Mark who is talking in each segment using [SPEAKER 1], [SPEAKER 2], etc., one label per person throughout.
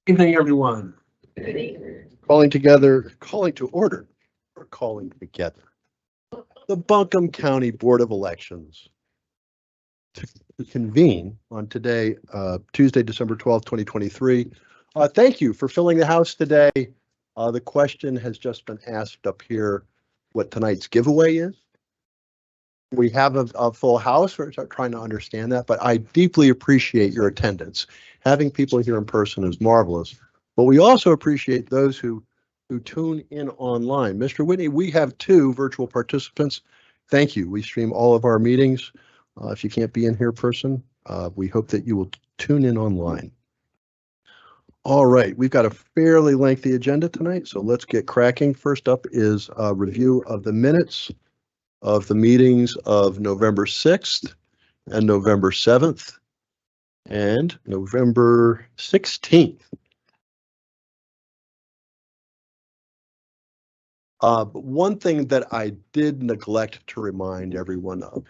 [SPEAKER 1] Evening, everyone. Calling to order, or calling together. The Buncombe County Board of Elections to convene on today, Tuesday, December 12th, 2023. Thank you for filling the house today. The question has just been asked up here what tonight's giveaway is. We have a full house. We're trying to understand that, but I deeply appreciate your attendance. Having people here in person is marvelous, but we also appreciate those who tune in online. Mr. Whitney, we have 2 virtual participants. Thank you. We stream all of our meetings. If you can't be in here in person, we hope that you will tune in online. All right, we've got a fairly lengthy agenda tonight, so let's get cracking. First up is a review of the minutes of the meetings of November 6th and November 7th and November 16th. But one thing that I did neglect to remind everyone of,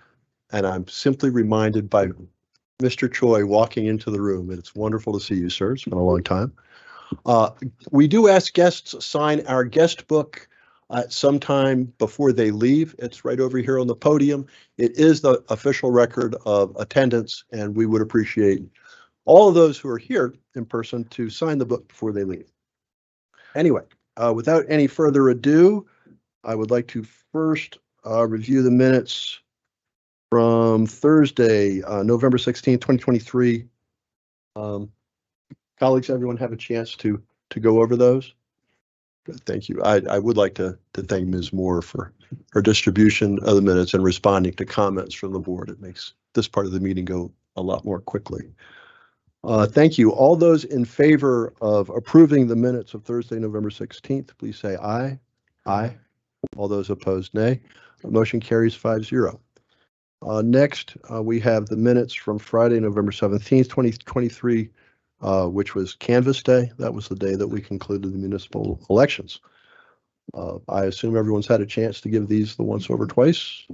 [SPEAKER 1] and I'm simply reminded by Mr. Choi walking into the room, and it's wonderful to see you, sir. It's been a long time. We do ask guests sign our guest book sometime before they leave. It's right over here on the podium. It is the official record of attendance, and we would appreciate all of those who are here in person to sign the book before they leave. Anyway, without any further ado, I would like to first review the minutes from Thursday, November 16th, 2023. Colleagues, everyone have a chance to go over those? Good, thank you. I would like to thank Ms. Moore for her distribution of the minutes and responding to comments from the board. It makes this part of the meeting go a lot more quickly. Thank you. All those in favor of approving the minutes of Thursday, November 16th, please say aye. Aye. All those opposed, nay. The motion carries 5-0. Next, we have the minutes from Friday, November 17th, 2023, which was Canvas Day. That was the day that we concluded the municipal elections. I assume everyone's had a chance to give these the once over twice.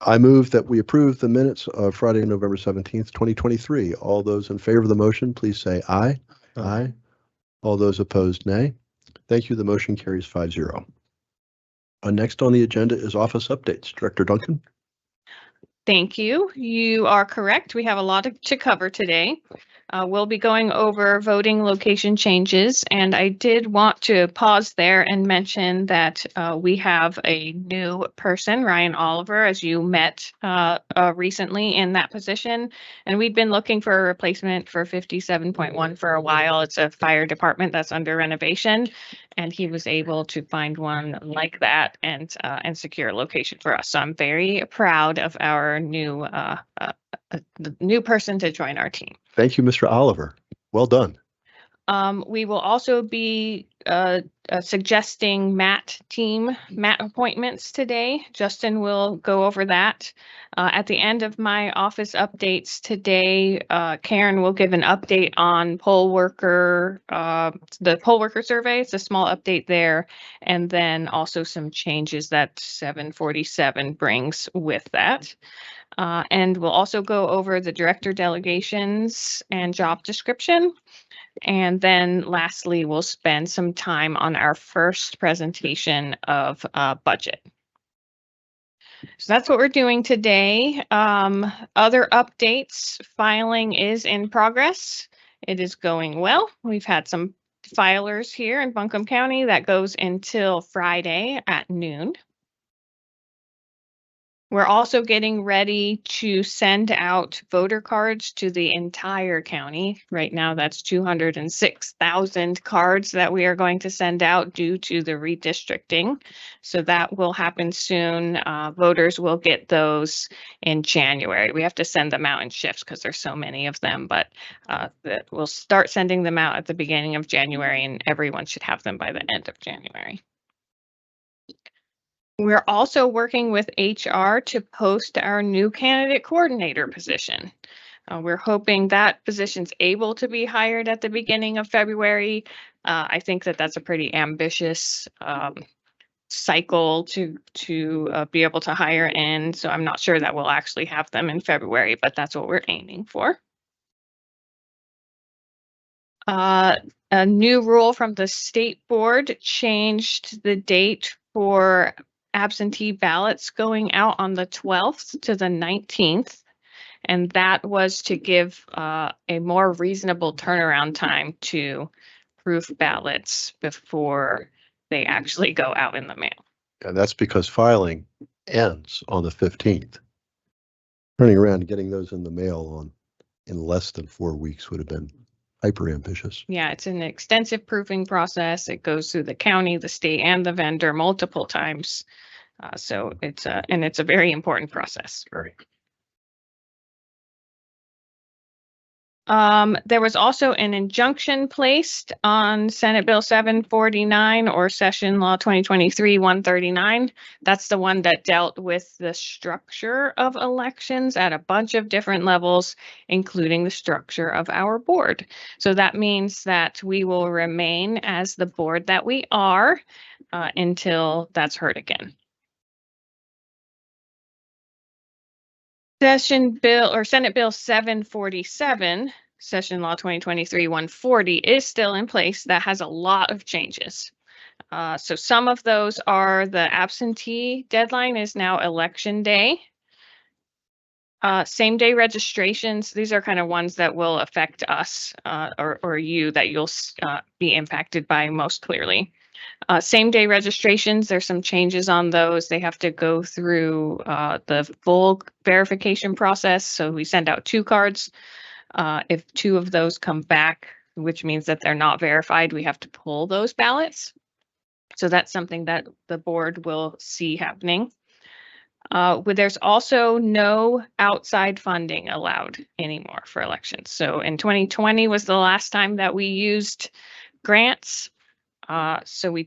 [SPEAKER 1] I move that we approve the minutes of Friday, November 17th, 2023. All those in favor of the motion, please say aye. Aye. All those opposed, nay. Thank you. The motion carries 5-0. Next on the agenda is office updates. Director Duncan.
[SPEAKER 2] Thank you. You are correct. We have a lot to cover today. We'll be going over voting location changes, and I did want to pause there and mention that we have a new person, Ryan Oliver, as you met recently in that position, and we've been looking for a replacement for 57.1 for a while. It's a fire department that's under renovation, and he was able to find one like that and secure a location for us. So I'm very proud of our new the new person to join our team.
[SPEAKER 1] Thank you, Mr. Oliver. Well done.
[SPEAKER 2] We will also be suggesting MAT appointments today. Justin will go over that. At the end of my office updates today, Karen will give an update on the poll worker survey. It's a small update there. And then also some changes that 747 brings with that. And we'll also go over the director delegations and job description. And then lastly, we'll spend some time on our first presentation of budget. So that's what we're doing today. Other updates, filing is in progress. It is going well. We've had some filers here in Buncombe County that goes until Friday at noon. We're also getting ready to send out voter cards to the entire county. Right now, that's 206,000 cards that we are going to send out due to the redistricting. So that will happen soon. Voters will get those in January. We have to send them out in shifts because there's so many of them, but we'll start sending them out at the beginning of January, and everyone should have them by the end of January. We're also working with HR to post our new candidate coordinator position. We're hoping that position's able to be hired at the beginning of February. I think that that's a pretty ambitious cycle to be able to hire in. So I'm not sure that we'll actually have them in February, but that's what we're aiming for. A new rule from the state board changed the date for absentee ballots going out on the 12th to the 19th. And that was to give a more reasonable turnaround time to proof ballots before they actually go out in the mail.
[SPEAKER 1] And that's because filing ends on the 15th. Turning around and getting those in the mail in less than 4 weeks would have been hyper ambitious.
[SPEAKER 2] Yeah, it's an extensive proofing process. It goes through the county, the state, and the vendor multiple times. So it's a very important process.
[SPEAKER 1] Very.
[SPEAKER 2] There was also an injunction placed on Senate Bill 749 or Session Law 2023-139. That's the one that dealt with the structure of elections at a bunch of different levels, including the structure of our board. So that means that we will remain as the board that we are until that's heard again. Senate Bill 747, Session Law 2023-140 is still in place. That has a lot of changes. So some of those are the absentee deadline is now election day. Same day registrations, these are kind of ones that will affect us or you that you'll be impacted by most clearly. Same day registrations, there's some changes on those. They have to go through the full verification process. So we send out 2 cards. If 2 of those come back, which means that they're not verified, we have to pull those ballots. So that's something that the board will see happening. There's also no outside funding allowed anymore for elections. So in 2020 was the last time that we used grants. So we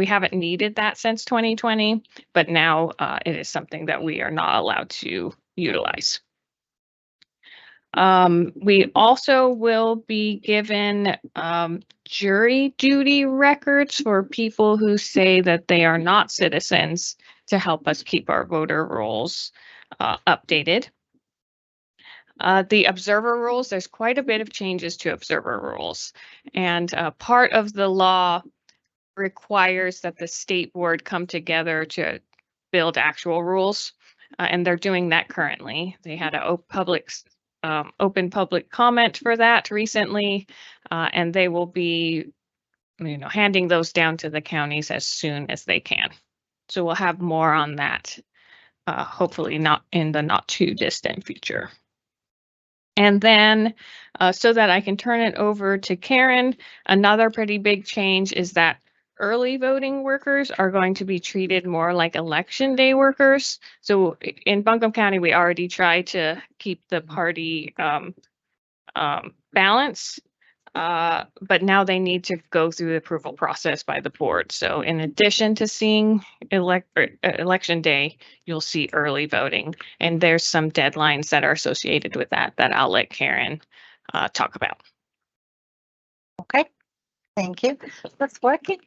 [SPEAKER 2] haven't needed that since 2020, but now it is something that we are not allowed to utilize. We also will be given jury duty records for people who say that they are not citizens to help us keep our voter rolls updated. The observer rules, there's quite a bit of changes to observer rules. And part of the law requires that the state board come together to build actual rules. And they're doing that currently. They had an open public comment for that recently. And they will be, handing those down to the counties as soon as they can. So we'll have more on that, hopefully not in the not too distant future. And then so that I can turn it over to Karen, another pretty big change is that early voting workers are going to be treated more like election day workers. So in Buncombe County, we already try to keep the party balance, but now they need to go through the approval process by the board. So in addition to seeing election day, you'll see early voting, and there's some deadlines that are associated with that I'll let Karen talk about.
[SPEAKER 3] Okay, thank you. That's working.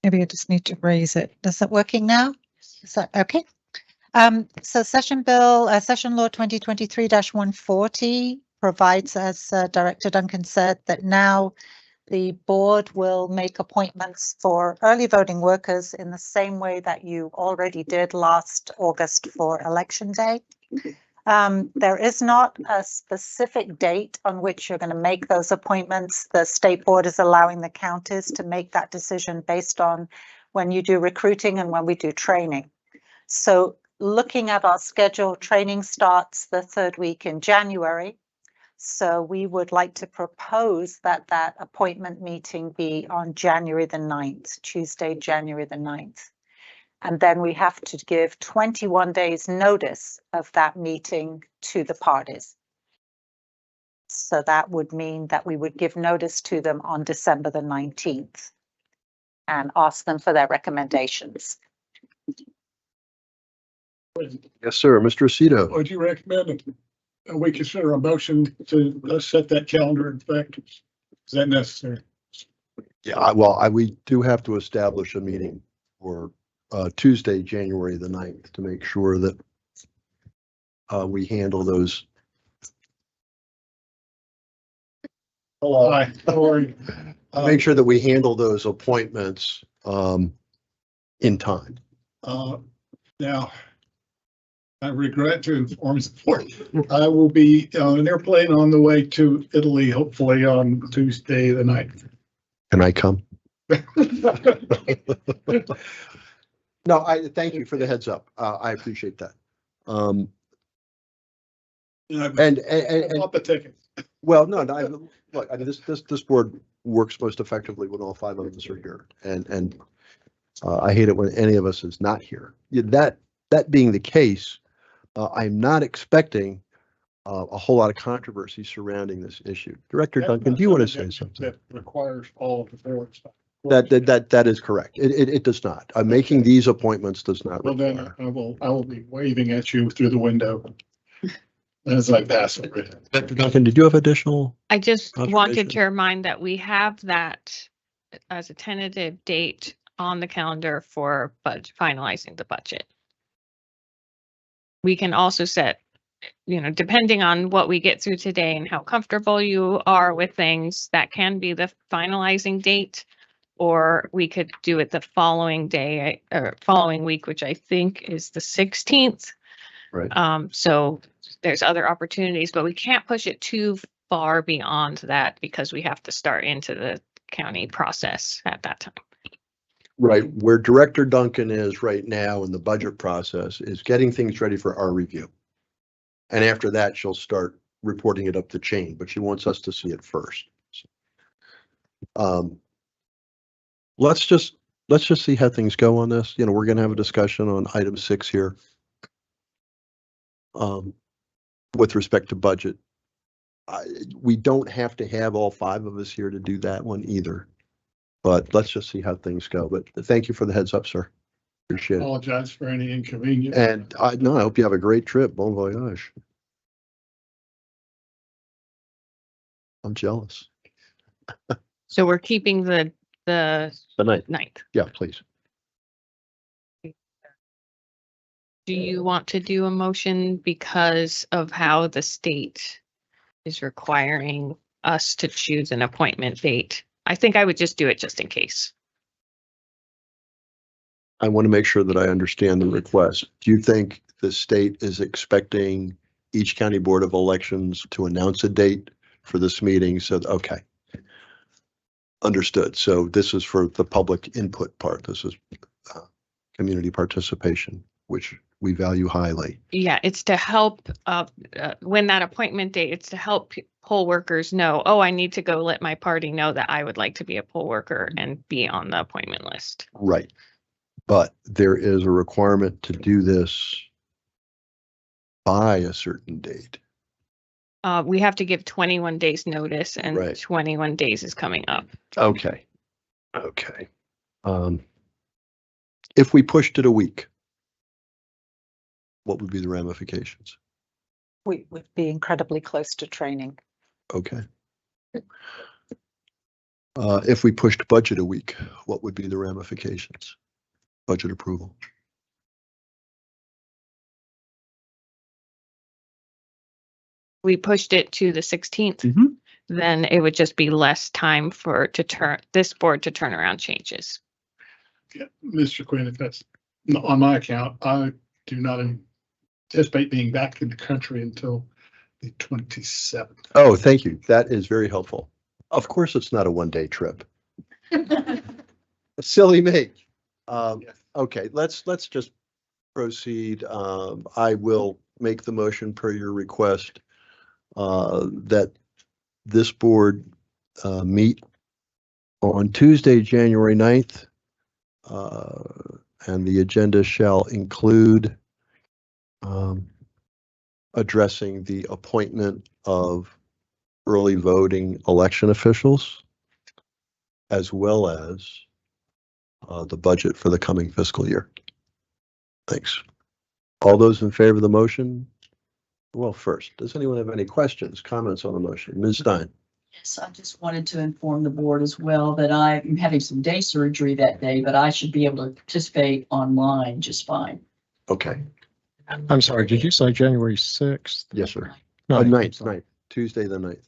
[SPEAKER 3] Maybe I just need to raise it. Is that working now? Is that okay? So Session Law 2023-140 provides, as Director Duncan said, that now the board will make appointments for early voting workers in the same way that you already did last August for Election Day. There is not a specific date on which you're going to make those appointments. The state board is allowing the counties to make that decision based on when you do recruiting and when we do training. So looking at our schedule, training starts the 3rd week in January. So we would like to propose that that appointment meeting be on January the 9th, Tuesday, January the 9th. And then we have to give 21 days notice of that meeting to the parties. So that would mean that we would give notice to them on December the 19th and ask them for their recommendations.
[SPEAKER 1] Yes, sir. Mr. Aceto.
[SPEAKER 4] Would you recommend we consider a motion to set that calendar in effect? Is that necessary?
[SPEAKER 1] Yeah, we do have to establish a meeting for Tuesday, January the 9th to make sure that we handle those Hello.
[SPEAKER 4] Hi, how are you?
[SPEAKER 1] Make sure that we handle those appointments in time.
[SPEAKER 4] Now, I regret to inform the board, I will be on an airplane on the way to Italy, hopefully on Tuesday the 9th.
[SPEAKER 1] Can I come? No, I thank you for the heads up. I appreciate that.
[SPEAKER 4] And
[SPEAKER 1] And
[SPEAKER 4] I bought the ticket.
[SPEAKER 1] well, no, look, I mean, this board works most effectively when all five of us are here, and I hate it when any of us is not here. Yeah, that being the case, I'm not expecting a whole lot of controversy surrounding this issue. Director Duncan, do you want to say something?
[SPEAKER 4] That requires all of the board's.
[SPEAKER 1] That is correct. It does not. Making these appointments does not
[SPEAKER 4] Well, then
[SPEAKER 1] require.
[SPEAKER 4] I will be waving at you through the window as I pass over.
[SPEAKER 1] Director Duncan, did you have additional?
[SPEAKER 2] I just wanted
[SPEAKER 1] Observation.
[SPEAKER 2] to remind that we have that as a tentative date on the calendar for finalizing the budget. We can also set, depending on what we get through today and how comfortable you are with things, that can be the finalizing date. Or we could do it the following day or following week, which I think is the 16th.
[SPEAKER 1] Right.
[SPEAKER 2] So there's other opportunities, but we can't push it too far beyond that because we have to start into the county process at that time.
[SPEAKER 1] Right, where Director Duncan is right now in the budget process is getting things ready for our review. And after that, she'll start reporting it up the chain, but she wants us to see it first. Let's just see how things go on this. We're gonna have a discussion on item 6 here. With respect to budget. We don't have to have all 5 of us here to do that one either. But let's just see how things go. But thank you for the heads up, sir. Appreciate it.
[SPEAKER 4] Apologize for any inconvenience.
[SPEAKER 1] And I hope you have a great trip. Bon voyage. I'm jealous.
[SPEAKER 2] So we're keeping the
[SPEAKER 1] The night.
[SPEAKER 2] 9th.
[SPEAKER 1] Yeah, please.
[SPEAKER 2] Do you want to do a motion because of how the state is requiring us to choose an appointment date? I think I would just do it just in case.
[SPEAKER 1] I want to make sure that I understand the request. Do you think the state is expecting each county board of elections to announce a date for this meeting? So, okay. Understood. So this is for the public input part. This is community participation, which we value highly.
[SPEAKER 2] Yeah, it's to help when that appointment date, it's to help poll workers know, oh, I need to go let my party know that I would like to be a poll worker and be on the appointment list.
[SPEAKER 1] Right. But there is a requirement to do this by a certain date.
[SPEAKER 2] We have to give 21 days notice and
[SPEAKER 1] Right.
[SPEAKER 2] 21 days is coming up.
[SPEAKER 1] Okay. Okay. If we pushed it a week, what would be the ramifications?
[SPEAKER 3] We would be incredibly close to training.
[SPEAKER 1] Okay. If we pushed budget a week, what would be the ramifications? Budget approval.
[SPEAKER 2] We pushed it to the 16th,
[SPEAKER 1] Mhm.
[SPEAKER 2] then it would just be less time for this board to turn around changes.
[SPEAKER 4] Yeah, Mr. Quinn, if that's on my account, I do not anticipate being back in the country until the 27th.
[SPEAKER 1] Oh, thank you. That is very helpful. Of course, it's not a one-day trip. Silly me. Okay, let's just proceed. I will make the motion per your request that this board meet on Tuesday, January 9th. And the agenda shall include addressing the appointment of early voting election officials, as well as the budget for the coming fiscal year. Thanks. All those in favor of the motion? Well, first, does anyone have any questions, comments on the motion? Ms. Stein?
[SPEAKER 5] Yes, I just wanted to inform the board as well that I'm having some day surgery that day, but I should be able to participate online just fine.
[SPEAKER 1] Okay.
[SPEAKER 6] I'm sorry, did you say January 6th?
[SPEAKER 1] Yes, sir.
[SPEAKER 6] No, I'm
[SPEAKER 1] 9th,
[SPEAKER 6] sorry.
[SPEAKER 1] 9th, Tuesday the 9th.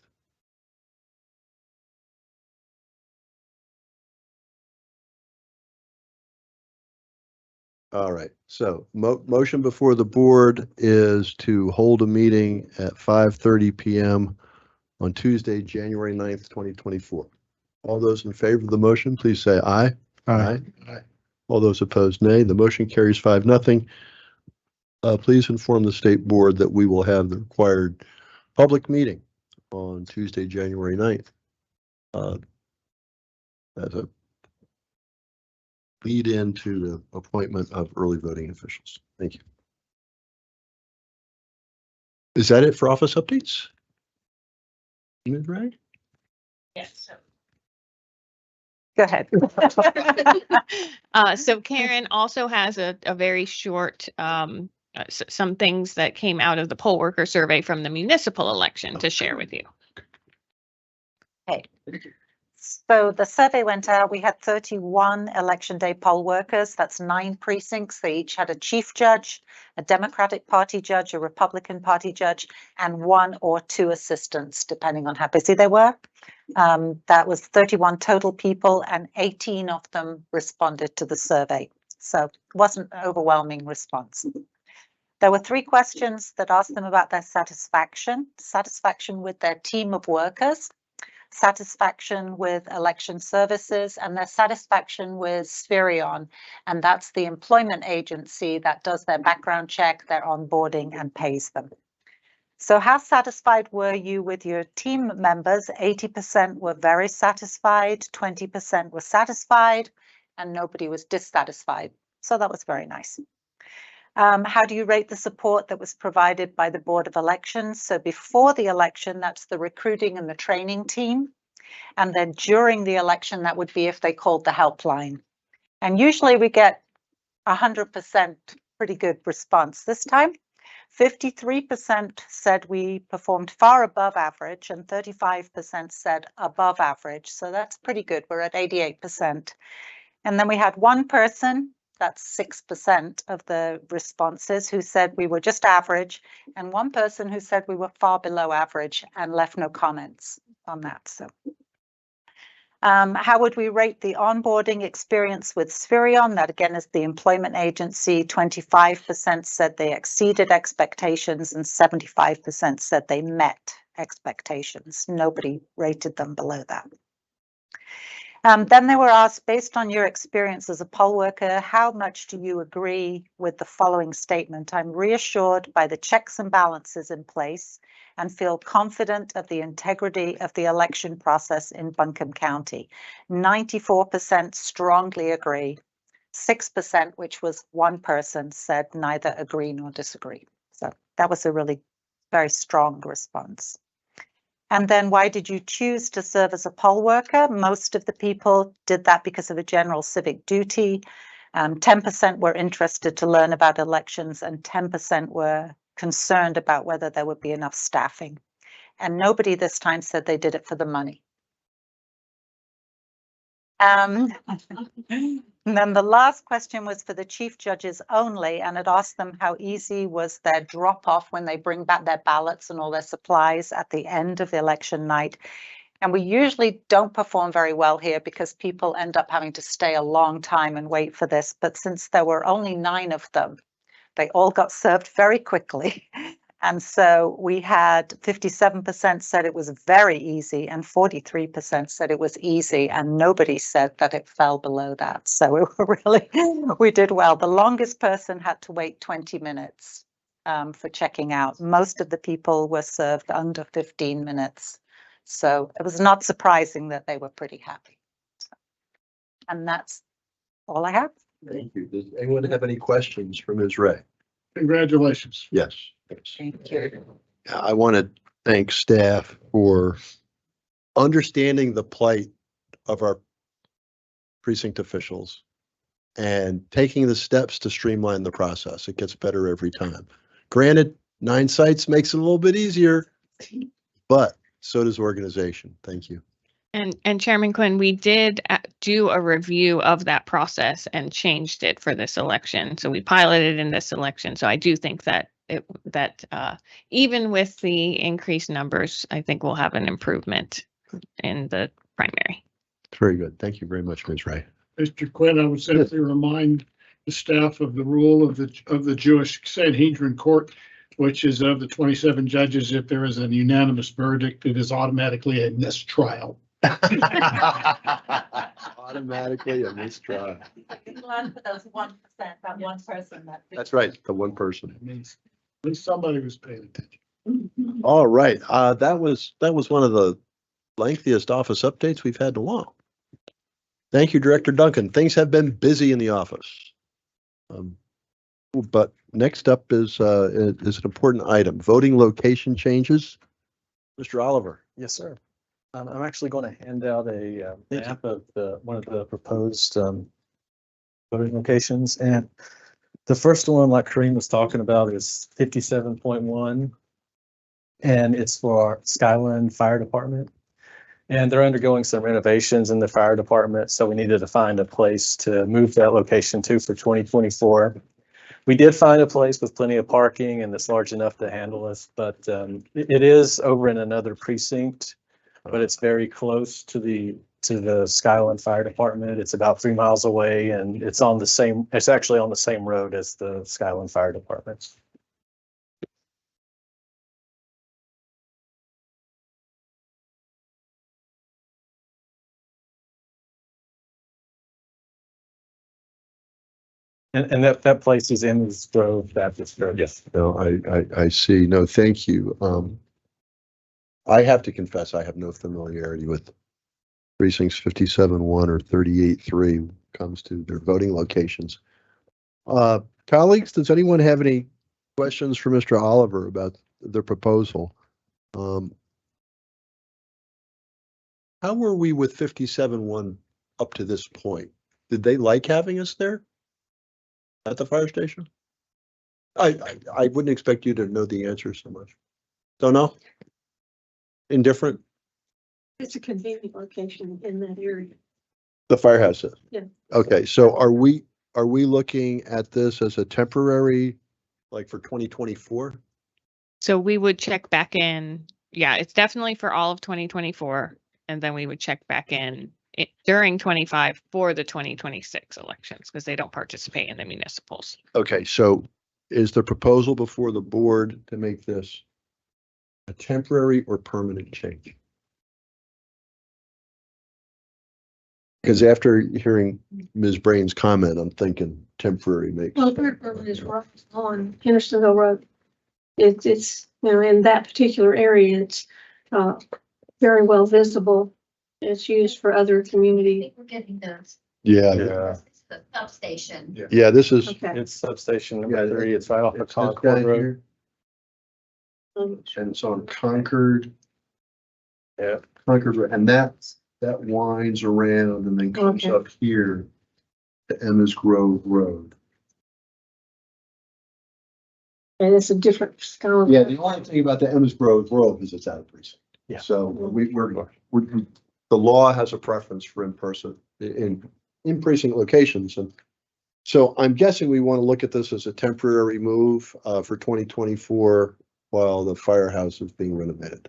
[SPEAKER 1] All right, so motion before the board is to hold a meeting at 5:30 PM on Tuesday, January 9th, 2024. All those in favor of the motion, please say aye.
[SPEAKER 6] Aye.
[SPEAKER 1] Aye. All those opposed, nay. The motion carries 5-0. Please inform the state board that we will have the required public meeting on Tuesday, January 9th. As a lead into the appointment of early voting officials. Thank you. Is that it for office updates? Ms. Ray?
[SPEAKER 2] Yes.
[SPEAKER 3] Go ahead.
[SPEAKER 2] So Karen also has a very short, some things that came out of the poll worker survey from the municipal election to share with you.
[SPEAKER 3] So the survey went out. We had 31 election day poll workers. That's 9 precincts. They each had a chief judge, a Democratic Party judge, a Republican Party judge, and 1 or 2 assistants, depending on how busy they were. That was 31 total people, and 18 of them responded to the survey. So it wasn't an overwhelming response. There were 3 questions that asked them about their satisfaction with their team of workers, satisfaction with election services, and their satisfaction with Spherion, and that's the employment agency that does their background check, their onboarding, and pays them. So how satisfied were you with your team members? 80% were very satisfied, 20% were satisfied, and nobody was dissatisfied. So that was very nice. How do you rate the support that was provided by the Board of Elections? So before the election, that's the recruiting and the training team. And then during the election, that would be if they called the helpline. And usually we get 100% pretty good response. This time, 53% said we performed far above average and 35% said above average. So that's pretty good. We're at 88%. And then we had 1 person, that's 6% of the responses, who said we were just average, and 1 person who said we were far below average and left no comments on that. So how would we rate the onboarding experience with Spherion? That again is the employment agency. 25% said they exceeded expectations and 75% said they met expectations. Nobody rated them below that. Then they were asked, based on your experience as a poll worker, how much do you agree with the following statement? I'm reassured by the checks and balances in place and feel confident of the integrity of the election process in Buncombe County. 94% strongly agree. 6%, which was 1 person, said neither agree nor disagree. So that was a really very strong response. And then why did you choose to serve as a poll worker? Most of the people did that because of a general civic duty. 10% were interested to learn about elections and 10% were concerned about whether there would be enough staffing. And nobody this time said they did it for the money. And then the last question was for the chief judges only, and it asked them how easy was their drop off when they bring back their ballots and all their supplies at the end of the election night. And we usually don't perform very well here because people end up having to stay a long time and wait for this. But since there were only 9 of them, they all got served very quickly. And so we had 57% said it was very easy and 43% said it was easy, and nobody said that it fell below that. So we were we did well. The longest person had to wait 20 minutes for checking out. Most of the people were served under 15 minutes. So it was not surprising that they were pretty happy. And that's all I have.
[SPEAKER 1] Thank you. Does anyone have any questions for Ms. Ray?
[SPEAKER 4] Congratulations.
[SPEAKER 1] Yes.
[SPEAKER 3] Thank you.
[SPEAKER 1] I want to thank staff for understanding the plight of our precinct officials and taking the steps to streamline the process. It gets better every time. Granted, 9 sites makes it a little bit easier, but so does organization. Thank you.
[SPEAKER 2] And Chairman Quinn, we did do a review of that process and changed it for this election. So we piloted in this election. So I do think that even with the increased numbers, I think we'll have an improvement in the primary.
[SPEAKER 1] Very good. Thank you very much, Ms. Ray.
[SPEAKER 4] Mr. Quinn, I would simply remind the staff of the rule of the Jewish Sanhedrin Court, which is of the 27 judges, if there is a unanimous verdict, it is automatically a mistrial.
[SPEAKER 1] Automatically a mistrial.
[SPEAKER 3] Glad for those 1%, that one person that.
[SPEAKER 1] That's right, the one person.
[SPEAKER 4] It means at least somebody was paying attention.
[SPEAKER 1] All right, that was one of the lengthiest office updates we've had in a while. Thank you, Director Duncan. Things have been busy in the office. But next up is an important item, voting location changes. Mr. Oliver.
[SPEAKER 6] Yes, sir. I'm actually going to hand out a
[SPEAKER 1] Thank you.
[SPEAKER 6] map of one of the proposed voting locations. And the first one, like Kareem was talking about, is 57.1. And it's for our Skyland Fire Department. And they're undergoing some renovations in the fire department, so we needed to find a place to move that location to for 2024. We did find a place with plenty of parking and it's large enough to handle us, but it is over in another precinct, but it's very close to the Skyland Fire Department. It's about 3 miles away, and it's actually on the same road as the Skyland Fire Department. And that place is in Grove Baptist Church. Yes.
[SPEAKER 1] No, I see. No, thank you. I have to confess, I have no familiarity with precincts 57.1 or 38.3 when it comes to their voting locations. Colleagues, does anyone have any questions for Mr. Oliver about the proposal? How were we with 57.1 up to this point? Did they like having us there at the fire station? I wouldn't expect you to know the answer so much. Don't know? Indifferent?
[SPEAKER 7] It's a convenient location in that area.
[SPEAKER 1] The firehouse is?
[SPEAKER 7] Yeah.
[SPEAKER 1] Okay, so are we looking at this as a temporary, like for 2024?
[SPEAKER 2] So we would check back in. Yeah, it's definitely for all of 2024. And then we would check back in during 25 for the 2026 elections because they don't participate in the municipals.
[SPEAKER 1] Okay, so is the proposal before the board to make this a temporary or permanent change? Because after hearing Ms. Brain's comment, I'm thinking temporary makes.
[SPEAKER 7] Well, Third Permit is right on Hendersonville Road. It's, in that particular area, it's, very well visible. It's used for other community.
[SPEAKER 8] We're getting those.
[SPEAKER 1] Yeah,
[SPEAKER 6] Yeah,
[SPEAKER 8] It's the substation.
[SPEAKER 1] yeah, this is.
[SPEAKER 7] Okay.
[SPEAKER 6] it's substation
[SPEAKER 1] Yeah,
[SPEAKER 6] number 3. It's right off of
[SPEAKER 1] it's just
[SPEAKER 6] Concord
[SPEAKER 1] down
[SPEAKER 6] Road.
[SPEAKER 1] here, and it's on Concord.
[SPEAKER 6] Yeah.
[SPEAKER 1] Concord, and that winds around and then comes
[SPEAKER 7] Okay.
[SPEAKER 1] up here to Emma's Grove Road.
[SPEAKER 7] And it's a different scale.
[SPEAKER 1] Yeah, the only thing about the Emma's Grove Road is it's out of precinct.
[SPEAKER 6] Yeah.
[SPEAKER 1] So we're the law has a preference for in precinct locations. And so I'm guessing we want to look at this as a temporary move for 2024 while the firehouse is being renovated.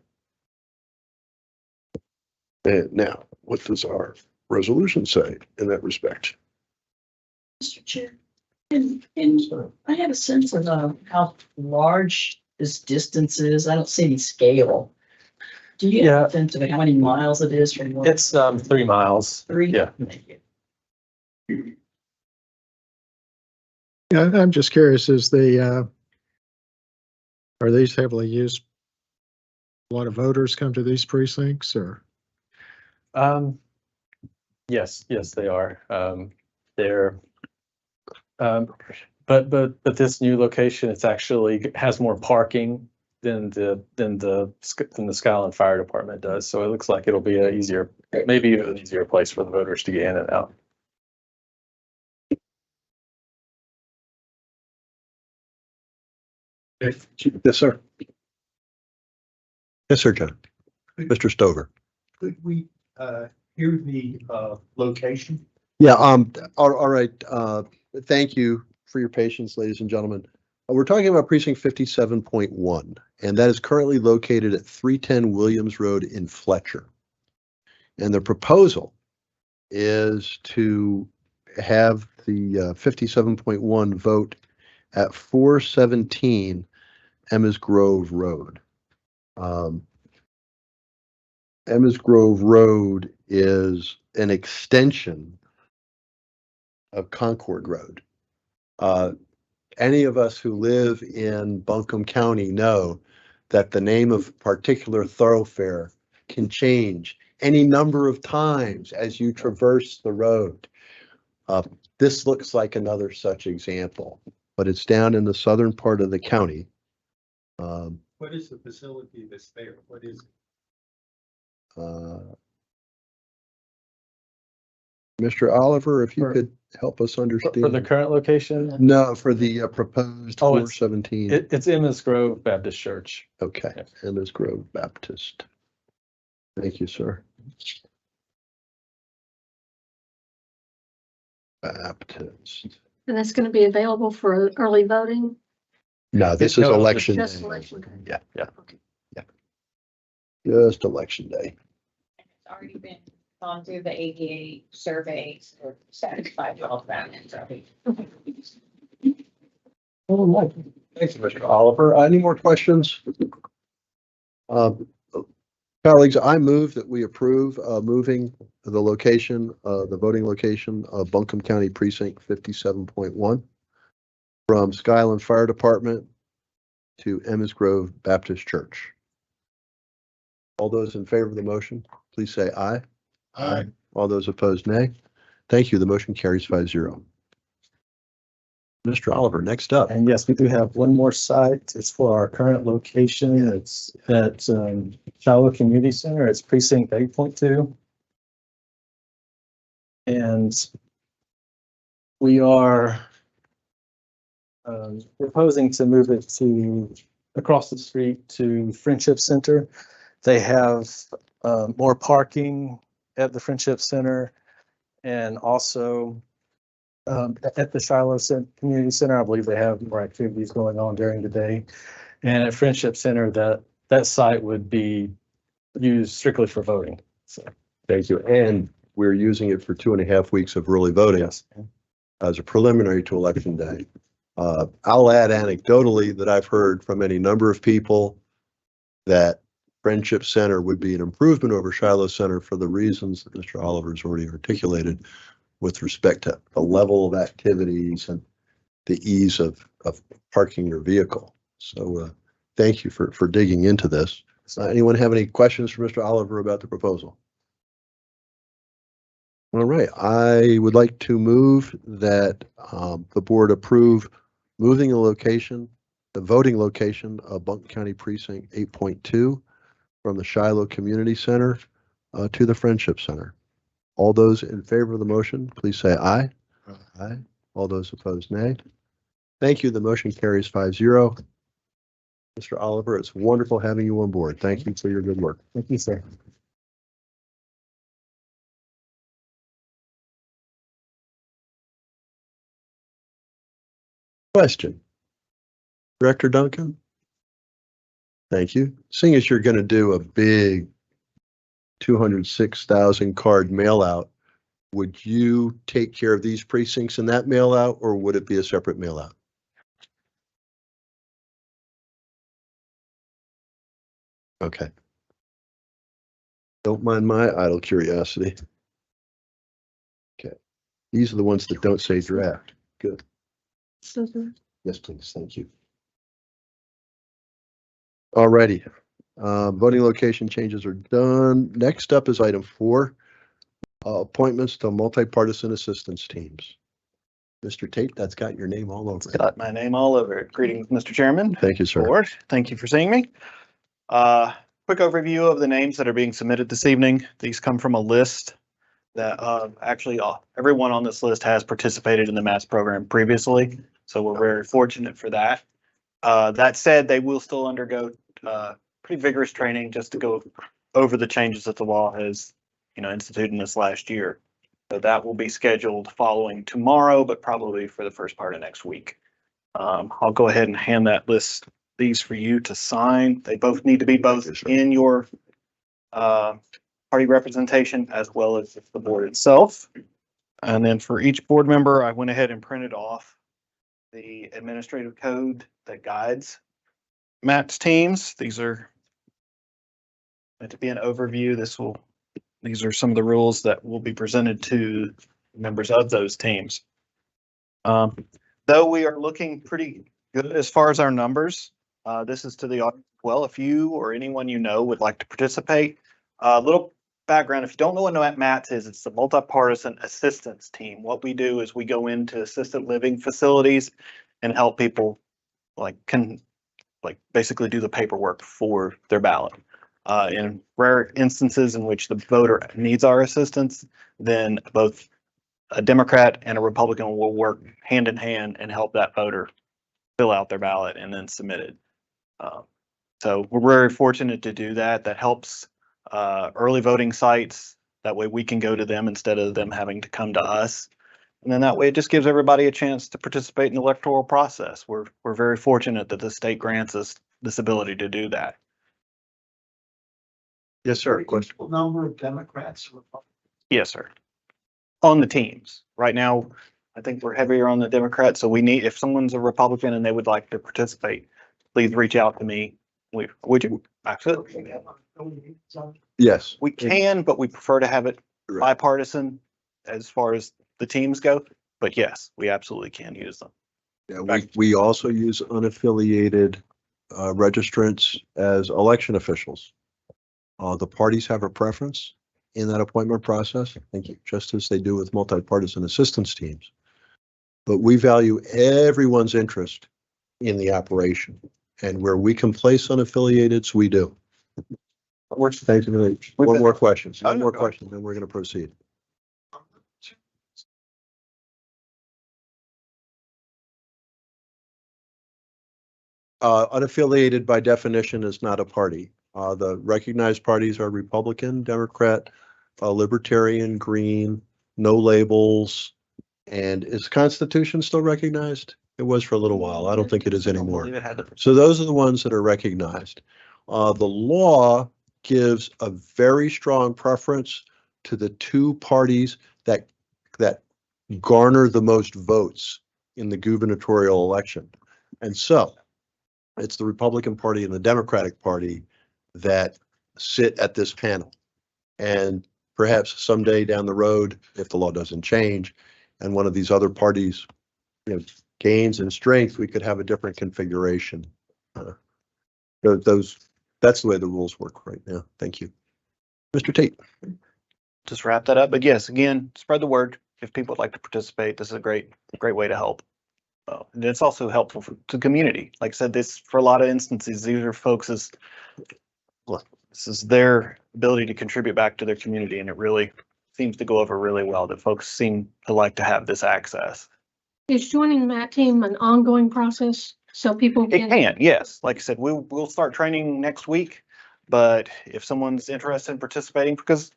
[SPEAKER 1] And now, what does our resolution say in that respect?
[SPEAKER 5] Mr. Chair, and I have a sense of how large this distance is. I don't see any scale. Do you have a sense of how many miles it is from one?
[SPEAKER 6] It's 3 miles.
[SPEAKER 5] 3?
[SPEAKER 6] Yeah.
[SPEAKER 5] Thank you.
[SPEAKER 9] Yeah, I'm just curious, are these heavily used? A lot of voters come to these precincts or?
[SPEAKER 6] Yes, they are. But this new location, it's actually has more parking than the Skyland Fire Department does. So it looks like it'll be maybe even an easier place for the voters to get in and out.
[SPEAKER 1] Yes, sir. Yes, sir, John. Mr. Stover.
[SPEAKER 10] Could we hear the location?
[SPEAKER 1] Yeah, all right. Thank you for your patience, ladies and gentlemen. We're talking about precinct 57.1, and that is currently located at 310 Williams Road in Fletcher. And the proposal is to have the 57.1 vote at 417 Emma's Grove Road. Emma's Grove Road is an extension of Concord Road. Any of us who live in Buncombe County know that the name of a particular thoroughfare can change any number of times as you traverse the road. This looks like another such example, but it's down in the southern part of the county.
[SPEAKER 10] What is the facility that's there? What is it?
[SPEAKER 1] Mr. Oliver, if you
[SPEAKER 6] For-
[SPEAKER 1] could help us
[SPEAKER 6] For the
[SPEAKER 1] understand.
[SPEAKER 6] current location,
[SPEAKER 1] No, for the proposed
[SPEAKER 6] Oh, it's-
[SPEAKER 1] 417.
[SPEAKER 6] it's Emma's Grove Baptist Church.
[SPEAKER 1] Okay, Emma's Grove Baptist. Thank you, sir. Baptist.
[SPEAKER 7] And that's gonna be available for early voting.
[SPEAKER 1] No, this is
[SPEAKER 6] No,
[SPEAKER 1] election
[SPEAKER 7] Just
[SPEAKER 1] day.
[SPEAKER 7] election day.
[SPEAKER 1] Yeah, yeah. Just election day.
[SPEAKER 2] It's already been gone through the ADA surveys or satisfied with all of that. And so
[SPEAKER 1] Thank you, Mr. Oliver. Any more questions? Colleagues, I move that we approve moving the location, the voting location of Buncombe County Precinct 57.1 from Skyland Fire Department to Emma's Grove Baptist Church. All those in favor of the motion, please say aye.
[SPEAKER 4] Aye.
[SPEAKER 1] All those opposed, nay. Thank you. The motion carries 5-0. Mr. Oliver, next up.
[SPEAKER 6] And yes, we do have one more site. It's for our current location. It's at Shiloh Community Center. It's precinct 8.2. And we are proposing to move it to across the street to Friendship Center. They have more parking at the Friendship Center and also at the Shiloh Community Center. I believe they have more activities going on during the day. And at Friendship Center, that site would be used strictly for voting. So,
[SPEAKER 1] Thank you. And we're using it for 2.5 weeks of early voting
[SPEAKER 6] yes.
[SPEAKER 1] as a preliminary to election day. I'll add anecdotally that I've heard from any number of people that Friendship Center would be an improvement over Shiloh Center for the reasons that Mr. Oliver's already articulated with respect to the level of activities and the ease of parking your vehicle. So thank you for digging into this. Anyone have any questions for Mr. Oliver about the proposal? All right, I would like to move that the board approve moving the voting location of Buncombe County Precinct 8.2 from the Shiloh Community Center to the Friendship Center. All those in favor of the motion, please say aye. Aye. All those opposed, nay. Thank you. The motion carries 5-0. Mr. Oliver, it's wonderful having you on board. Thank you for your good work.
[SPEAKER 6] Thank you, sir.
[SPEAKER 1] Question. Director Duncan? Thank you. Seeing as you're going to do a big 206,000 card mail out, would you take care of these precincts in that mail out, or would it be a separate mail out? Okay. Don't mind my idle curiosity. Okay. These are the ones that don't say draft. Good. Yes, please. Thank you. Alrighty. Voting location changes are done. Next up is item 4, appointments to multi-partisan assistance teams. Mr. Tate, that's got your name all over it.
[SPEAKER 11] Got my name all over it. Greetings, Mr. Chairman.
[SPEAKER 1] Thank you, sir.
[SPEAKER 11] Board, thank you for seeing me. Quick overview of the names that are being submitted this evening. These come from a list that actually everyone on this list has participated in the MATS program previously. So we're very fortunate for that. That said, they will still undergo pretty vigorous training just to go over the changes that the law has, instituted in this last year. So that will be scheduled following tomorrow, but probably for the first part of next week. I'll go ahead and hand that list, these for you to sign. They both need to be both in your party representation as well as the board itself. And then for each board member, I went ahead and printed off the administrative code that guides Matt's teams. These are meant to be an overview. These are some of the rules that will be presented to members of those teams. Though we are looking pretty good as far as our numbers, this is to the audience. Well, if you or anyone you know would like to participate, a little background, if you don't know what MATS is, it's the Multi-Partisan Assistance Team. What we do is we go into assisted living facilities and help people basically do the paperwork for their ballot. In rare instances in which the voter needs our assistance, then both a Democrat and a Republican will work hand in hand and help that voter fill out their ballot and then submit it. So we're very fortunate to do that. That helps early voting sites. That way we can go to them instead of them having to come to us. And then that way it just gives everybody a chance to participate in the electoral process. We're very fortunate that the state grants us this ability to do that.
[SPEAKER 1] Yes, sir. Question.
[SPEAKER 10] Number of Democrats.
[SPEAKER 11] Yes, sir. On the teams. Right now, I think we're heavier on the Democrats. So if someone's a Republican and they would like to participate, please reach out to me. Would you? Absolutely.
[SPEAKER 1] Yes.
[SPEAKER 11] We can, but we prefer to have it
[SPEAKER 1] Right.
[SPEAKER 11] bipartisan as far as the teams go. But yes, we absolutely can use them.
[SPEAKER 1] Yeah, we also use unaffiliated registrants as election officials. The parties have a preference in that appointment process, thank you, just as they do with multi-partisan assistance teams. But we value everyone's interest in the operation, and where we can place unaffiliateds, we do. Thank you. One more question, then we're going to proceed. Unaffiliated by definition is not a party. The recognized parties are Republican, Democrat, Libertarian, Green, no labels. And is the Constitution still recognized? It was for a little while. I don't think it is anymore. So those are the ones that are recognized. The law gives a very strong preference to the two parties that garner the most votes in the gubernatorial election. And so it's the Republican Party and the Democratic Party that sit at this panel. And perhaps someday down the road, if the law doesn't change and one of these other parties, gains in strength, we could have a different configuration. That's the way the rules work right now. Thank you. Mr. Tate.
[SPEAKER 11] Just wrap that up. But yes, again, spread the word. If people would like to participate, this is a great way to help. And it's also helpful to the community. Like I said, for a lot of instances, these are folks this is their ability to contribute back to their community. And it really seems to go over really well that folks seem to like to have this access.
[SPEAKER 7] Is joining the MAT team an ongoing process so people
[SPEAKER 11] It can, yes. Like I said, we'll start training next week, but if someone's interested in participating, because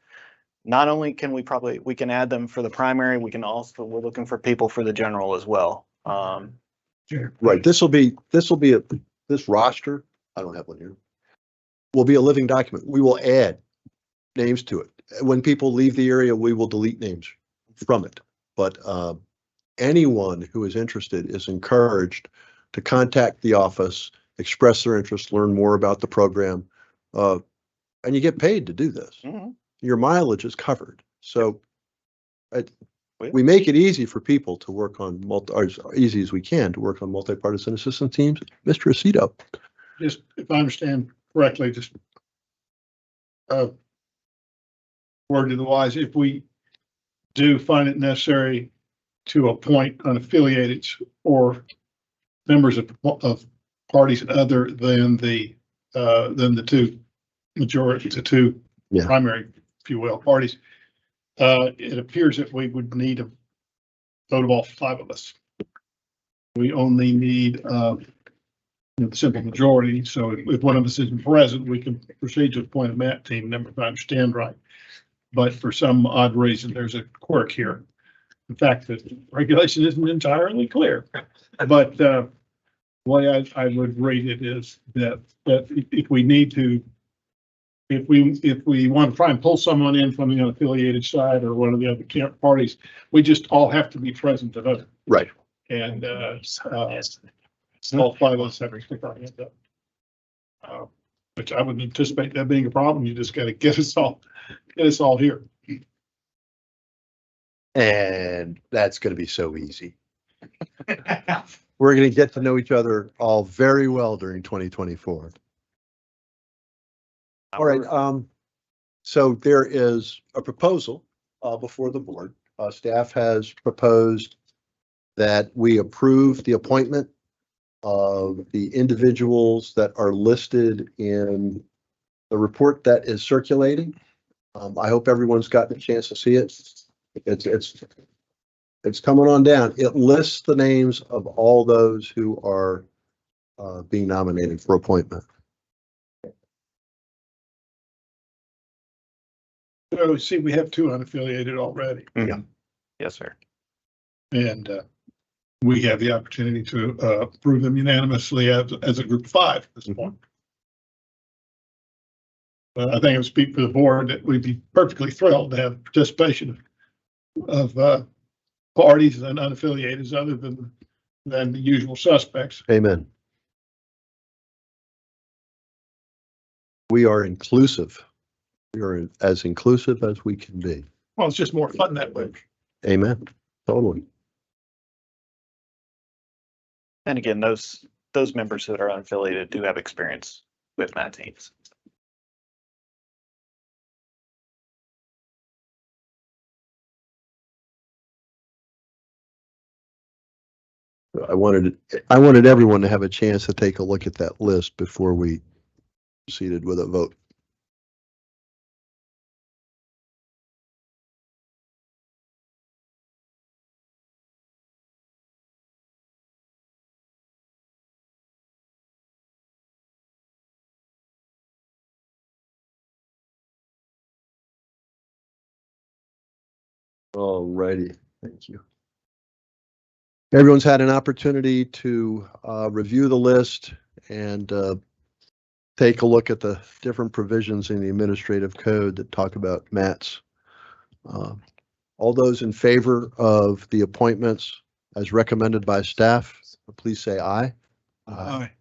[SPEAKER 11] not only can we can add them for the primary, we're looking for people for the general as well.
[SPEAKER 1] Right. This roster, I don't have one here, will be a living document. We will add names to it. When people leave the area, we will delete names from it. But anyone who is interested is encouraged to contact the office, express their interest, learn more about the program, and you get paid to do this.
[SPEAKER 11] Mhm.
[SPEAKER 1] Your mileage is covered. So we make it easy for people to work on or as easy as we can to work on multi-partisan assistance teams. Mr. Aceto.
[SPEAKER 4] Just, if I understand correctly, just word to the wise, if we do find it necessary to appoint unaffiliated or members of parties other than the two primary, if you will, parties, it appears that we would need a vote of all five of us. We only need the simple majority. So if one of us isn't present, we can proceed to appoint a MAT team member, if I understand right. But for some odd reason, there's a quirk here. In fact, the regulation isn't entirely clear. But the way I would read it is that if we need to if we want to try and pull someone in from the unaffiliated side or one of the other parties, we just all have to be present to vote.
[SPEAKER 1] Right.
[SPEAKER 4] And, all five of us have to stick our hands up. Which I wouldn't anticipate that being a problem. You just gotta get us all here.
[SPEAKER 1] And that's going to be so easy. We're going to get to know each other all very well during 2024. All right, so there is a proposal before the board. Staff has proposed that we approve the appointment of the individuals that are listed in the report that is circulating. I hope everyone's gotten a chance to see it. It's coming on down. It lists the names of all those who are being nominated for appointment.
[SPEAKER 4] So see, we have two unaffiliated already.
[SPEAKER 11] Mhm. Yes, sir.
[SPEAKER 4] And we have the opportunity to approve them unanimously as a group of five at this point. But I think I would speak for the board that we'd be perfectly thrilled to have participation of parties and unaffiliated other than the usual suspects.
[SPEAKER 1] Amen. We are inclusive. We are as inclusive as we can be.
[SPEAKER 4] Well, it's just more fun that way.
[SPEAKER 1] Amen. Totally.
[SPEAKER 11] And again, those members that are unaffiliated do have experience with MAT teams.
[SPEAKER 1] I wanted everyone to have a chance to take a look at that list before we proceeded with a vote. All righty, thank you. Everyone's had an opportunity to review the list and take a look at the different provisions in the administrative code that talk about MATs. All those in favor of the appointments as recommended by staff, please say aye.
[SPEAKER 4] Aye.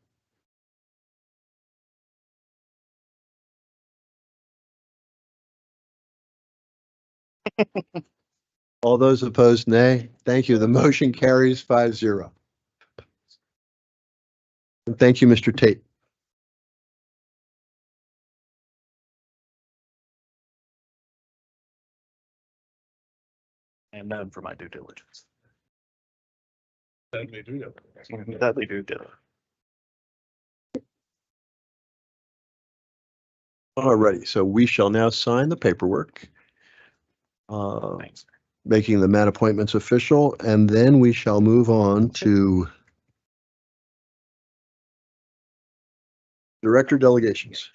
[SPEAKER 1] All those opposed, nay. Thank you. The motion carries 5-0. And thank you, Mr. Tate.
[SPEAKER 11] And known for my due diligence.
[SPEAKER 4] That may do that.
[SPEAKER 11] Dudley due diligence.
[SPEAKER 1] All righty, so we shall now sign the paperwork.
[SPEAKER 11] Thanks.
[SPEAKER 1] Making the MAT appointments official, and then we shall move on to director delegations.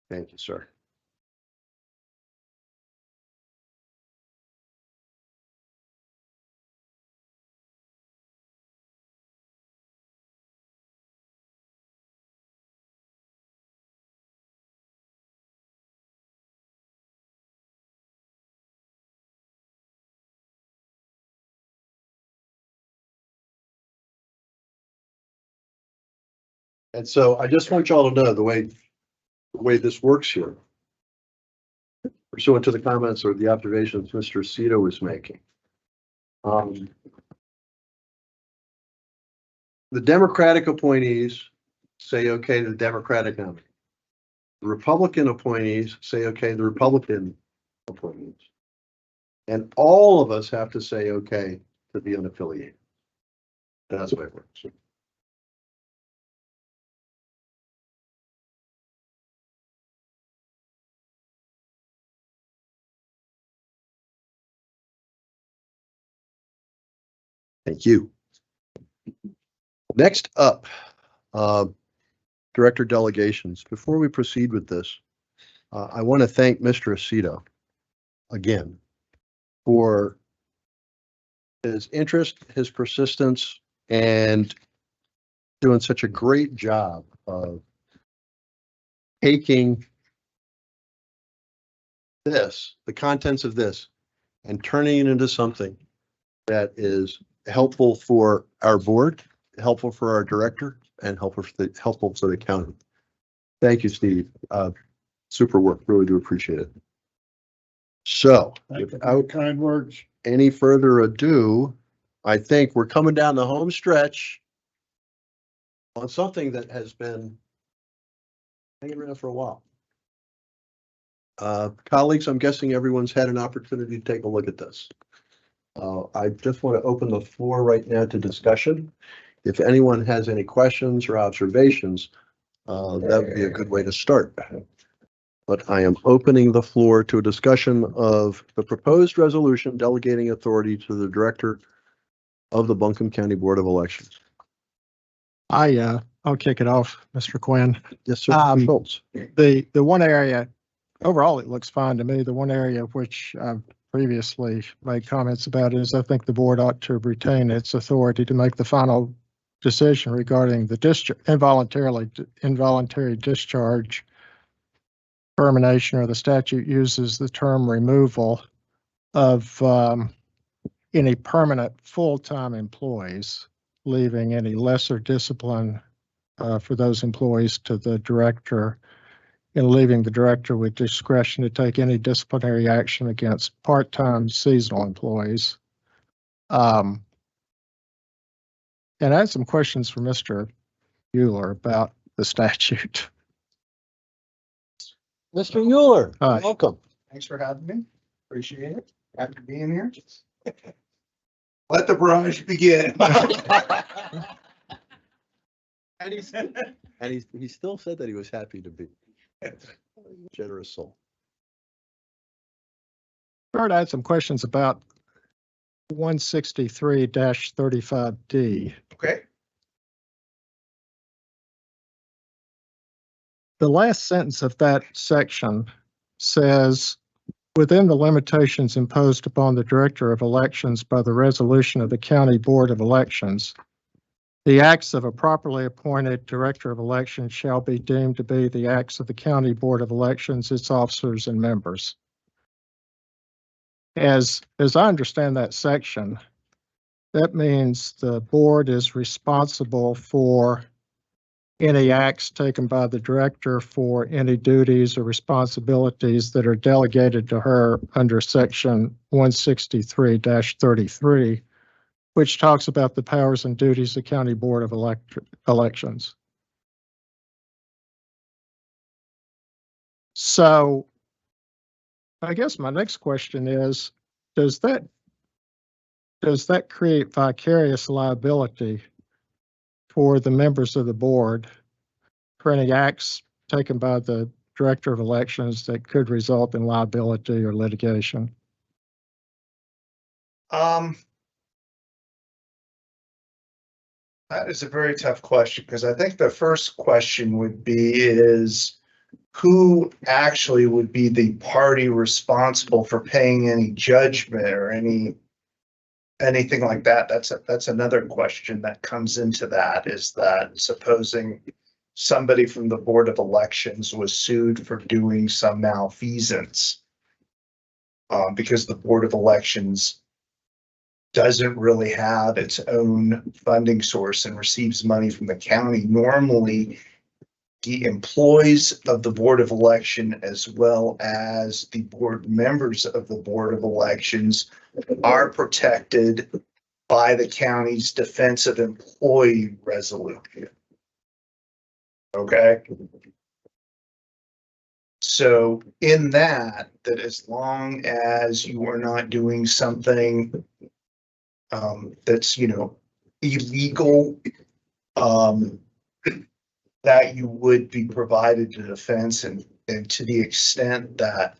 [SPEAKER 1] Thank you, sir. And so I just want y'all to know the way this works here. Pursuant to the comments or the observations Mr. Cito was making. The Democratic appointees say okay to the Democratic nominee. The Republican appointees say okay to the Republican appointees. And all of us have to say okay to the unaffiliated. That's the way it works. Thank you. Next up, director delegations. Before we proceed with this, I want to thank Mr. Aceto again for his interest, his persistence, and doing such a great job of taking this, the contents of this, and turning it into something that is helpful for our board, helpful for our director, and helpful for the county. Thank you, Steve. Super work. Really do appreciate it. So
[SPEAKER 4] Thank you for
[SPEAKER 1] without
[SPEAKER 4] your kind words.
[SPEAKER 1] any further ado, I think we're coming down the home stretch on something that has been hanging around for a while. Colleagues, I'm guessing everyone's had an opportunity to take a look at this. I just want to open the floor right now to discussion. If anyone has any questions or observations, that would be a good way to start. But I am opening the floor to a discussion of the proposed resolution delegating authority to the director of the Buncombe County Board of Elections.
[SPEAKER 9] I'll kick it off, Mr. Quinn.
[SPEAKER 1] Yes, sir. Schultz.
[SPEAKER 9] The one area, overall, it looks fine to me. The one area which I've previously made comments about is I think the board ought to retain its authority to make the final decision regarding the involuntary discharge termination, or the statute uses the term removal of any permanent full-time employees, leaving any lesser discipline for those employees to the director, and leaving the director with discretion to take any disciplinary action against part-time seasonal employees. And I had some questions for Mr. Euler about the statute.
[SPEAKER 1] Mr. Euler,
[SPEAKER 9] Hi.
[SPEAKER 1] welcome.
[SPEAKER 10] Thanks for having me. Appreciate it. Happy being here. Let the barrage begin.
[SPEAKER 1] And he still said that he was happy to be. Generous soul.
[SPEAKER 9] Third, I had some questions about 163-35D.
[SPEAKER 10] Okay.
[SPEAKER 9] The last sentence of that section says, within the limitations imposed upon the Director of Elections by the resolution of the County Board of Elections, the acts of a properly appointed Director of Elections shall be deemed to be the acts of the County Board of Elections, its officers and members. As I understand that section, that means the board is responsible for any acts taken by the director for any duties or responsibilities that are delegated to her under section 163-33, which talks about the powers and duties of County Board of Elections. So I guess my next question is, does that create vicarious liability for the members of the board for any acts taken by the Director of Elections that could result in liability or litigation?
[SPEAKER 10] That is a very tough question, because I think the first question would be is who actually would be the party responsible for paying any judgment or anything like that. That's another question that comes into that, is that supposing somebody from the Board of Elections was sued for doing some malfeasance, because the Board of Elections doesn't really have its own funding source and receives money from the county. Normally, the employees of the Board of Election, as well as the board members of the Board of Elections, are protected by the county's Defense of Employee resolution. Okay? So in that as long as you are not doing something that's, illegal, that you would be provided to defense, and to the extent that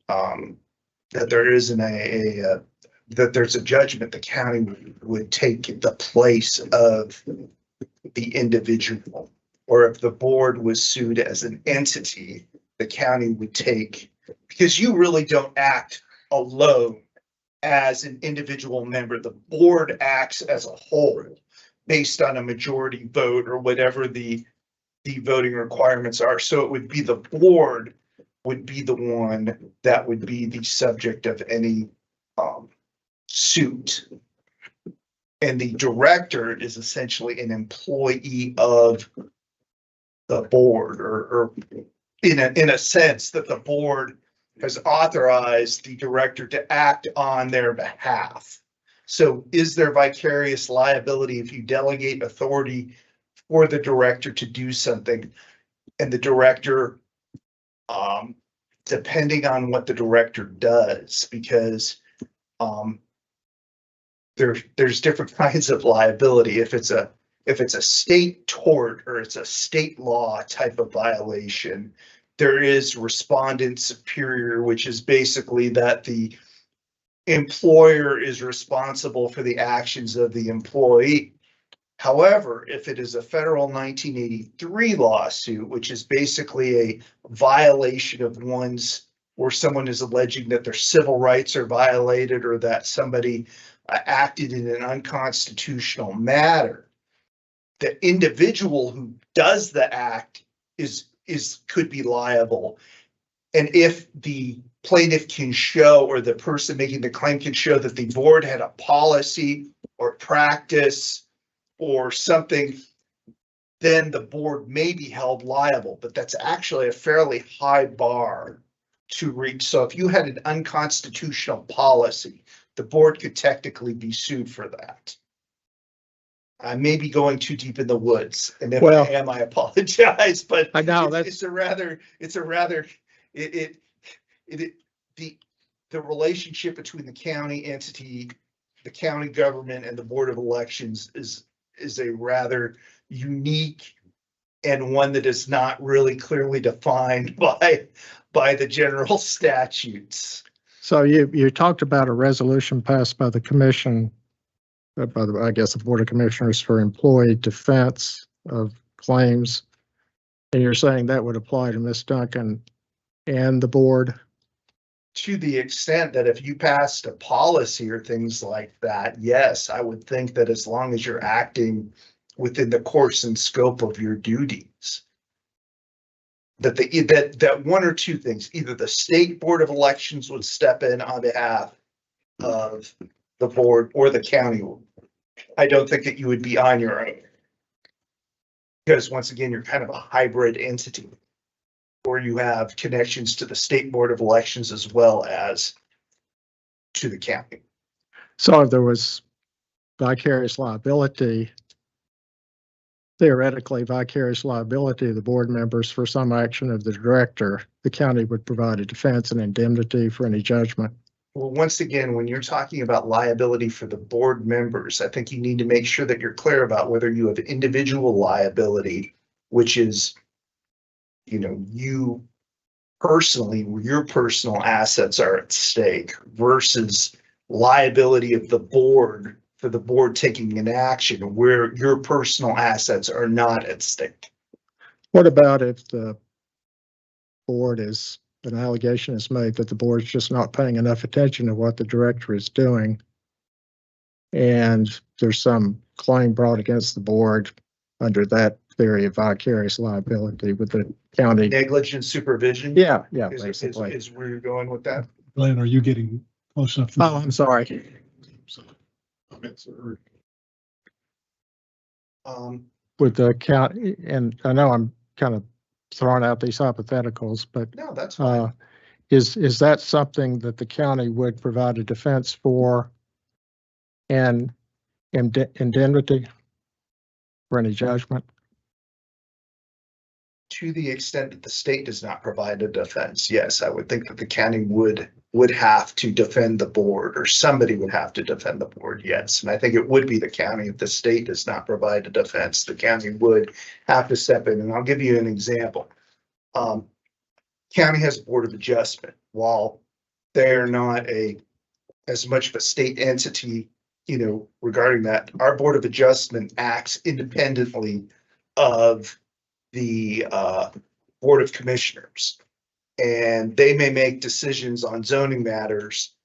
[SPEAKER 10] that there isn't that there's a judgment, the county would take the place of the individual. Or if the board was sued as an entity, the county would take, because you really don't act alone as an individual member. The board acts as a whole based on a majority vote or whatever the voting requirements are. So it would be the board would be the one that would be the subject of any suit. And the director is essentially an employee of the board, or in a sense that the board has authorized the director to act on their behalf. So is there vicarious liability if you delegate authority for the director to do something, and the director, depending on what the director does, because there's different kinds of liability. If it's a state tort or it's a state law type of violation, there is respondent superior, which is basically that the employer is responsible for the actions of the employee. However, if it is a federal 1983 lawsuit, which is basically a violation of one's, where someone is alleging that their civil rights are violated or that somebody acted in an unconstitutional manner, the individual who does the act could be liable. And if the plaintiff can show, or the person making the claim can show, that the board had a policy or practice or something, then the board may be held liable. But that's actually a fairly high bar to reach. So if you had an unconstitutional policy, the board could technically be sued for that. I may be going too deep in the woods, and if
[SPEAKER 9] Well,
[SPEAKER 10] I am, I apologize, but
[SPEAKER 9] I know
[SPEAKER 10] it's a rather the relationship between the county entity, the county government, and the Board of Elections is a rather unique and one that is not really clearly defined by the general statutes.
[SPEAKER 9] So you talked about a resolution passed by the commission, by the, I guess, the Board of Commissioners for employee defense of claims. And you're saying that would apply to Ms. Duncan and the board?
[SPEAKER 10] To the extent that if you passed a policy or things like that, yes, I would think that as long as you're acting within the course and scope of your duties, that one or two things, either the state Board of Elections would step in on behalf of the board, or the county. I don't think that you would be on your own, because once again, you're kind of a hybrid entity, or you have connections to the state Board of Elections as well as to the county.
[SPEAKER 9] So if there was vicarious liability, theoretically vicarious liability of the board members for some action of the director, the county would provide a defense and indemnity for any judgment.
[SPEAKER 10] Well, once again, when you're talking about liability for the board members, I think you need to make sure that you're clear about whether you have individual liability, which is, you personally, your personal assets are at stake, versus liability of the board for the board taking an action where your personal assets are not at stake.
[SPEAKER 9] What about if the board is, an allegation is made that the board is just not paying enough attention to what the director is doing, and there's some claim brought against the board under that theory of vicarious liability with the county?
[SPEAKER 10] Negligent supervision?
[SPEAKER 9] Yeah, basically.
[SPEAKER 10] Is where you're going with that?
[SPEAKER 12] Glenn, are you getting close enough?
[SPEAKER 9] Oh, I'm sorry. With the county, and I know I'm kind of throwing out these hypotheticals, but
[SPEAKER 10] No, that's fine.
[SPEAKER 9] is that something that the county would provide a defense for, and indemnity for any judgment?
[SPEAKER 10] To the extent that the state does not provide a defense, yes, I would think that the county would have to defend the board, or somebody would have to defend the board, yes. And I think it would be the county. If the state does not provide a defense, the county would have to step in. And I'll give you an example. County has a Board of Adjustment. While they're not as much of a state entity, regarding that, our Board of Adjustment acts independently of the Board of Commissioners. and they may make decisions on zoning matters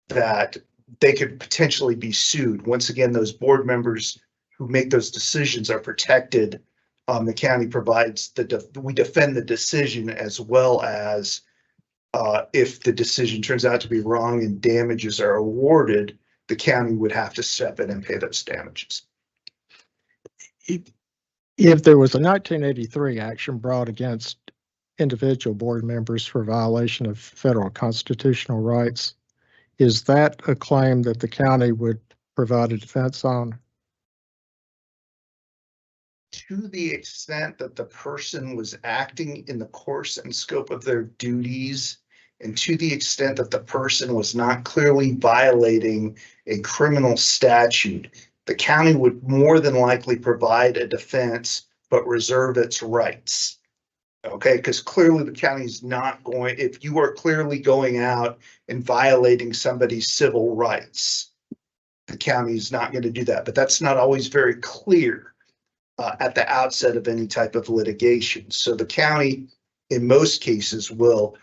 [SPEAKER 10] that they could potentially be sued. Once again, those board members who make those decisions are protected. The county provides we defend the decision, as well as if the decision turns out to be wrong and damages are awarded, the county would have to step in and pay those damages.
[SPEAKER 9] If there was a 1983 action brought against individual board members for violation of federal constitutional rights, is that a claim that the county would provide a defense on?
[SPEAKER 10] To the extent that the person was acting in the course and scope of their duties, and to the extent that the person was not clearly violating a criminal statute, the county would more than likely provide a defense, but reserve its rights. Okay, because clearly the county is not going, if you are clearly going out and violating somebody's civil rights, the county is not going to do that. But that's not always very clear at the outset of any type of litigation. So the county, in most cases, will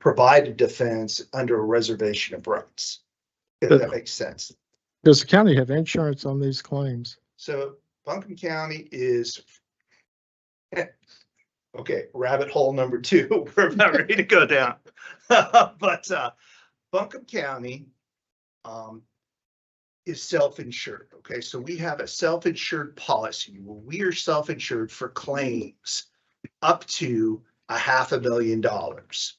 [SPEAKER 10] provide a defense under a reservation of rights, if that makes sense.
[SPEAKER 9] Does the county have insurance on these claims?
[SPEAKER 10] So Buncombe County is, okay, rabbit hole number 2, we're about ready to go down. But Buncombe County is self-insured. Okay, so we have a self-insured policy where we are self-insured for claims up to $500,000.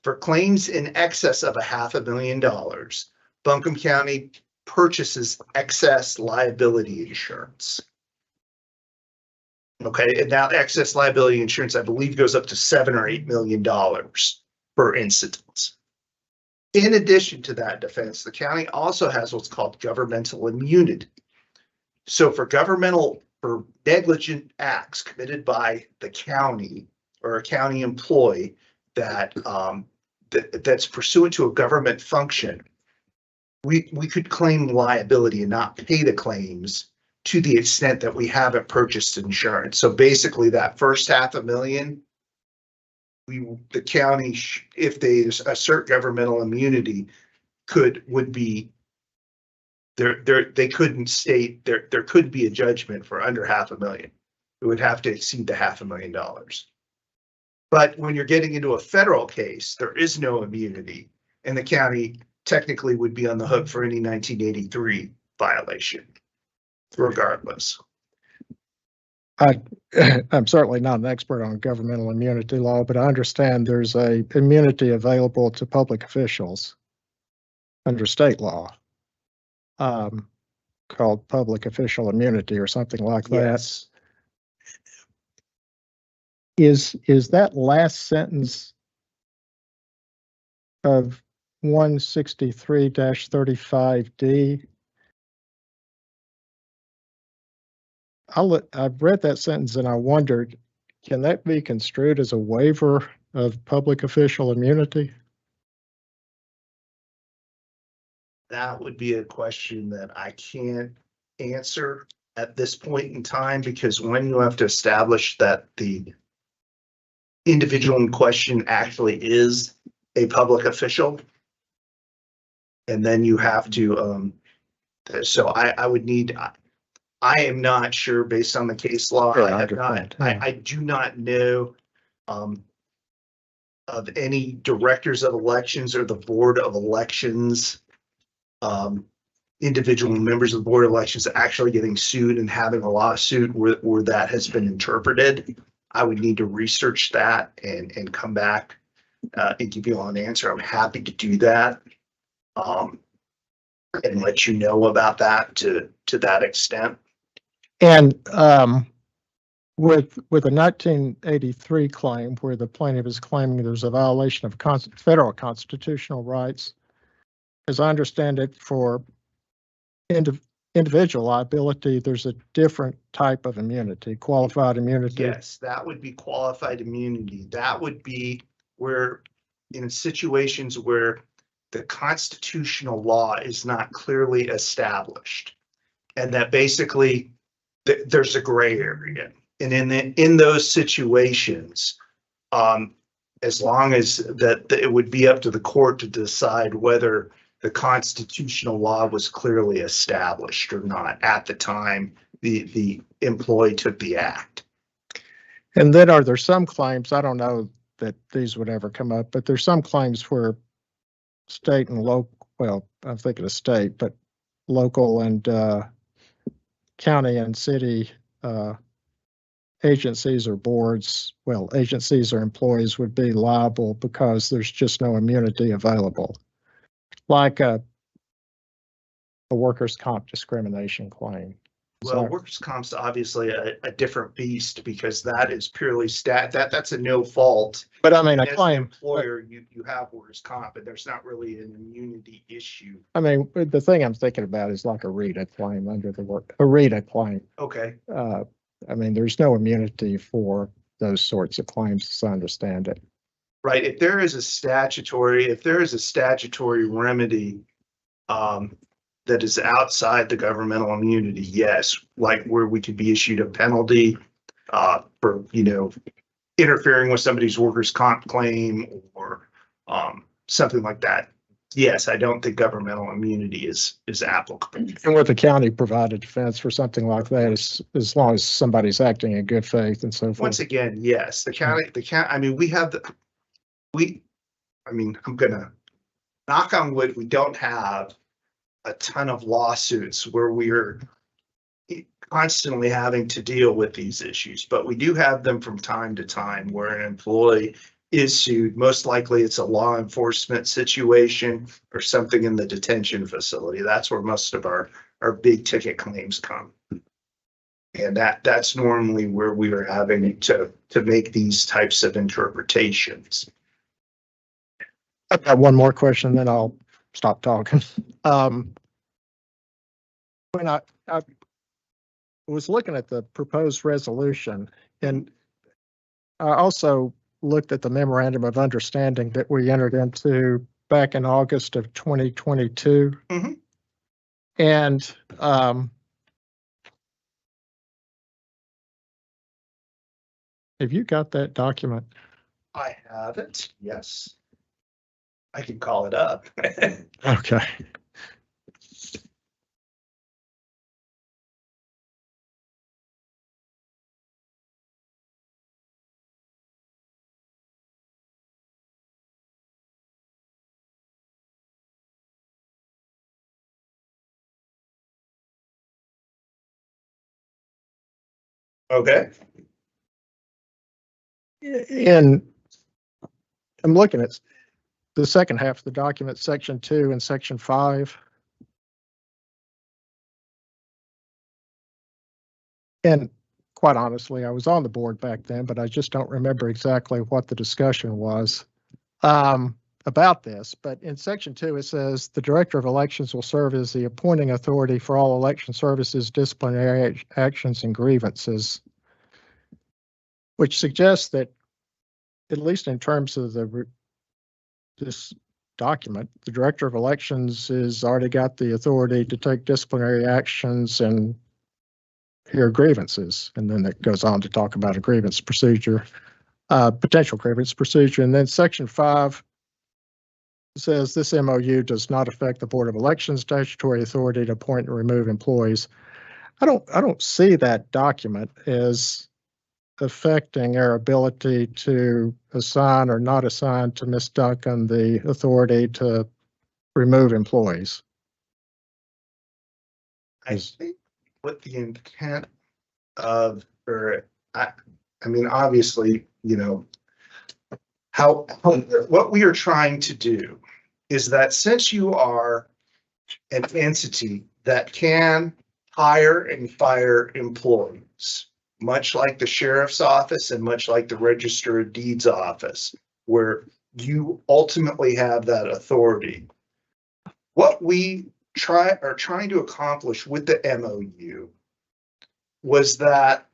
[SPEAKER 10] For claims in excess of $500,000, Buncombe County purchases excess liability insurance. Okay, and now excess liability insurance, I believe, goes up to $7 or $8 million per incident. In addition to that defense, the county also has what's called governmental immunity. So for negligent acts committed by the county or a county employee that's pursuant to a government function, we could claim liability and not pay the claims to the extent that we haven't purchased insurance. So basically that first $500,000, the county, if they assert governmental immunity, would be they couldn't state there could be a judgment for under $500,000. It would have to exceed the $500,000. But when you're getting into a federal case, there is no immunity, and the county technically would be on the hook for any 1983 violation, regardless.
[SPEAKER 9] I'm certainly not an expert on governmental immunity law, but I understand there's a immunity available to public officials under state law called public official immunity or something like that.
[SPEAKER 10] Yes.
[SPEAKER 9] Is that last sentence of 163-35D? I've read that sentence and I wondered, can that be construed as a waiver of public official immunity?
[SPEAKER 10] That would be a question that I can't answer at this point in time, because when you have to establish that the individual in question actually is a public official, and then you have to, so I would need, I am not sure based on the case law.
[SPEAKER 9] Sure,
[SPEAKER 10] I do not know of any directors of elections or the board of elections, individual members of the board of elections actually getting sued and having a lawsuit where that has been interpreted. I would need to research that and come back and give you all an answer. I'm happy to do that and let you know about that to that extent.
[SPEAKER 9] And with a 1983 claim where the plaintiff is claiming there's a violation of federal constitutional rights, as I understand it, for individual liability, there's a different type of immunity, qualified immunity.
[SPEAKER 10] Yes, that would be qualified immunity. That would be where, in situations where the constitutional law is not clearly established, and that basically there's a gray area. And in those situations, as long as that it would be up to the court to decide whether the constitutional law was clearly established or not at the time the employee took the act.
[SPEAKER 9] And then are there some claims, I don't know that these would ever come up, but there's some claims where state and local, well, I'm thinking of state, but local and county and city agencies or boards, well, agencies or employees would be liable because there's just no immunity available. Like a workers' comp discrimination claim.
[SPEAKER 10] Well, workers' comp's obviously a different beast because that is purely that's a no fault.
[SPEAKER 9] But I mean, a
[SPEAKER 10] As an
[SPEAKER 9] claim,
[SPEAKER 10] employer, you have workers' comp, but there's not really an immunity issue.
[SPEAKER 9] I mean, the thing I'm thinking about is like a RETA claim under the work, a RETA claim.
[SPEAKER 10] Okay.
[SPEAKER 9] I mean, there's no immunity for those sorts of claims, as I understand it.
[SPEAKER 10] Right. If there is a statutory remedy that is outside the governmental immunity, yes, like where we could be issued a penalty for, interfering with somebody's workers' comp claim or something like that. Yes, I don't think governmental immunity is applicable.
[SPEAKER 9] And with the county provide a defense for something like that, as long as somebody's acting in good faith and so forth.
[SPEAKER 10] Once again, yes, the county, I mean, I'm gonna knock on wood, we don't have a ton of lawsuits where we are constantly having to deal with these issues, but we do have them from time to time where an employee is sued. Most likely it's a law enforcement situation or something in the detention facility. That's where most of our big ticket claims come. And that's normally where we are having to make these types of interpretations.
[SPEAKER 9] I've got one more question, then I'll stop talking. When I was looking at the proposed resolution, and I also looked at the memorandum of understanding that we entered into back in August of 2022.
[SPEAKER 10] Mhm.
[SPEAKER 9] And have you got that document?
[SPEAKER 10] I have it, yes. I can call it up.
[SPEAKER 9] Okay.
[SPEAKER 10] Okay.
[SPEAKER 9] And I'm looking at the second half of the document, section 2 and section 5. And quite honestly, I was on the board back then, but I just don't remember exactly what the discussion was about this. But in section 2, it says the director of elections will serve as the appointing authority for all election services, disciplinary actions, and grievances, which suggests that, at least in terms of this document, the director of elections has already got the authority to take disciplinary actions and hear grievances. And then it goes on to talk about a grievance procedure, potential grievance procedure. And then section 5 says this MOU does not affect the Board of Elections statutory authority to appoint and remove employees. I don't see that document as affecting our ability to assign or not assign to Ms. Duncan the authority to remove employees.
[SPEAKER 10] I think what the intent of, obviously, what we are trying to do is that since you are an entity that can hire and fire employees, much like the sheriff's office and much like the Register of Deeds office, where you ultimately have that authority, what we are trying to accomplish with the MOU was that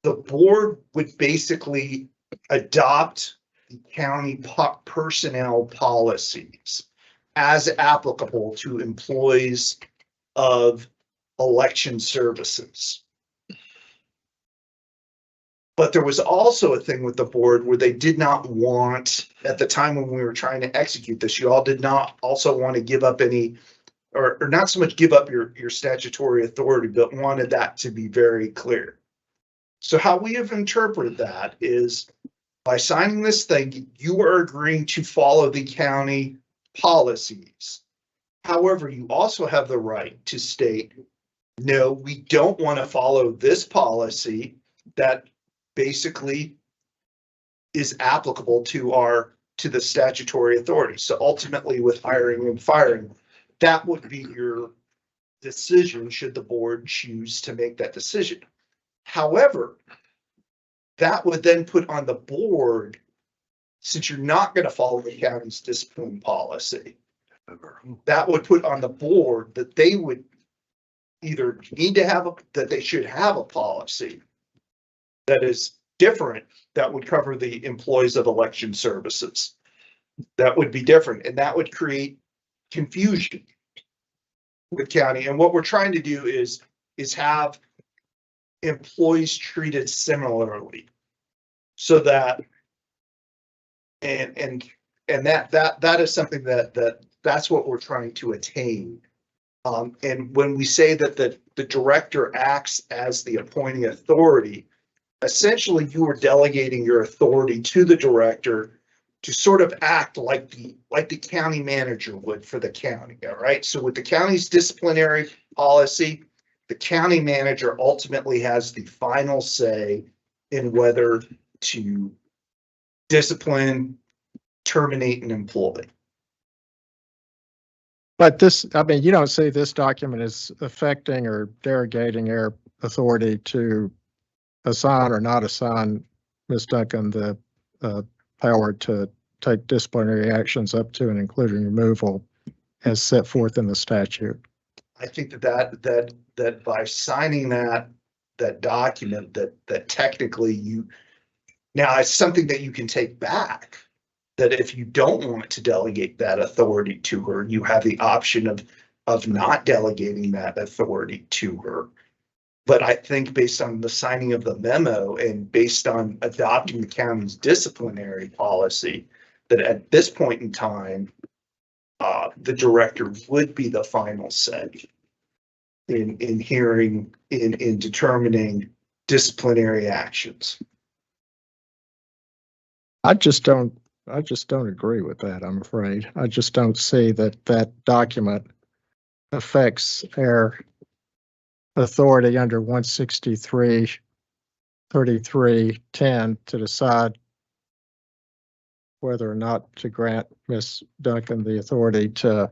[SPEAKER 10] the board would basically adopt the county personnel policies as applicable to employees of election services. But there was also a thing with the board where they did not want, at the time when we were trying to execute this, you all did not also want to give up any, or not so much give up your statutory authority, but wanted that to be very clear. So how we have interpreted that is by signing this thing, you are agreeing to follow the county policies. However, you also have the right to state, no, we don't want to follow this policy that basically is applicable to the statutory authority. So ultimately with hiring and firing, that would be your decision should the board choose to make that decision. However, that would then put on the board, since you're not going to follow the county's discipline policy, that would put on the board that they would either need to have that they should have a policy that is different, that would cover the employees of election services. That would be different, and that would create confusion with county. And what we're trying to do is have employees treated similarly, so that and that is something that's what we're trying to attain. And when we say that the director acts as the appointing authority, essentially you are delegating your authority to the director to sort of act like the county manager would for the county. All right. So with the county's disciplinary policy, the county manager ultimately has the final say in whether to discipline, terminate an employee.
[SPEAKER 9] But this, I mean, you don't see this document as affecting or derogating their authority to assign or not assign Ms. Duncan the power to take disciplinary actions up to and including removal as set forth in the statute.
[SPEAKER 10] I think that by signing that document, that technically now it's something that you can take back. That if you don't want to delegate that authority to her, you have the option of not delegating that authority to her. But I think based on the signing of the memo and based on adopting the county's disciplinary policy, that at this point in time, the director would be the final say in determining disciplinary actions.
[SPEAKER 9] I just don't agree with that, I'm afraid. I just don't see that document affects our authority under 163-33-10 to decide whether or not to grant Ms. Duncan the authority to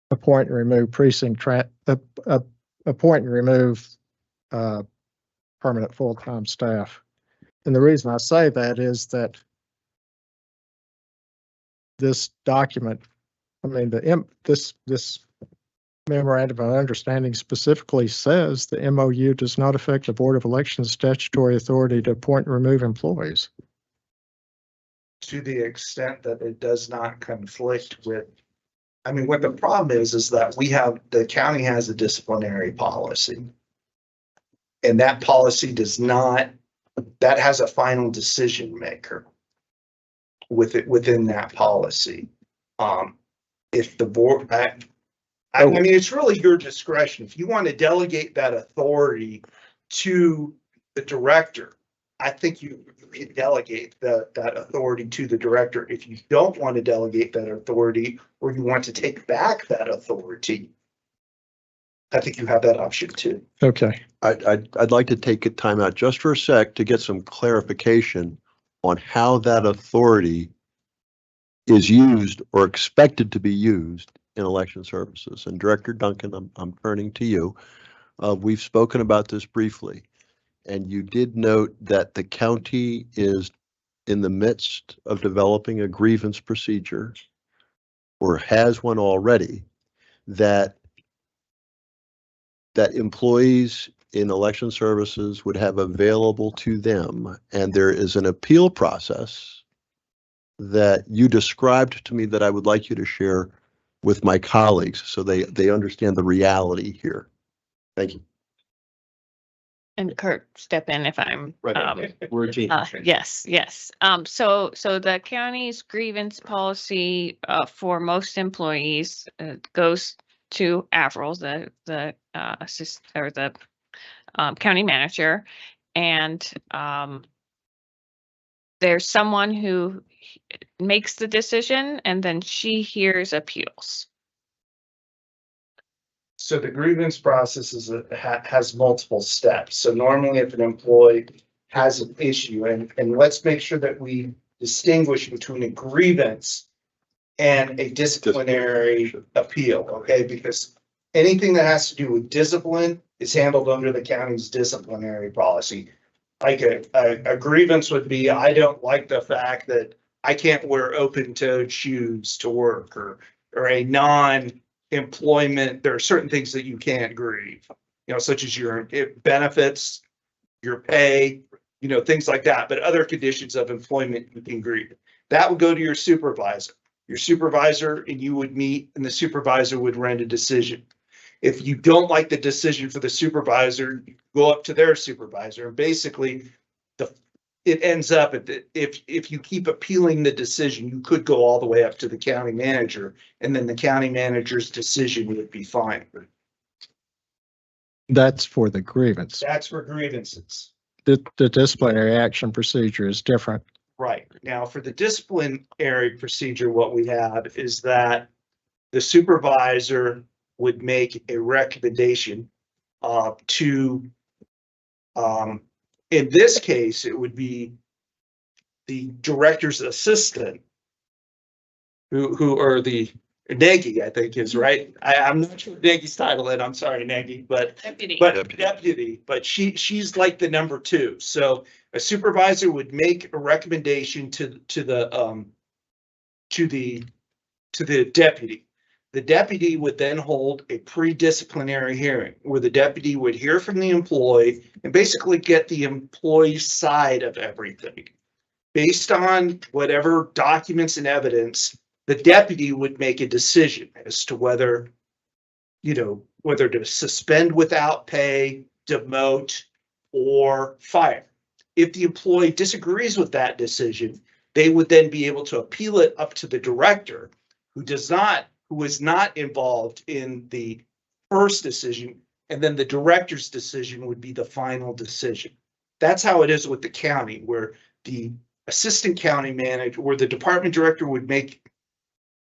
[SPEAKER 9] appoint and remove appoint and remove permanent full-time staff. And the reason I say that is that this document, I mean, this memorandum of understanding specifically says the MOU does not affect the Board of Elections' statutory authority to appoint and remove employees.
[SPEAKER 10] To the extent that it does not conflict with, I mean, what the problem is that the county has a disciplinary policy. And that policy that has a final decision maker within that policy. If the board, I mean, it's really your discretion. If you want to delegate that authority to the director, I think you can delegate that authority to the director. If you don't want to delegate that authority, or you want to take back that authority, I think you have that option too.
[SPEAKER 9] Okay.
[SPEAKER 1] I'd like to take a time out just for a sec to get some clarification on how that authority is used or expected to be used in election services. And Director Duncan, I'm turning to you. We've spoken about this briefly, and you did note that the county is in the midst of developing a grievance procedure, or has one already, that employees in election services would have available to them. And there is an appeal process that you described to me that I would like you to share with my colleagues so they understand the reality here. Thank you.
[SPEAKER 2] And Kurt, step in if I'm,
[SPEAKER 1] We're a team.
[SPEAKER 2] yes, yes. So the county's grievance policy, for most employees, goes to Avril, the assist, or the, county manager. And, there's someone who makes the decision and then she hears appeals.
[SPEAKER 10] So the grievance process has multiple steps. So normally if an employee has an issue, and let's make sure that we distinguish between a grievance and a disciplinary appeal, okay? Because anything that has to do with discipline is handled under the county's disciplinary policy. Like a grievance would be, I don't like the fact that I can't wear open-toed shoes to work, or a non-employment, there are certain things that you can't grieve, you know, such as your benefits, your pay, you know, things like that. But other conditions of employment you can grieve. That would go to your supervisor. Your supervisor and you would meet, and the supervisor would render a decision. If you don't like the decision for the supervisor, you go up to their supervisor, and basically it ends up at if you keep appealing the decision, you could go all the way up to the county manager, and then the county manager's decision would be fine.
[SPEAKER 9] That's for the grievance.
[SPEAKER 10] That's for grievances.
[SPEAKER 9] The disciplinary action procedure is different.
[SPEAKER 10] Right. Now, for the disciplinary procedure, what we have is that the supervisor would make a recommendation to, in this case, it would be the director's assistant, who are the Nagy, I think is right. I'm not sure Nagy's title, and I'm sorry, Nagy, but deputy, but she's like the number two. So a supervisor would make a recommendation to the deputy. The deputy would then hold a pre-disciplinary hearing where the deputy would hear from the employee and basically get the employee's side of everything. Based on whatever documents and evidence, the deputy would make a decision as to whether, you know, whether to suspend without pay, demote, or fire. If the employee disagrees with that decision, they would then be able to appeal it up to the director, who is not involved in the first decision, and then the director's decision would be the final decision. That's how it is with the county, where the assistant county manager, where the department director would make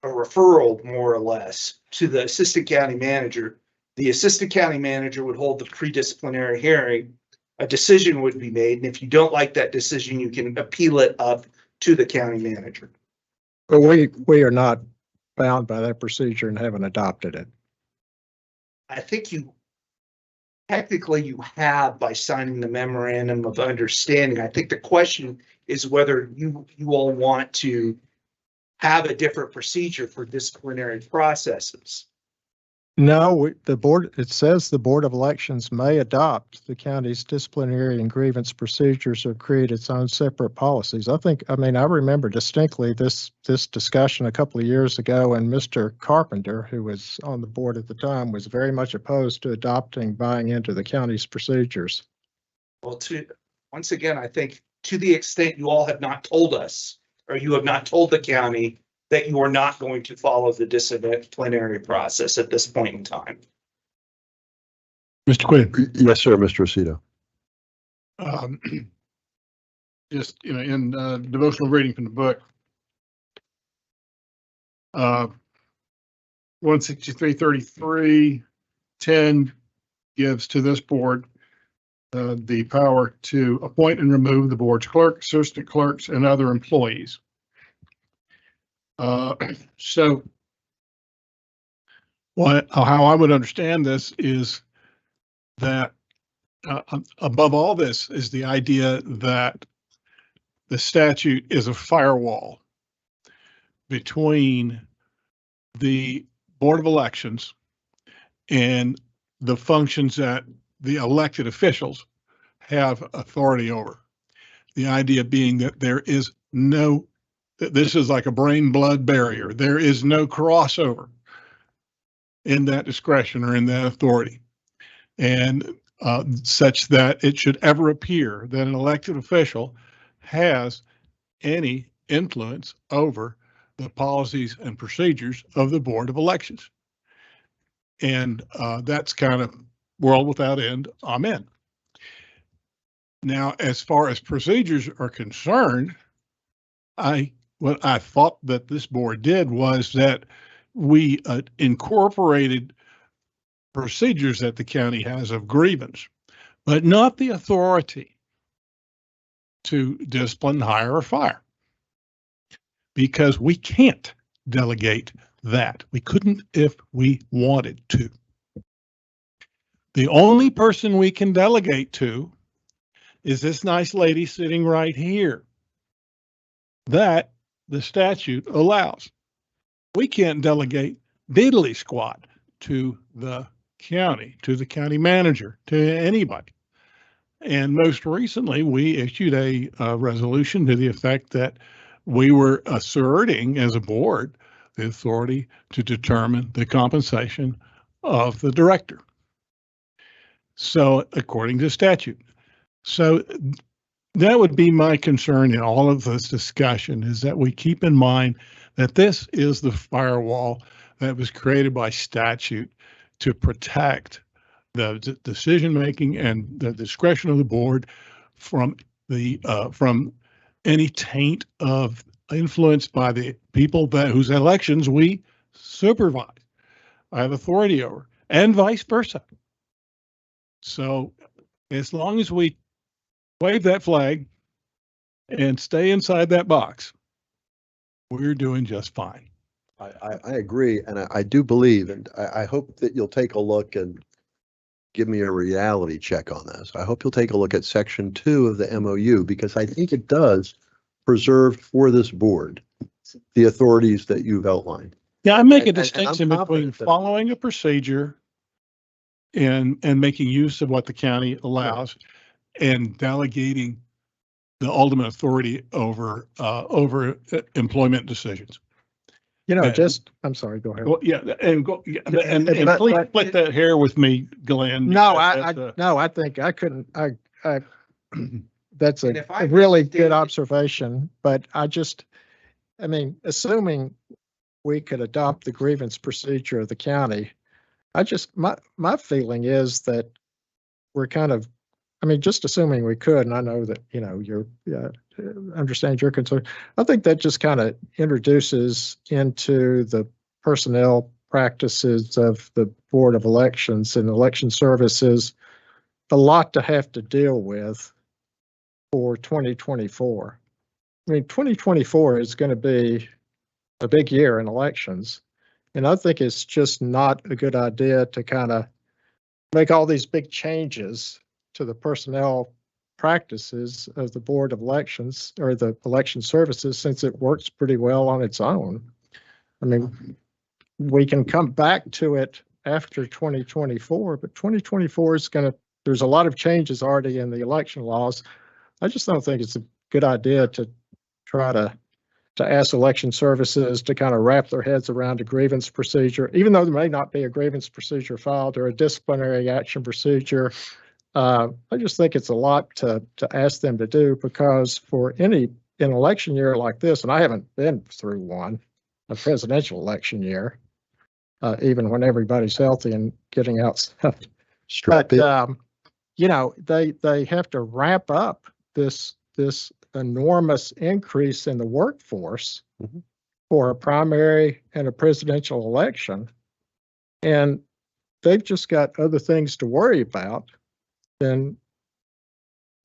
[SPEAKER 10] a referral more or less to the assistant county manager. The assistant county manager would hold the pre-disciplinary hearing. A decision would be made, and if you don't like that decision, you can appeal it up to the county manager.
[SPEAKER 9] But we are not bound by that procedure and haven't adopted it.
[SPEAKER 10] I think technically you have by signing the memorandum of understanding. I think the question is whether you all want to have a different procedure for disciplinary processes.
[SPEAKER 9] No, it says the Board of Elections may adopt the county's disciplinary and grievance procedures or create its own separate policies. I remember distinctly this discussion a couple of years ago, and Mr. Carpenter, who was on the board at the time, was very much opposed to buying into the county's procedures.
[SPEAKER 10] Well, once again, I think to the extent you all have not told us, or you have not told the county that you are not going to follow the disciplinary process at this point in time.
[SPEAKER 12] Mr. Quinn.
[SPEAKER 1] Yes, sir, Mr. Aceto.
[SPEAKER 4] Just, you know, in devotional reading from the book, 163:33:10 gives to this board the power to appoint and remove the board's clerk, assistant clerks, and other employees. So how I would understand this is that above all this is the idea that the statute is a firewall between the Board of Elections and the functions that the elected officials have authority over. The idea being that this is like a brain-blood barrier. There is no crossover in that discretion or in that authority. And
[SPEAKER 12] such that it should ever appear that an elected official has any influence over the policies and procedures of the Board of Elections. And that's kind of world without end. Amen. Now, as far as procedures are concerned, what I thought that this board did was that we incorporated procedures that the county has of grievance, but not the authority to discipline, hire, or fire, because we can't delegate that. We couldn't if we wanted to. The only person we can delegate to is this nice lady sitting right here. That the statute allows. We can't delegate diddly squat to the county manager, to anybody. And most recently, we issued a resolution to the effect that we were asserting as a board the authority to determine the compensation of the director. So according to statute. So that would be my concern in all of this discussion, is that we keep in mind that this is the firewall that was created by statute to protect the decision-making and the discretion of the board from any taint of influence by the people whose elections we supervise, I have authority over, and vice versa. So as long as we wave that flag and stay inside that box, we're doing just fine.
[SPEAKER 1] I agree, and I do believe, and I hope that you'll take a look and give me a reality check on this. I hope you'll take a look at section 2 of the MOU, because I think it does preserve for this board the authorities that you've outlined.
[SPEAKER 12] Yeah, I make a
[SPEAKER 1] And I'm
[SPEAKER 12] distinction between
[SPEAKER 1] confident that-
[SPEAKER 12] following a procedure and making use of what the county allows and delegating the ultimate authority over employment decisions.
[SPEAKER 9] You know,
[SPEAKER 12] Uh,
[SPEAKER 9] I'm sorry, go ahead.
[SPEAKER 12] Well, yeah, and go, yeah, and
[SPEAKER 9] But-
[SPEAKER 12] please
[SPEAKER 9] but-
[SPEAKER 12] split that hair with me, Glenn.
[SPEAKER 9] No,
[SPEAKER 12] because
[SPEAKER 9] I think I couldn't, that's
[SPEAKER 10] And
[SPEAKER 9] a
[SPEAKER 10] if I
[SPEAKER 9] a really
[SPEAKER 10] understand
[SPEAKER 9] good
[SPEAKER 10] it-
[SPEAKER 9] observation, but I mean, assuming we could adopt the grievance procedure of the county, my feeling is that we're kind of, I mean, just assuming we could, and I know that, you know, you're, understand your concern. I think that just kind of introduces into the personnel practices of the Board of Elections and election services a lot to have to deal with for 2024. I mean, 2024 is going to be a big year in elections. And I think it's just not a good idea to kind of make all these big changes to the personnel practices of the Board of Elections or the election services, since it works pretty well on its own. I mean, we can come back to it after 2024, but 2024 is going to, there's a lot of changes already in the election laws. I just don't think it's a good idea to try to ask election services to kind of wrap their heads around a grievance procedure, even though there may not be a grievance procedure filed or a disciplinary action procedure. I just think it's a lot to ask them to do, because for an election year like this, and I haven't been through one, a presidential election year, even when everybody's healthy and getting outside.
[SPEAKER 1] Strap in.
[SPEAKER 9] But, you know, they have to ramp up this enormous increase in the workforce
[SPEAKER 1] Mhm.
[SPEAKER 9] for a primary and a presidential election. And they've just got other things to worry about than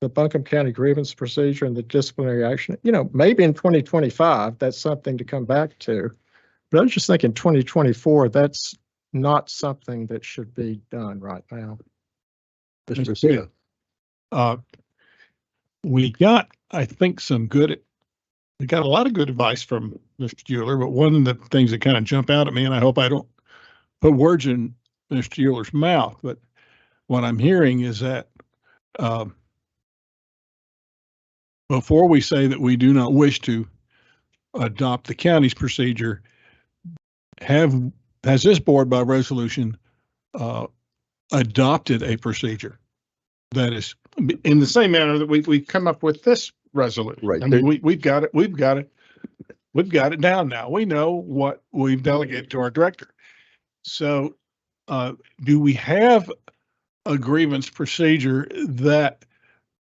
[SPEAKER 9] the Buncombe County grievance procedure and the disciplinary action. You know, maybe in 2025, that's something to come back to. But I was just thinking 2024, that's not something that should be done right now.
[SPEAKER 1] Mr.
[SPEAKER 12] Mr.
[SPEAKER 1] Pacino.
[SPEAKER 12] We got, I think, we got a lot of good advice from Mr. Euler, but one of the things that kind of jump out at me, and I hope I don't put words in Mr. Euler's mouth, but what I'm hearing is that before we say that we do not wish to adopt the county's procedure, has this board by resolution adopted a procedure that is in the same manner that we come up with this resolution.
[SPEAKER 1] Right.
[SPEAKER 12] I mean, we've got it down now. We know what we've delegated to our director. So, do we have a grievance procedure that,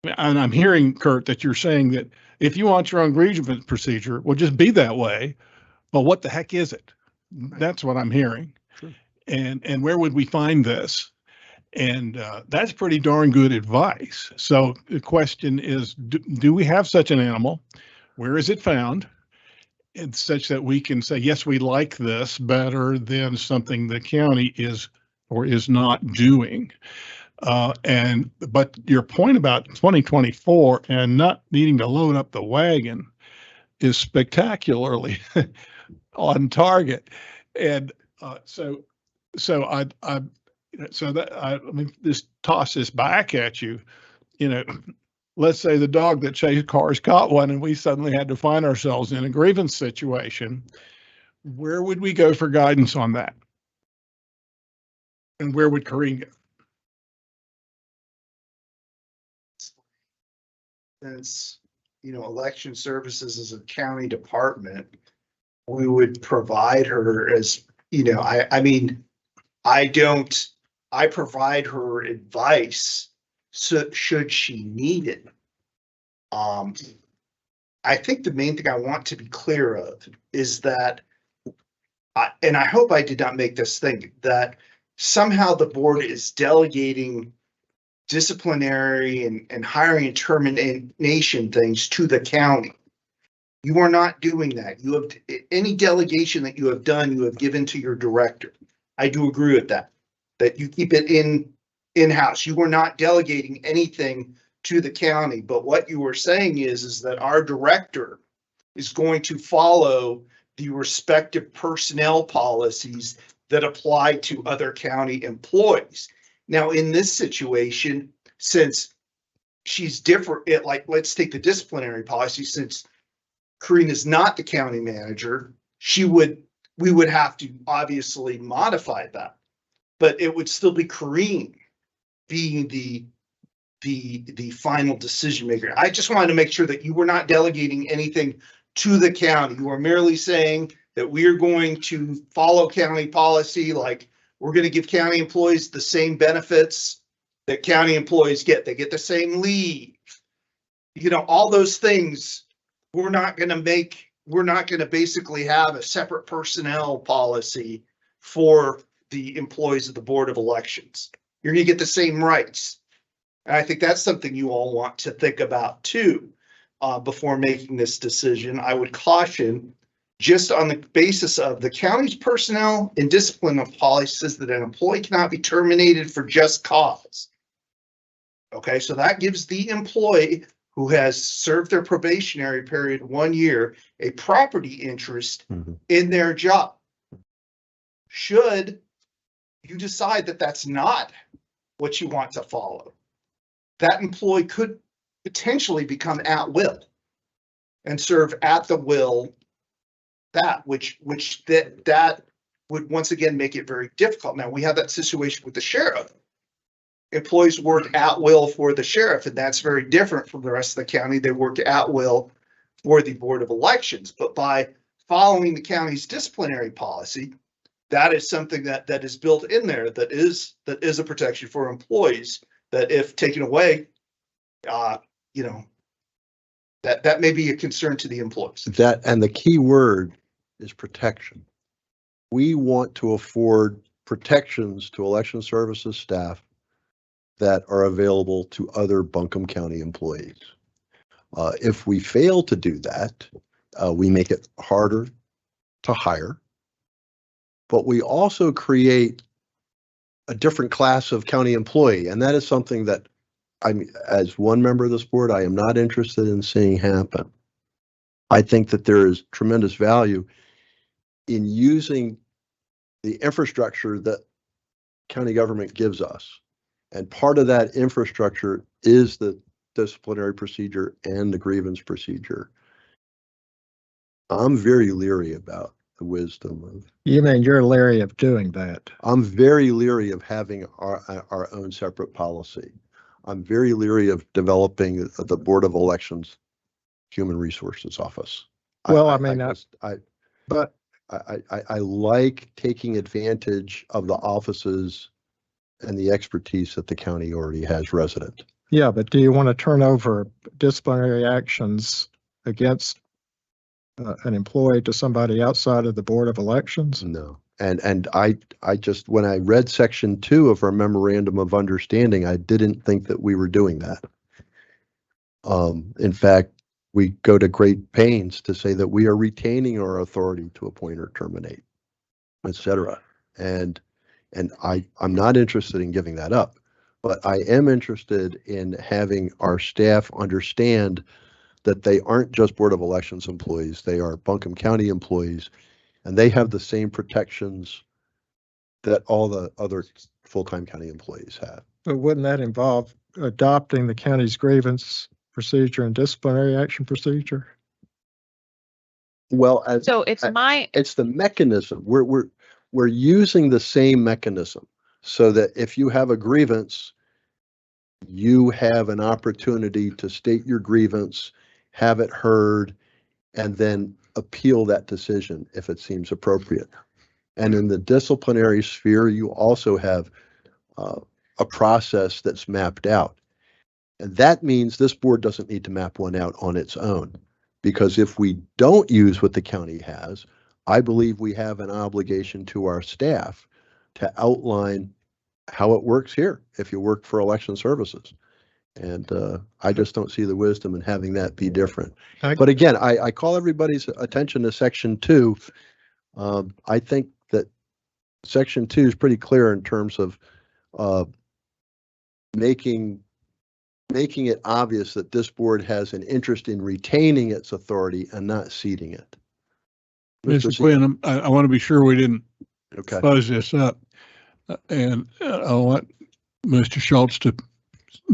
[SPEAKER 12] and I'm hearing, Kurt, that you're saying that if you want your own grievance procedure, well, just be that way. But what the heck is it? That's what I'm hearing.
[SPEAKER 1] Sure.
[SPEAKER 12] And where would we find this? And that's pretty darn good advice. So the question is, do we have such an animal? Where is it found? It's such that we can say, yes, we like this better than something the county is or is not doing. But your point about 2024 and not needing to load up the wagon is spectacularly on target. And so let me just toss this back at you. Let's say the dog that chased cars caught one and we suddenly had to find ourselves in a grievance situation. Where would we go for guidance on that? And where would Corrine go?
[SPEAKER 10] Since, election services is a county department, we would provide her as, I provide her advice. So should she need it? I think the main thing I want to be clear of is that, and I hope I did not make this thing, that somehow the board is delegating disciplinary and hiring and termination things to the county. You are not doing that. You have any delegation that you have done, you have given to your director. I do agree with that you keep it in-house. You are not delegating anything to the county, but what you are saying is that our director is going to follow the respective personnel policies that apply to other county employees. Now, in this situation, since she's different, let's take the disciplinary policy, since Corrine is not the county manager, we would have to obviously modify that, but it would still be Corrine being the final decision maker. I just wanted to make sure that you were not delegating anything to the county. You are merely saying that we are going to follow county policy, like we're going to give county employees the same benefits that county employees get. They get the same leave. All those things, we're not going to basically have a separate personnel policy for the employees of the Board of Elections. You're going to get the same rights. And I think that's something you all want to think about too, before making this decision. I would caution, just on the basis of the county's personnel and discipline policy says that an employee cannot be terminated for just cause. Okay, so that gives the employee who has served their probationary period 1 year a property interest in their job. Should you decide that that's not what you want to follow, that employee could potentially become at will and serve at the will, that would once again make it very difficult. Now, we have that situation with the sheriff. Employees work at will for the sheriff, and that's very different from the rest of the county. They work at will for the Board of Elections, but by following the county's disciplinary policy, that is something that is built in there, that is a protection for employees, that if taken away, that may be a concern to the employees.
[SPEAKER 1] And the key word is protection. We want to afford protections to election services staff that are available to other Buncombe County employees. If we fail to do that, we make it harder to hire, but we also create a different class of county employee. And that is something that as one member of this board, I am not interested in seeing happen. I think that there is tremendous value in using the infrastructure that county government gives us. And part of that infrastructure is the disciplinary procedure and the grievance procedure. I'm very leery about the wisdom of.
[SPEAKER 9] You mean you're leery of doing that?
[SPEAKER 1] I'm very leery of having our own separate policy. I'm very leery of developing the Board of Elections Human Resources Office.
[SPEAKER 9] Well, I mean, but
[SPEAKER 1] I like taking advantage of the offices and the expertise that the county already has resident.
[SPEAKER 9] yeah, but do you want to turn over disciplinary actions against an employee to somebody outside of the Board of Elections?
[SPEAKER 1] No. And I just, when I read section 2 of our memorandum of understanding, I didn't think that we were doing that. In fact, we go to great pains to say that we are retaining our authority to appoint or terminate, et cetera. And I'm not interested in giving that up, but I am interested in having our staff understand that they aren't just Board of Elections employees, they are Buncombe County employees, and they have the same protections that all the other full-time county employees have.
[SPEAKER 9] But wouldn't that involve adopting the county's grievance procedure and disciplinary action procedure?
[SPEAKER 1] Well,
[SPEAKER 2] So it's
[SPEAKER 1] it's the mechanism. We're using the same mechanism so that if you have a grievance, you have an opportunity to state your grievance, have it heard, and then appeal that decision if it seems appropriate. And in the disciplinary sphere, you also have a process that's mapped out. And that means this board doesn't need to map one out on its own. Because if we don't use what the county has, I believe we have an obligation to our staff to outline how it works here if you work for election services. And I just don't see the wisdom in having that be different. But again, I call everybody's attention to section 2. I think that section 2 is pretty clear in terms of making it obvious that this board has an interest in retaining its authority and not ceding it.
[SPEAKER 12] Mr. Quinn, I want to be sure we didn't
[SPEAKER 1] Okay.
[SPEAKER 12] fuzz this up. And I'll let Mr. Schultz to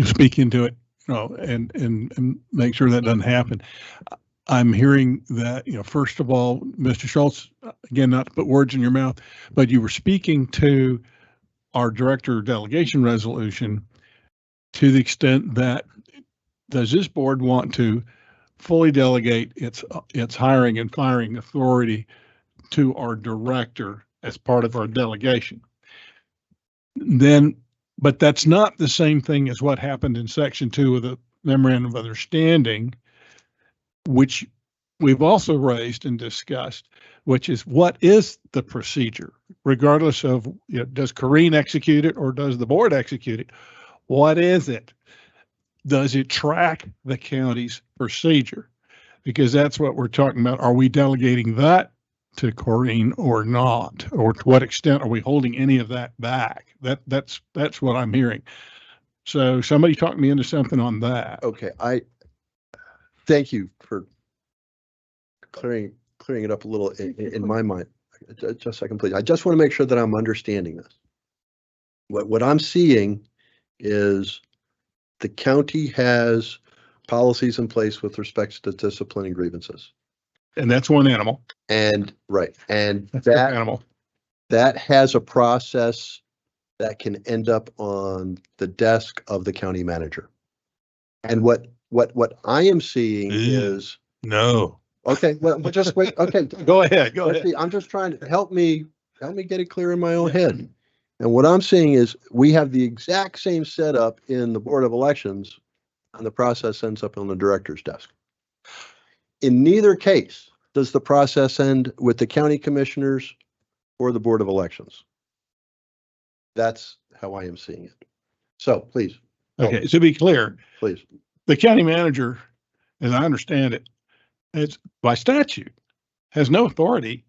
[SPEAKER 12] speak into it, and make sure that doesn't happen. I'm hearing that, first of all, Mr. Schultz, again, not to put words in your mouth, but you were speaking to our director delegation resolution to the extent that, does this board want to fully delegate its hiring and firing authority to our director as part of our delegation? Then, but that's not the same thing as what happened in section 2 of the memorandum of understanding, which we've also raised and discussed, which is what is the procedure, regardless of, does Corrine execute it or does the board execute it? What is it? Does it track the county's procedure? Because that's what we're talking about. Are we delegating that to Corrine or not? Or to what extent are we holding any of that back? That's what I'm hearing. So somebody talked me into something on that.
[SPEAKER 1] Okay, I thank you for clearing it up a little in my mind. Just a second, please. I just want to make sure that I'm understanding this. What I'm seeing is the county has policies in place with respect to discipline and grievances.
[SPEAKER 12] And that's one animal.
[SPEAKER 1] And right, and
[SPEAKER 12] That's
[SPEAKER 1] that
[SPEAKER 12] one animal.
[SPEAKER 1] that has a process that can end up on the desk of the county manager. And what I am seeing is
[SPEAKER 12] No.
[SPEAKER 1] okay. Well, just wait. Okay,
[SPEAKER 12] Go ahead. Go
[SPEAKER 1] let's
[SPEAKER 12] ahead.
[SPEAKER 1] see, I'm just trying to help me get it clear in my own head. And what I'm seeing is we have the exact same setup in the Board of Elections, and the process ends up on the director's desk. In neither case does the process end with the county commissioners or the Board of Elections. That's how I am seeing it. So please.
[SPEAKER 12] Okay, to be clear,
[SPEAKER 1] Please.
[SPEAKER 12] the county manager, as I understand it, it's by statute, has no authority.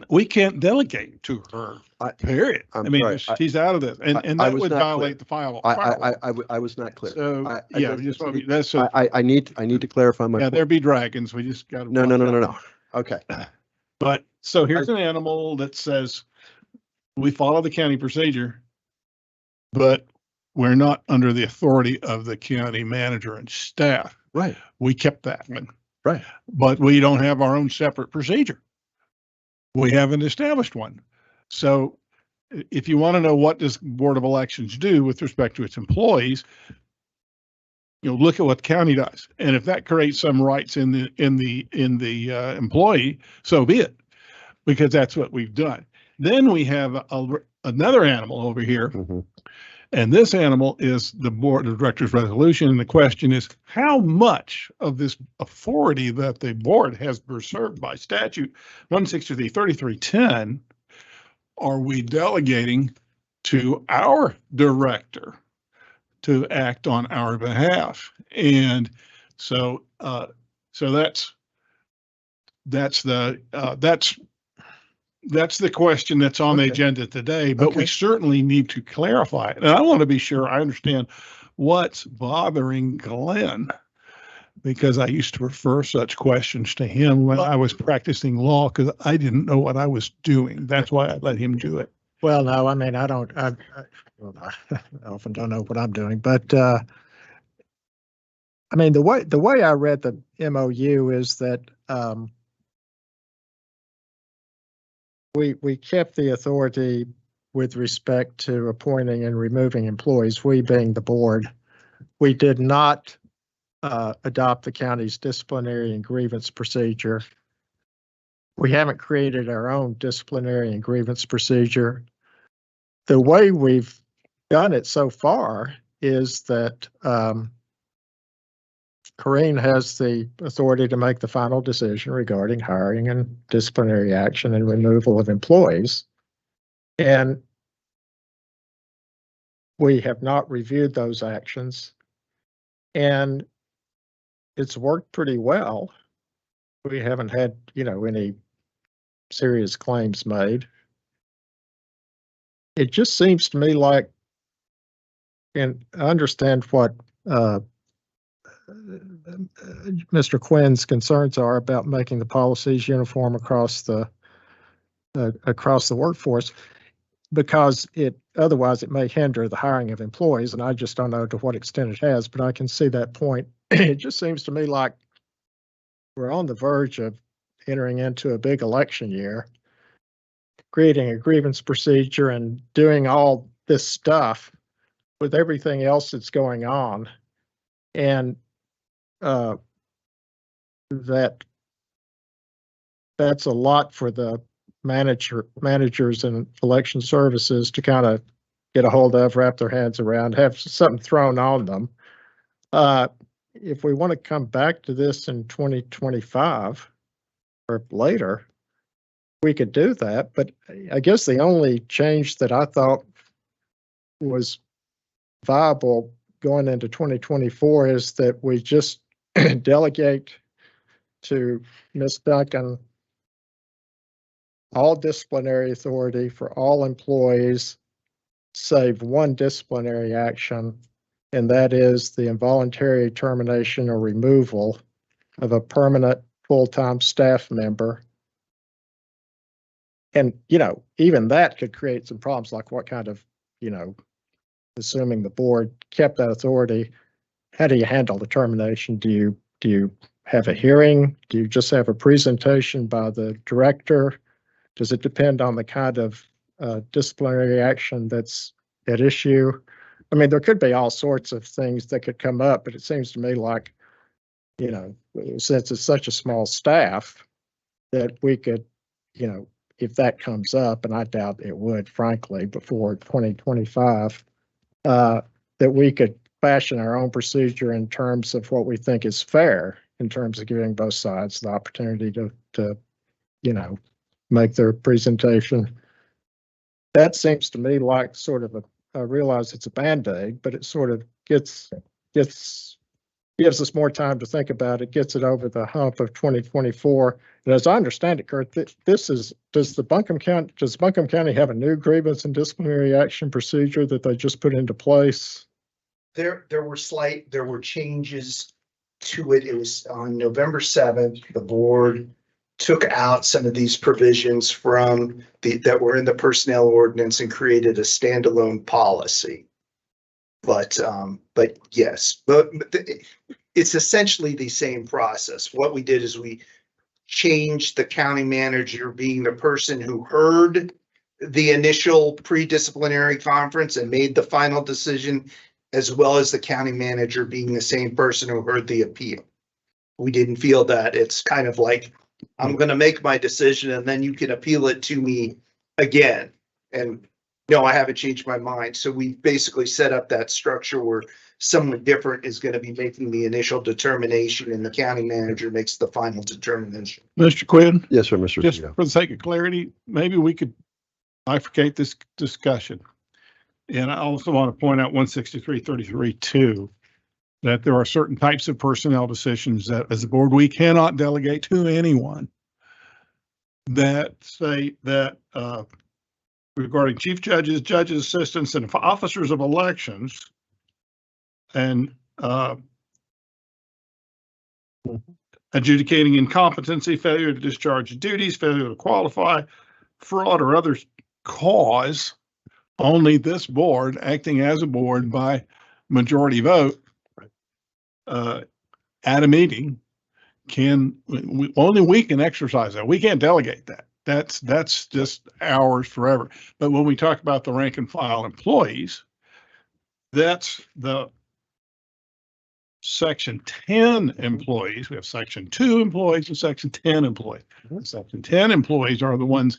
[SPEAKER 12] We can't delegate to her, period. I
[SPEAKER 1] I'm
[SPEAKER 12] mean,
[SPEAKER 1] sorry.
[SPEAKER 12] she's out of this, and
[SPEAKER 1] I
[SPEAKER 12] that
[SPEAKER 1] was
[SPEAKER 12] would
[SPEAKER 1] not clear.
[SPEAKER 12] violate the firewall.
[SPEAKER 1] I was not clear.
[SPEAKER 12] So,
[SPEAKER 1] I
[SPEAKER 12] yeah,
[SPEAKER 1] just-
[SPEAKER 12] that's,
[SPEAKER 1] I need to clarify my.
[SPEAKER 12] yeah, there be dragons. We just got to.
[SPEAKER 1] No. Okay.
[SPEAKER 12] But, so here's an animal that says, we follow the county procedure, but we're not under the authority of the county manager and staff.
[SPEAKER 1] Right.
[SPEAKER 12] We kept that one.
[SPEAKER 1] Right.
[SPEAKER 12] But we don't have our own separate procedure. We haven't established one. So if you want to know what does Board of Elections do with respect to its employees, look at what the county does. And if that creates some rights in the employee, so be it, because that's what we've done. Then we have another animal over here.
[SPEAKER 1] Mhm.
[SPEAKER 12] And this animal is the board of directors resolution. And the question is, how much of this authority that the board has usurped by statute 163-3310 are we delegating to our director to act on our behalf? And so, that's the question that's on the
[SPEAKER 9] Okay.
[SPEAKER 12] agenda today, but we
[SPEAKER 9] Okay.
[SPEAKER 12] certainly need to clarify it. And I want to be sure I understand what's bothering Glenn, because I used to refer such questions to him when I was practicing law, because I didn't know what I was doing. That's why I let him do it.
[SPEAKER 9] Well, no, I mean, I well, I often don't know what I'm doing, but, I mean, the way I read the MOU is that, we kept the authority with respect to appointing and removing employees, we being the board. We did not adopt the county's disciplinary and grievance procedure. We haven't created our own disciplinary and grievance procedure. The way we've done it so far is that Corrine has the authority to make the final decision regarding hiring and disciplinary action and removal of employees. And we have not reviewed those actions. And it's worked pretty well. We haven't had, any serious claims made. It just seems to me like, and I understand what Mr. Quinn's concerns are about making the policies uniform across the workforce, because otherwise it may hinder the hiring of employees, and I just don't know to what extent it has, but I can see that point. It just seems to me like we're on the verge of entering into a big election year, creating a grievance procedure and doing all this stuff with everything else that's going on. And that's a lot for the managers and election services to kind of get a hold of, wrap their hands around, have something thrown on them. If we want to come back to this in 2025 or later, we could do that. But I guess the only change that I thought was viable going into 2024 is that we just delegate to Ms. Duncan all disciplinary authority for all employees, save one disciplinary action, and that is the involuntary termination or removal of a permanent full-time staff member. And, even that could create some problems, like what kind of, assuming the board kept that authority, how do you handle the termination? Do you have a hearing? Do you just have a presentation by the director? Does it depend on the kind of disciplinary action that's at issue? I mean, there could be all sorts of things that could come up, but it seems to me like, since it's such a small staff, that we could, if that comes up, and I doubt it would, frankly, before 2025, that we could fashion our own procedure in terms of what we think is fair, in terms of giving both sides the opportunity to make their presentation. That seems to me like sort of I realize it's a Band-Aid, but it sort of gives us more time to think about it, gets it over the hump of 2024. And as I understand it, Kurt, does Buncombe County have a new grievance and disciplinary action procedure that they just put into place?
[SPEAKER 10] There were changes to it. It was on November 7th, the board took out some of these provisions from that were in the personnel ordinance and created a standalone policy. But yes, but it's essentially the same process. What we did is we changed the county manager being the person who heard the initial pre-disciplinary conference and made the final decision as well as the county manager being the same person who heard the appeal. We didn't feel that it's kind of like, I'm gonna make my decision and then you can appeal it to me again. And no, I haven't changed my mind. So we basically set up that structure where someone different is gonna be making the initial determination and the county manager makes the final determination.
[SPEAKER 12] Mr. Quinn,
[SPEAKER 1] Yes, sir, Mr.
[SPEAKER 12] just
[SPEAKER 1] CEO.
[SPEAKER 12] for the sake of clarity, maybe we could bifurcate this discussion. And I also want to point out 163.33 too, that there are certain types of personnel decisions that as a board, we cannot delegate to anyone. That say that regarding chief judges, judges, assistants, and officers of elections and adjudicating incompetency, failure to discharge duties, failure to qualify, fraud, or other cause, only this board, acting as a board by majority vote at a meeting, only we can exercise that. We can't delegate that. That's just ours forever. But when we talk about the rank and file employees, that's the Section 10 employees. We have Section 2 employees and Section 10 employees. Section 10 employees are the ones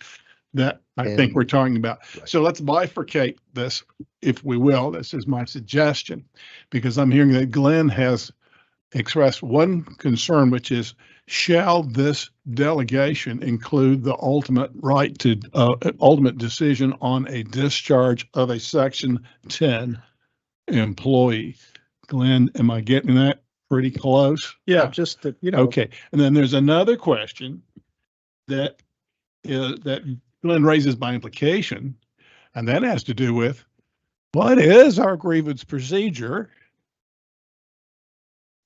[SPEAKER 12] that I think we're talking about.
[SPEAKER 1] Right.
[SPEAKER 12] So let's bifurcate this, if we will. This is my suggestion, because I'm hearing that Glenn has expressed one concern, which is, shall this delegation include the ultimate right to ultimate decision on a discharge of a Section 10 employee? Glenn, am I getting that pretty close?
[SPEAKER 9] Yeah, just that,
[SPEAKER 12] Okay. And then there's another question that Glenn raises by implication, and that has to do with, what is our grievance procedure?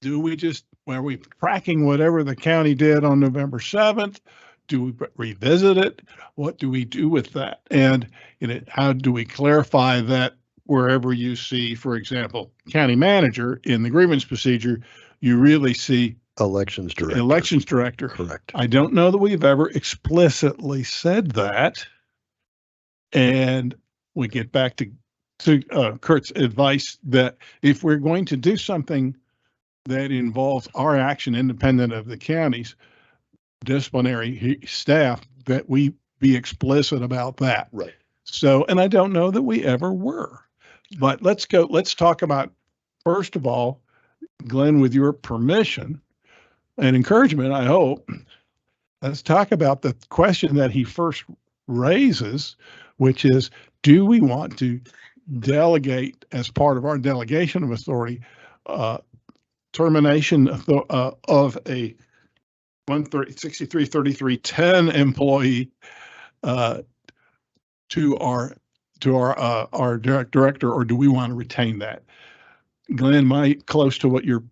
[SPEAKER 12] Do we are we tracking whatever the county did on November 7th? Do we revisit it? What do we do with that? And how do we clarify that wherever you see, for example, county manager in the grievance procedure, you really see
[SPEAKER 1] Elections director.
[SPEAKER 12] elections director.
[SPEAKER 1] Correct.
[SPEAKER 12] I don't know that we've ever explicitly said that. And we get back to Kurt's advice that if we're going to do something that involves our action independent of the county's disciplinary staff, that we be explicit about that.
[SPEAKER 1] Right.
[SPEAKER 12] So, and I don't know that we ever were, but let's talk about, first of all, Glenn, with your permission and encouragement, I hope, let's talk about the question that he first raises, which is, do we want to delegate as part of our delegation of authority, termination of a 163.33.10 employee to our director, or do we want to retain that? Glenn, am I close to what you're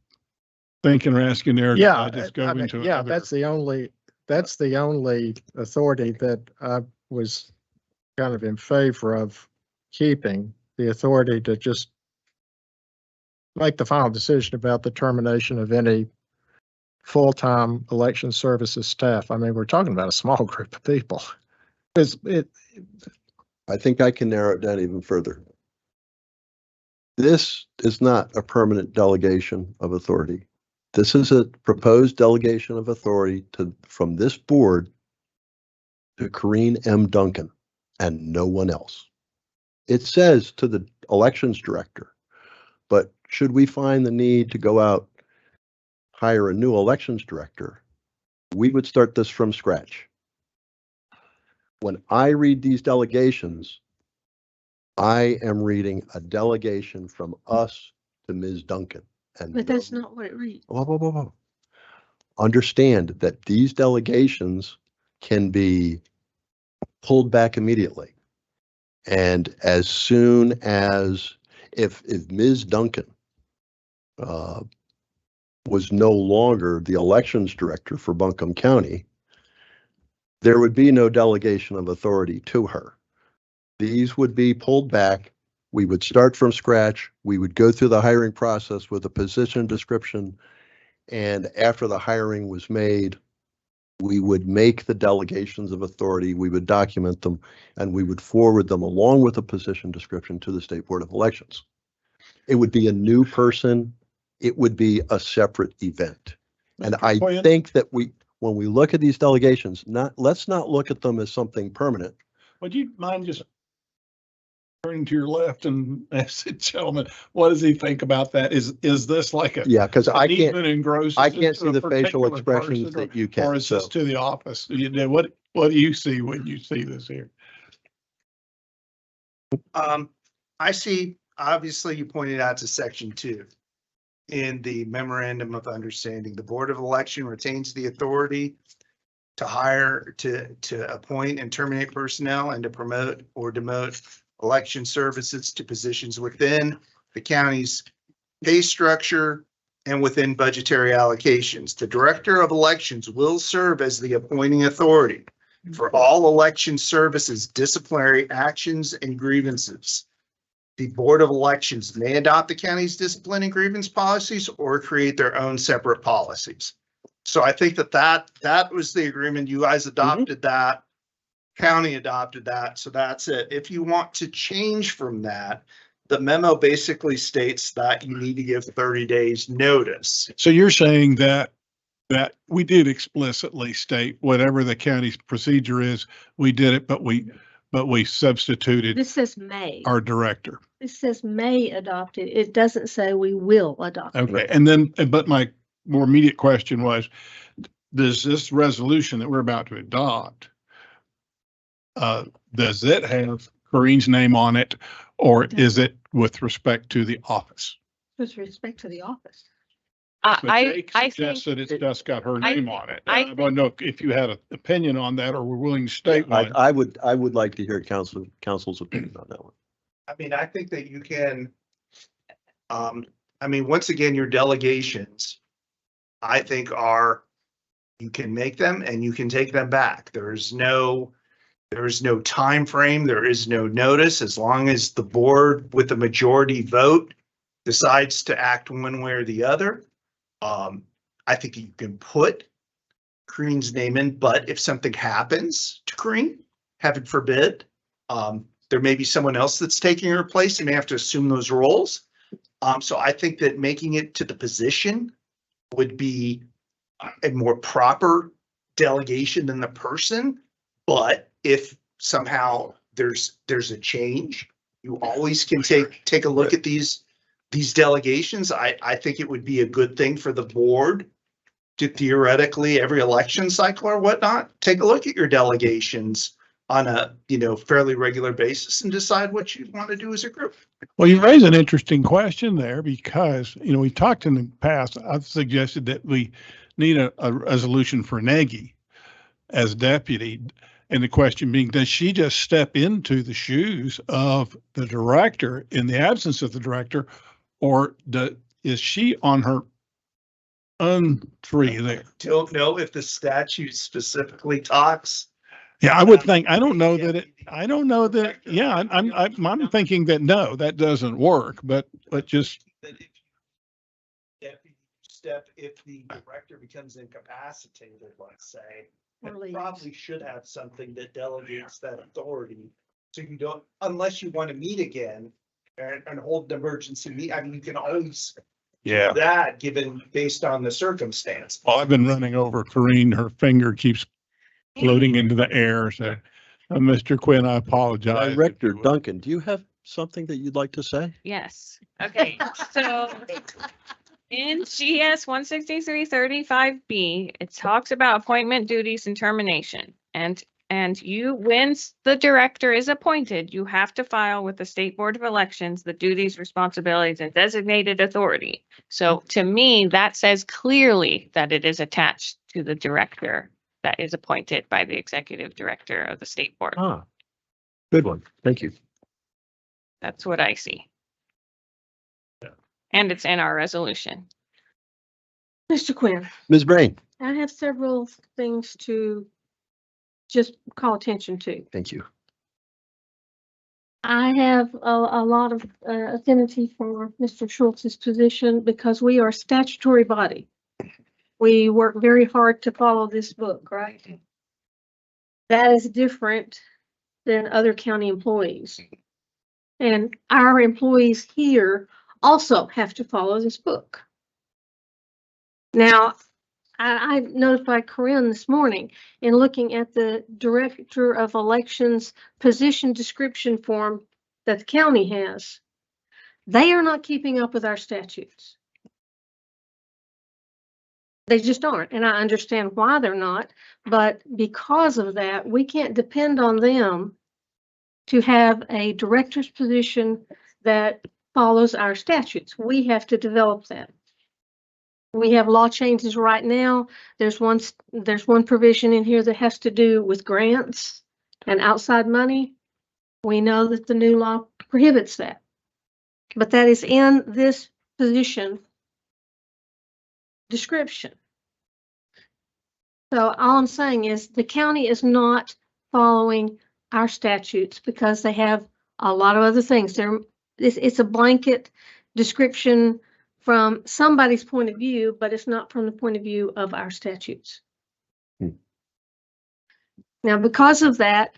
[SPEAKER 12] thinking or asking there?
[SPEAKER 9] Yeah,
[SPEAKER 12] Just go
[SPEAKER 9] I mean,
[SPEAKER 12] into
[SPEAKER 9] yeah,
[SPEAKER 12] other-
[SPEAKER 9] that's the only authority that I was kind of in favor of keeping, the authority to just make the final decision about the termination of any full-time election services staff. I mean, we're talking about a small group of people.
[SPEAKER 1] I think I can narrow it down even further. This is not a permanent delegation of authority. This is a proposed delegation of authority from this board to Corrine M. Duncan and no one else. It says to the elections director, but should we find the need to go out, hire a new elections director, we would start this from scratch. When I read these delegations, I am reading a delegation from us to Ms. Duncan.
[SPEAKER 7] But that's not what it reads.
[SPEAKER 1] Whoa, whoa, whoa, whoa. Understand that these delegations can be pulled back immediately. And as soon as, if Ms. Duncan was no longer the elections director for Buncombe County, there would be no delegation of authority to her. These would be pulled back. We would start from scratch. We would go through the hiring process with a position description. And after the hiring was made, we would make the delegations of authority, we would document them, and we would forward them along with a position description to the State Board of Elections. it would be a new person. It would be a separate event. And I
[SPEAKER 12] Quinn?
[SPEAKER 1] think that when we look at these delegations, let's not look at them as something permanent.
[SPEAKER 12] Would you mind just turning to your left and ask the gentleman, what does he think about that? Is this like a?
[SPEAKER 1] Yeah, because I
[SPEAKER 12] an
[SPEAKER 1] can't,
[SPEAKER 12] easement engrossed
[SPEAKER 1] I
[SPEAKER 12] to
[SPEAKER 1] can't see
[SPEAKER 12] a
[SPEAKER 1] the facial
[SPEAKER 12] particular
[SPEAKER 1] expressions
[SPEAKER 12] person,
[SPEAKER 1] that you
[SPEAKER 12] Or
[SPEAKER 1] can.
[SPEAKER 12] is
[SPEAKER 1] So
[SPEAKER 12] this to the office? What do you see when you see this here?
[SPEAKER 10] I see, obviously you pointed out to section 2. In the memorandum of understanding, the Board of Election retains the authority to hire, to appoint and terminate personnel and to promote or demote election services to positions within the county's pay structure and within budgetary allocations. The Director of Elections will serve as the appointing authority for all election services, disciplinary actions, and grievances. The Board of Elections may adopt the county's discipline and grievance policies or create their own separate policies. So I think that was the agreement. You guys adopted that. County adopted that. So that's it. If you want to change from that, the memo basically states that you need to give 30 days notice.
[SPEAKER 12] So you're saying that we did explicitly state whatever the county's procedure is, we did it, but we substituted
[SPEAKER 7] This says may.
[SPEAKER 12] our director.
[SPEAKER 7] This says may adopt it. It doesn't say we will adopt it.
[SPEAKER 12] Okay, and then, but my more immediate question was, does this resolution that we're about to adopt, does it have Corrine's name on it, or is it with respect to the office?
[SPEAKER 7] With respect to the office.
[SPEAKER 12] But
[SPEAKER 2] I
[SPEAKER 12] Jake
[SPEAKER 2] think
[SPEAKER 12] suggested it's just got her
[SPEAKER 2] I
[SPEAKER 12] name
[SPEAKER 2] think-
[SPEAKER 12] on it.
[SPEAKER 2] I
[SPEAKER 12] I want to know if you had an opinion on that or were willing to state one.
[SPEAKER 1] I would like to hear council's opinion on that one.
[SPEAKER 10] I mean, I think that you can, once again, your delegations, I think you can make them and you can take them back. There is no time frame. There is no notice. As long as the board with the majority vote decides to act one way or the other, I think you can put Corrine's name in, but if something happens to Corrine, heaven forbid, there may be someone else that's taking her place. You may have to assume those roles. So I think that making it to the position would be a more proper delegation than the person. But if somehow there's a change, you always can take a look at these delegations. I think it would be a good thing for the board to theoretically every election cycle or whatnot, take a look at your delegations on a, fairly regular basis and decide what you want to do as a group.
[SPEAKER 12] Well, you raise an interesting question there because, we talked in the past, I've suggested that we need a resolution for Nagy as deputy. And the question being, does she just step into the shoes of the director in the absence of the director? Or is she on her own tree there?
[SPEAKER 10] Don't know if the statute specifically talks.
[SPEAKER 12] Yeah, I would think, I don't know that, yeah, I'm thinking that, no, that doesn't work, but just,
[SPEAKER 10] That if deputy step, if the director becomes incapacitated, let's say,
[SPEAKER 7] Or
[SPEAKER 10] it
[SPEAKER 7] leaves.
[SPEAKER 10] probably should have something that delegates that authority. So you don't, unless you want to meet again and hold an emergency meeting, you can always
[SPEAKER 12] yeah.
[SPEAKER 10] do that based on the circumstance.
[SPEAKER 12] Well, I've been running over Corrine. Her finger keeps floating into the air. So, Mr. Quinn, I apologize.
[SPEAKER 1] Director Duncan, do you have something that you'd like to say?
[SPEAKER 2] Yes. Okay. So in GS 16335B, it talks about appointment duties and termination. And when the director is appointed, you have to file with the State Board of Elections the duties, responsibilities, and designated authority. So to me, that says clearly that it is attached to the director that is appointed by the executive director of the state board.
[SPEAKER 1] Ah, good one. Thank you.
[SPEAKER 2] That's what I see. And it's in our resolution.
[SPEAKER 7] Mr. Quinn,
[SPEAKER 1] Ms. Brain,
[SPEAKER 7] I have several things to just call attention to.
[SPEAKER 1] thank you.
[SPEAKER 7] I have a lot of affinity for Mr. Schultz's position because we are a statutory body. We work very hard to follow this book, right? That is different than other county employees. And our employees here also have to follow this book. Now, I notified Corinne this morning in looking at the Director of Elections position description form that the county has. They are not keeping up with our statutes. They just aren't, and I understand why they're not, but because of that, we can't depend on them to have a director's position that follows our statutes. We have to develop that. We have law changes right now. There's one provision in here that has to do with grants and outside money. We know that the new law prohibits that, but that is in this position description. So all I'm saying is the county is not following our statutes because they have a lot of other things. It's a blanket description from somebody's point of view, but it's not from the point of view of our statutes. Now, because of that,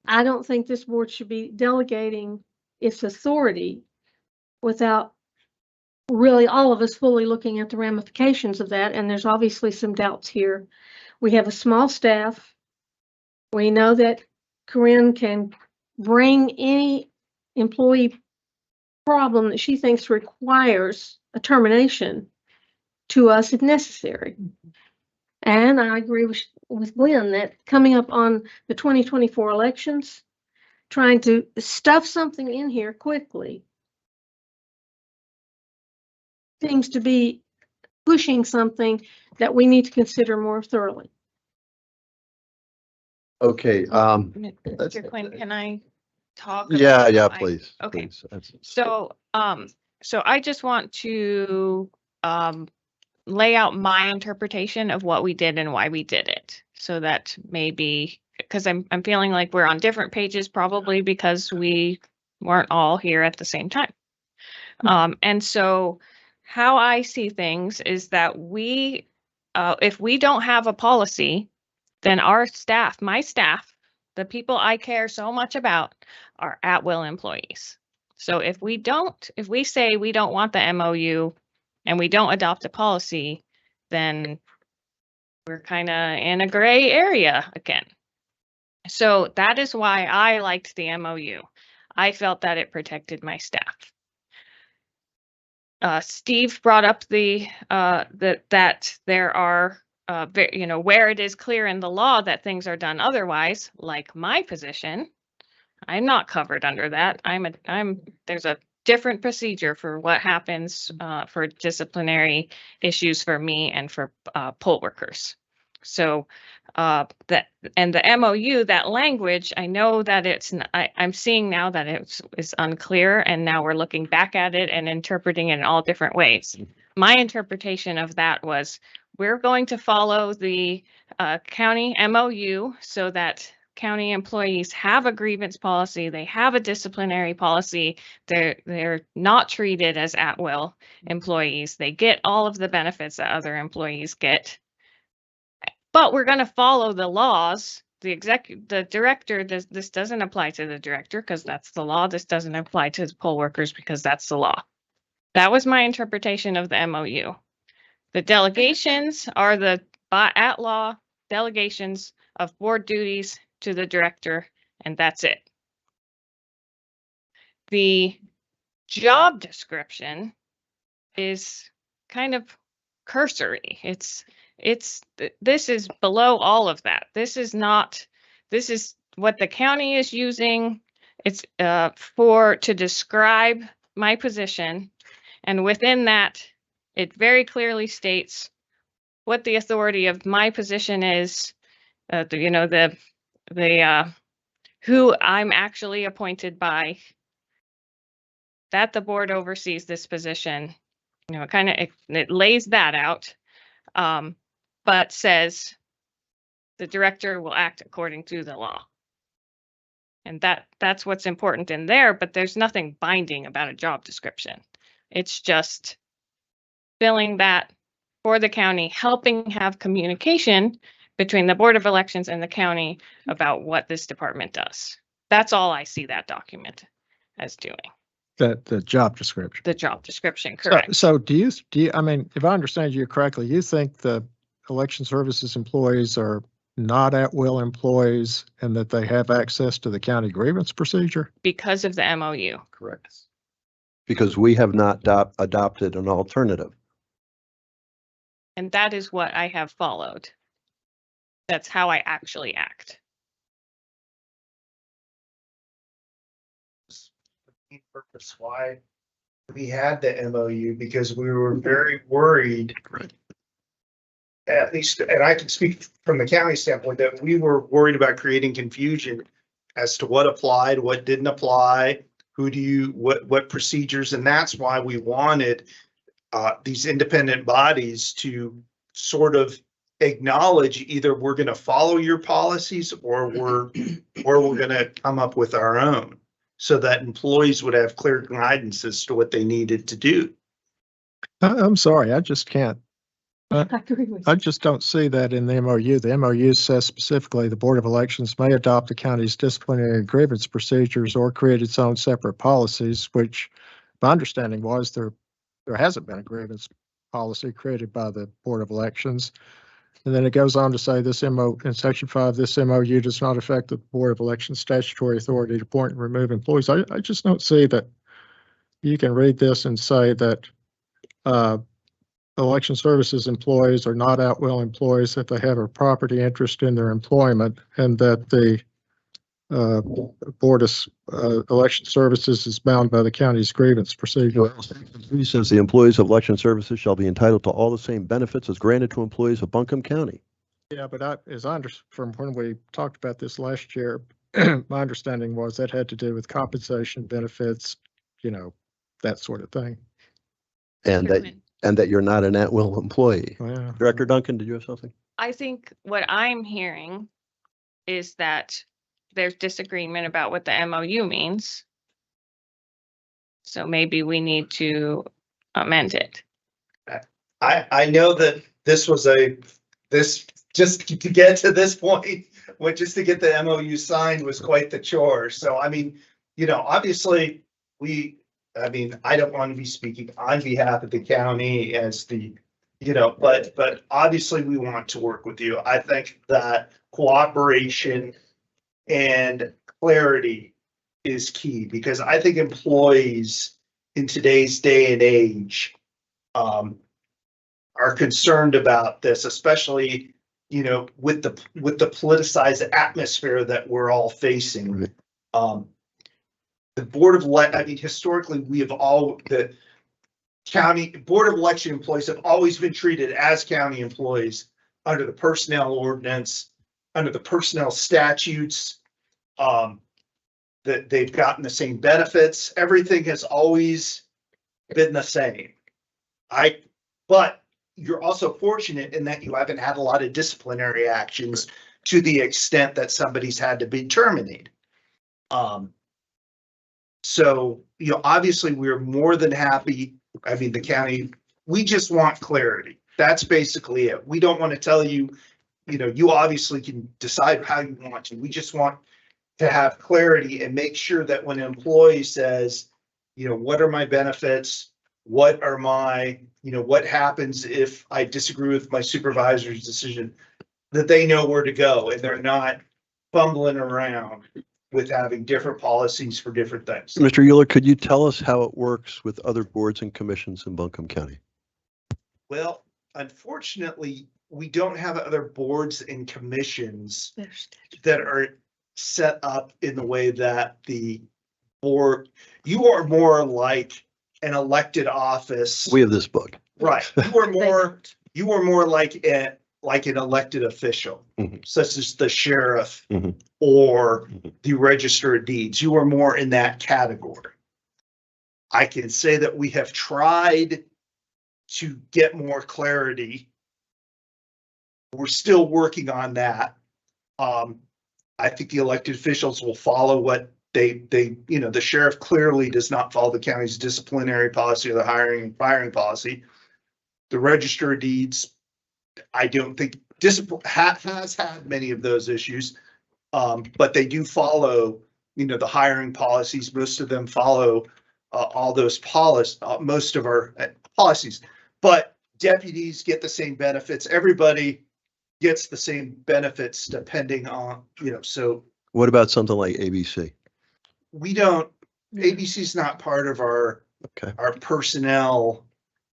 [SPEAKER 7] I don't think this board should be delegating its authority without really all of us fully looking at the ramifications of that. And there's obviously some doubts here. We have a small staff. We know that Corinne can bring any employee problem that she thinks requires a termination to us if necessary. And I agree with Glenn that coming up on the 2024 elections, trying to stuff something in here quickly seems to be pushing something that we need to consider more thoroughly.
[SPEAKER 1] Okay,
[SPEAKER 2] Mr. Quinn, can I talk?
[SPEAKER 1] yeah,
[SPEAKER 2] about my-
[SPEAKER 1] please.
[SPEAKER 2] Okay.
[SPEAKER 1] Please. That's-
[SPEAKER 2] So I just want to lay out my interpretation of what we did and why we did it. So that maybe, because I'm feeling like we're on different pages, probably because we weren't all here at the same time. And so how I see things is that we, if we don't have a policy, then our staff, my staff, the people I care so much about are at-will employees. So if we say we don't want the MOU and we don't adopt a policy, then we're kind of in a gray area again. So that is why I liked the MOU. I felt that it protected my staff. Steve brought up that there are, where it is clear in the law that things are done otherwise, like my position. I'm not covered under that. There's a different procedure for what happens for disciplinary issues for me and for poll workers. So the MOU, that language, I know that I'm seeing now that it's unclear, and now we're looking back at it and interpreting it in all different ways. My interpretation of that was we're going to follow the county MOU so that county employees have a grievance policy, they have a disciplinary policy, they're not treated as at-will employees, they get all of the benefits that other employees get. But we're going to follow the laws. The director, this doesn't apply to the director because that's the law. This doesn't apply to the poll workers because that's the law. That was my interpretation of the MOU. The delegations are the at-law delegations of board duties to the director, and that's it. The job description is kind of cursory. This is below all of that. This is what the county is using. It's to describe my position, and within that, it very clearly states what the authority of my position is. Who I'm actually appointed by, that the board oversees this position. It lays that out, but says the director will act according to the law. And that's what's important in there, but there's nothing binding about a job description. It's just filling that for the county, helping have communication between the Board of Elections and the county about what this department does. That's all I see that document as doing.
[SPEAKER 9] the job description.
[SPEAKER 2] the job description,
[SPEAKER 9] So-
[SPEAKER 2] correct?
[SPEAKER 9] So do you, I mean, if I understand you correctly, you think the election services employees are not at-will employees and that they have access to the county grievance procedure?
[SPEAKER 2] Because of the MOU.
[SPEAKER 1] Correct. Because we have not adopted an alternative.
[SPEAKER 2] And that is what I have followed. That's how I actually act.
[SPEAKER 10] Purpose why we had the MOU, because we were very worried. At least, and I can speak from the county standpoint, that we were worried about creating confusion as to what applied, what didn't apply, what procedures, and that's why we wanted these independent bodies to sort of acknowledge either we're going to follow your policies or we're going to come up with our own, so that employees would have clear guidance as to what they needed to do.
[SPEAKER 9] I'm sorry, I just can't.
[SPEAKER 7] I agree with
[SPEAKER 9] I
[SPEAKER 7] you.
[SPEAKER 9] just don't see that in the MOU. The MOU says specifically the Board of Elections may adopt the county's disciplinary grievance procedures or create its own separate policies, which my understanding was there hasn't been a grievance policy created by the Board of Elections. And then it goes on to say in section 5, this MOU does not affect the Board of Elections statutory authority to appoint and remove employees. I just don't see that you can read this and say that election services employees are not at-will employees, that they have a property interest in their employment, and that the Board of Election Services is bound by the county's grievance procedure.
[SPEAKER 1] He says the employees of election services shall be entitled to all the same benefits as granted to employees of Buncombe County.
[SPEAKER 9] Yeah, but from when we talked about this last year, my understanding was that had to do with compensation, benefits, that sort of thing.
[SPEAKER 1] And that you're not an at-will employee.
[SPEAKER 9] Yeah.
[SPEAKER 1] Director Duncan, did you have something?
[SPEAKER 2] I think what I'm hearing is that there's disagreement about what the MOU means. So maybe we need to amend it.
[SPEAKER 10] I know that this just to get to this point, just to get the MOU signed was quite the chore. So, I mean, obviously I don't want to be speaking on behalf of the county as but obviously we want to work with you. I think that cooperation and clarity is key, because I think employees in today's day and age are concerned about this, especially, with the politicized atmosphere that we're all facing.
[SPEAKER 1] Right.
[SPEAKER 10] The Board of historically, the county Board of Election employees have always been treated as county employees under the personnel ordinance, under the personnel statutes, that they've gotten the same benefits. Everything has always been the same. But you're also fortunate in that you haven't had a lot of disciplinary actions to the extent that somebody's had to be terminated. So, obviously we're more than happy. The county, we just want clarity. That's basically it. We don't want to tell you, you obviously can decide how you want to. We just want to have clarity and make sure that when an employee says, what are my benefits? What are my, what happens if I disagree with my supervisor's decision, that they know where to go and they're not fumbling around with having different policies for different things.
[SPEAKER 1] Mr. Euler, could you tell us how it works with other boards and commissions in Buncombe County?
[SPEAKER 10] Well, unfortunately, we don't have other boards and commissions that are set up in the way that the board, you are more like an elected office.
[SPEAKER 1] We have this book.
[SPEAKER 10] Right. You are more like an elected official, such as the sheriff or the register of deeds. You are more in that category. I can say that we have tried to get more clarity. We're still working on that. I think the elected officials will follow what the sheriff clearly does not follow the county's disciplinary policy or the hiring and firing policy. The register of deeds, I don't think has had many of those issues, but they do follow, the hiring policies. Most of them follow all those policies, most of our policies. But deputies get the same benefits. Everybody gets the same benefits depending on, so
[SPEAKER 1] What about something like ABC?
[SPEAKER 10] we don't, ABC is not part of our
[SPEAKER 1] Okay.
[SPEAKER 10] personnel.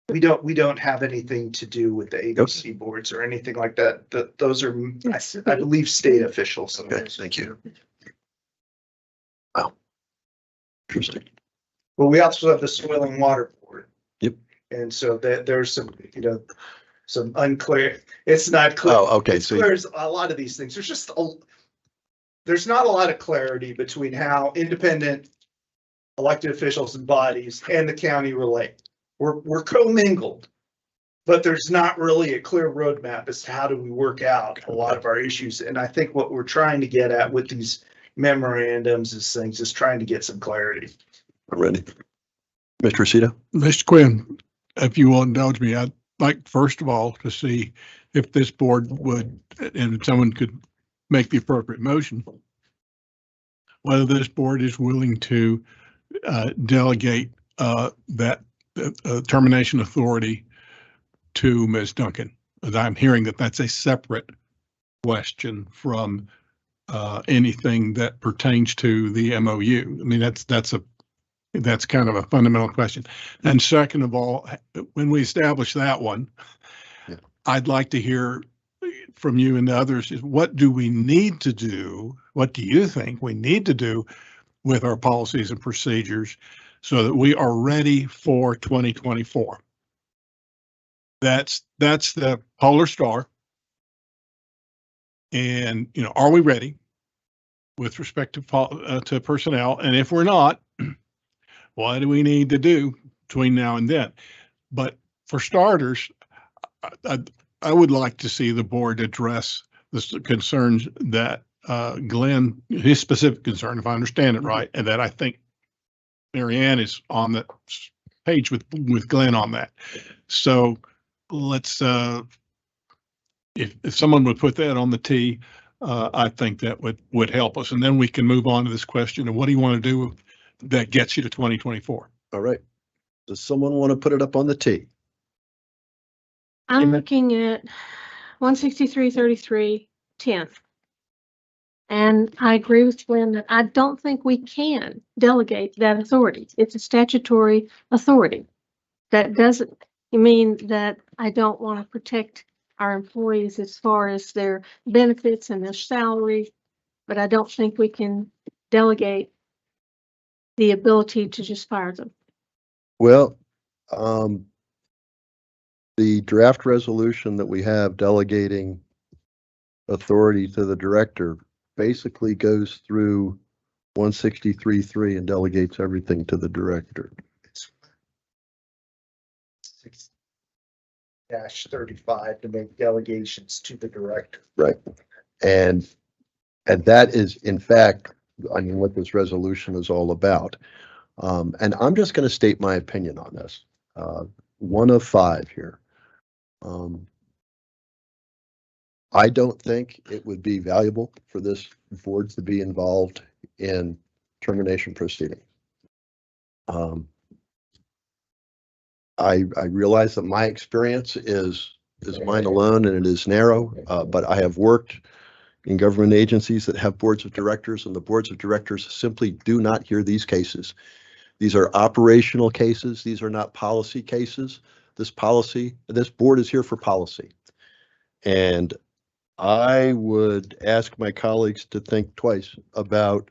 [SPEAKER 10] We don't have anything to do with the ABC boards or anything like that. Those are, I believe, state officials.
[SPEAKER 1] Okay, thank you. Wow. Interesting.
[SPEAKER 10] Well, we also have the Soil and Water Board.
[SPEAKER 1] Yep.
[SPEAKER 10] And so there's some, some unclear, it's not clear.
[SPEAKER 1] Oh, okay.
[SPEAKER 10] It's
[SPEAKER 1] So
[SPEAKER 10] clear as a lot of these things. There's not a lot of clarity between how independent elected officials and bodies and the county relate. We're commingled, but there's not really a clear roadmap as to how do we work out a lot of our issues. And I think what we're trying to get at with these memorandums is trying to get some clarity.
[SPEAKER 1] I'm ready. Mr. Rosito?
[SPEAKER 12] Mr. Quinn, if you will indulge me, I'd like, first of all, to see if this board would, and someone could make the appropriate motion, whether this board is willing to delegate that termination authority to Ms. Duncan. As I'm hearing that that's a separate question from anything that pertains to the MOU. I mean, that's kind of a fundamental question. And second of all, when we establish that one, I'd like to hear from you and others is what do we need to do? What do you think we need to do with our policies and procedures so that we are ready for 2024? That's the polar star. And, are we ready with respect to personnel? And if we're not, what do we need to do between now and then? But for starters, I would like to see the board address the concerns that Glenn, his specific concern, if I understand it right, and that I think Mary Ann is on the page with Glenn on that. So let's, if someone would put that on the tee, I think that would help us. And then we can move on to this question of what do you want to do that gets you to 2024?
[SPEAKER 1] All right. Does someone want to put it up on the tee?
[SPEAKER 7] I'm looking at 163.33.10. And I agree with Glenn that I don't think we can delegate that authority. It's a statutory authority. That doesn't mean that I don't want to protect our employees as far as their benefits and their salary, but I don't think we can delegate the ability to just fire them.
[SPEAKER 1] Well, the draft resolution that we have delegating authority to the director basically goes through 163.3 and delegates everything to the director.
[SPEAKER 10] 6-35 to make delegations to the director.
[SPEAKER 1] Right. And that is, in fact, what this resolution is all about. And I'm just going to state my opinion on this. 1 of 5 here. I don't think it would be valuable for this board to be involved in termination proceedings. I realize that my experience is mine alone and it is narrow, but I have worked in government agencies that have boards of directors, and the boards of directors simply do not hear these cases. These are operational cases. These are not policy cases. This board is here for policy. And I would ask my colleagues to think twice about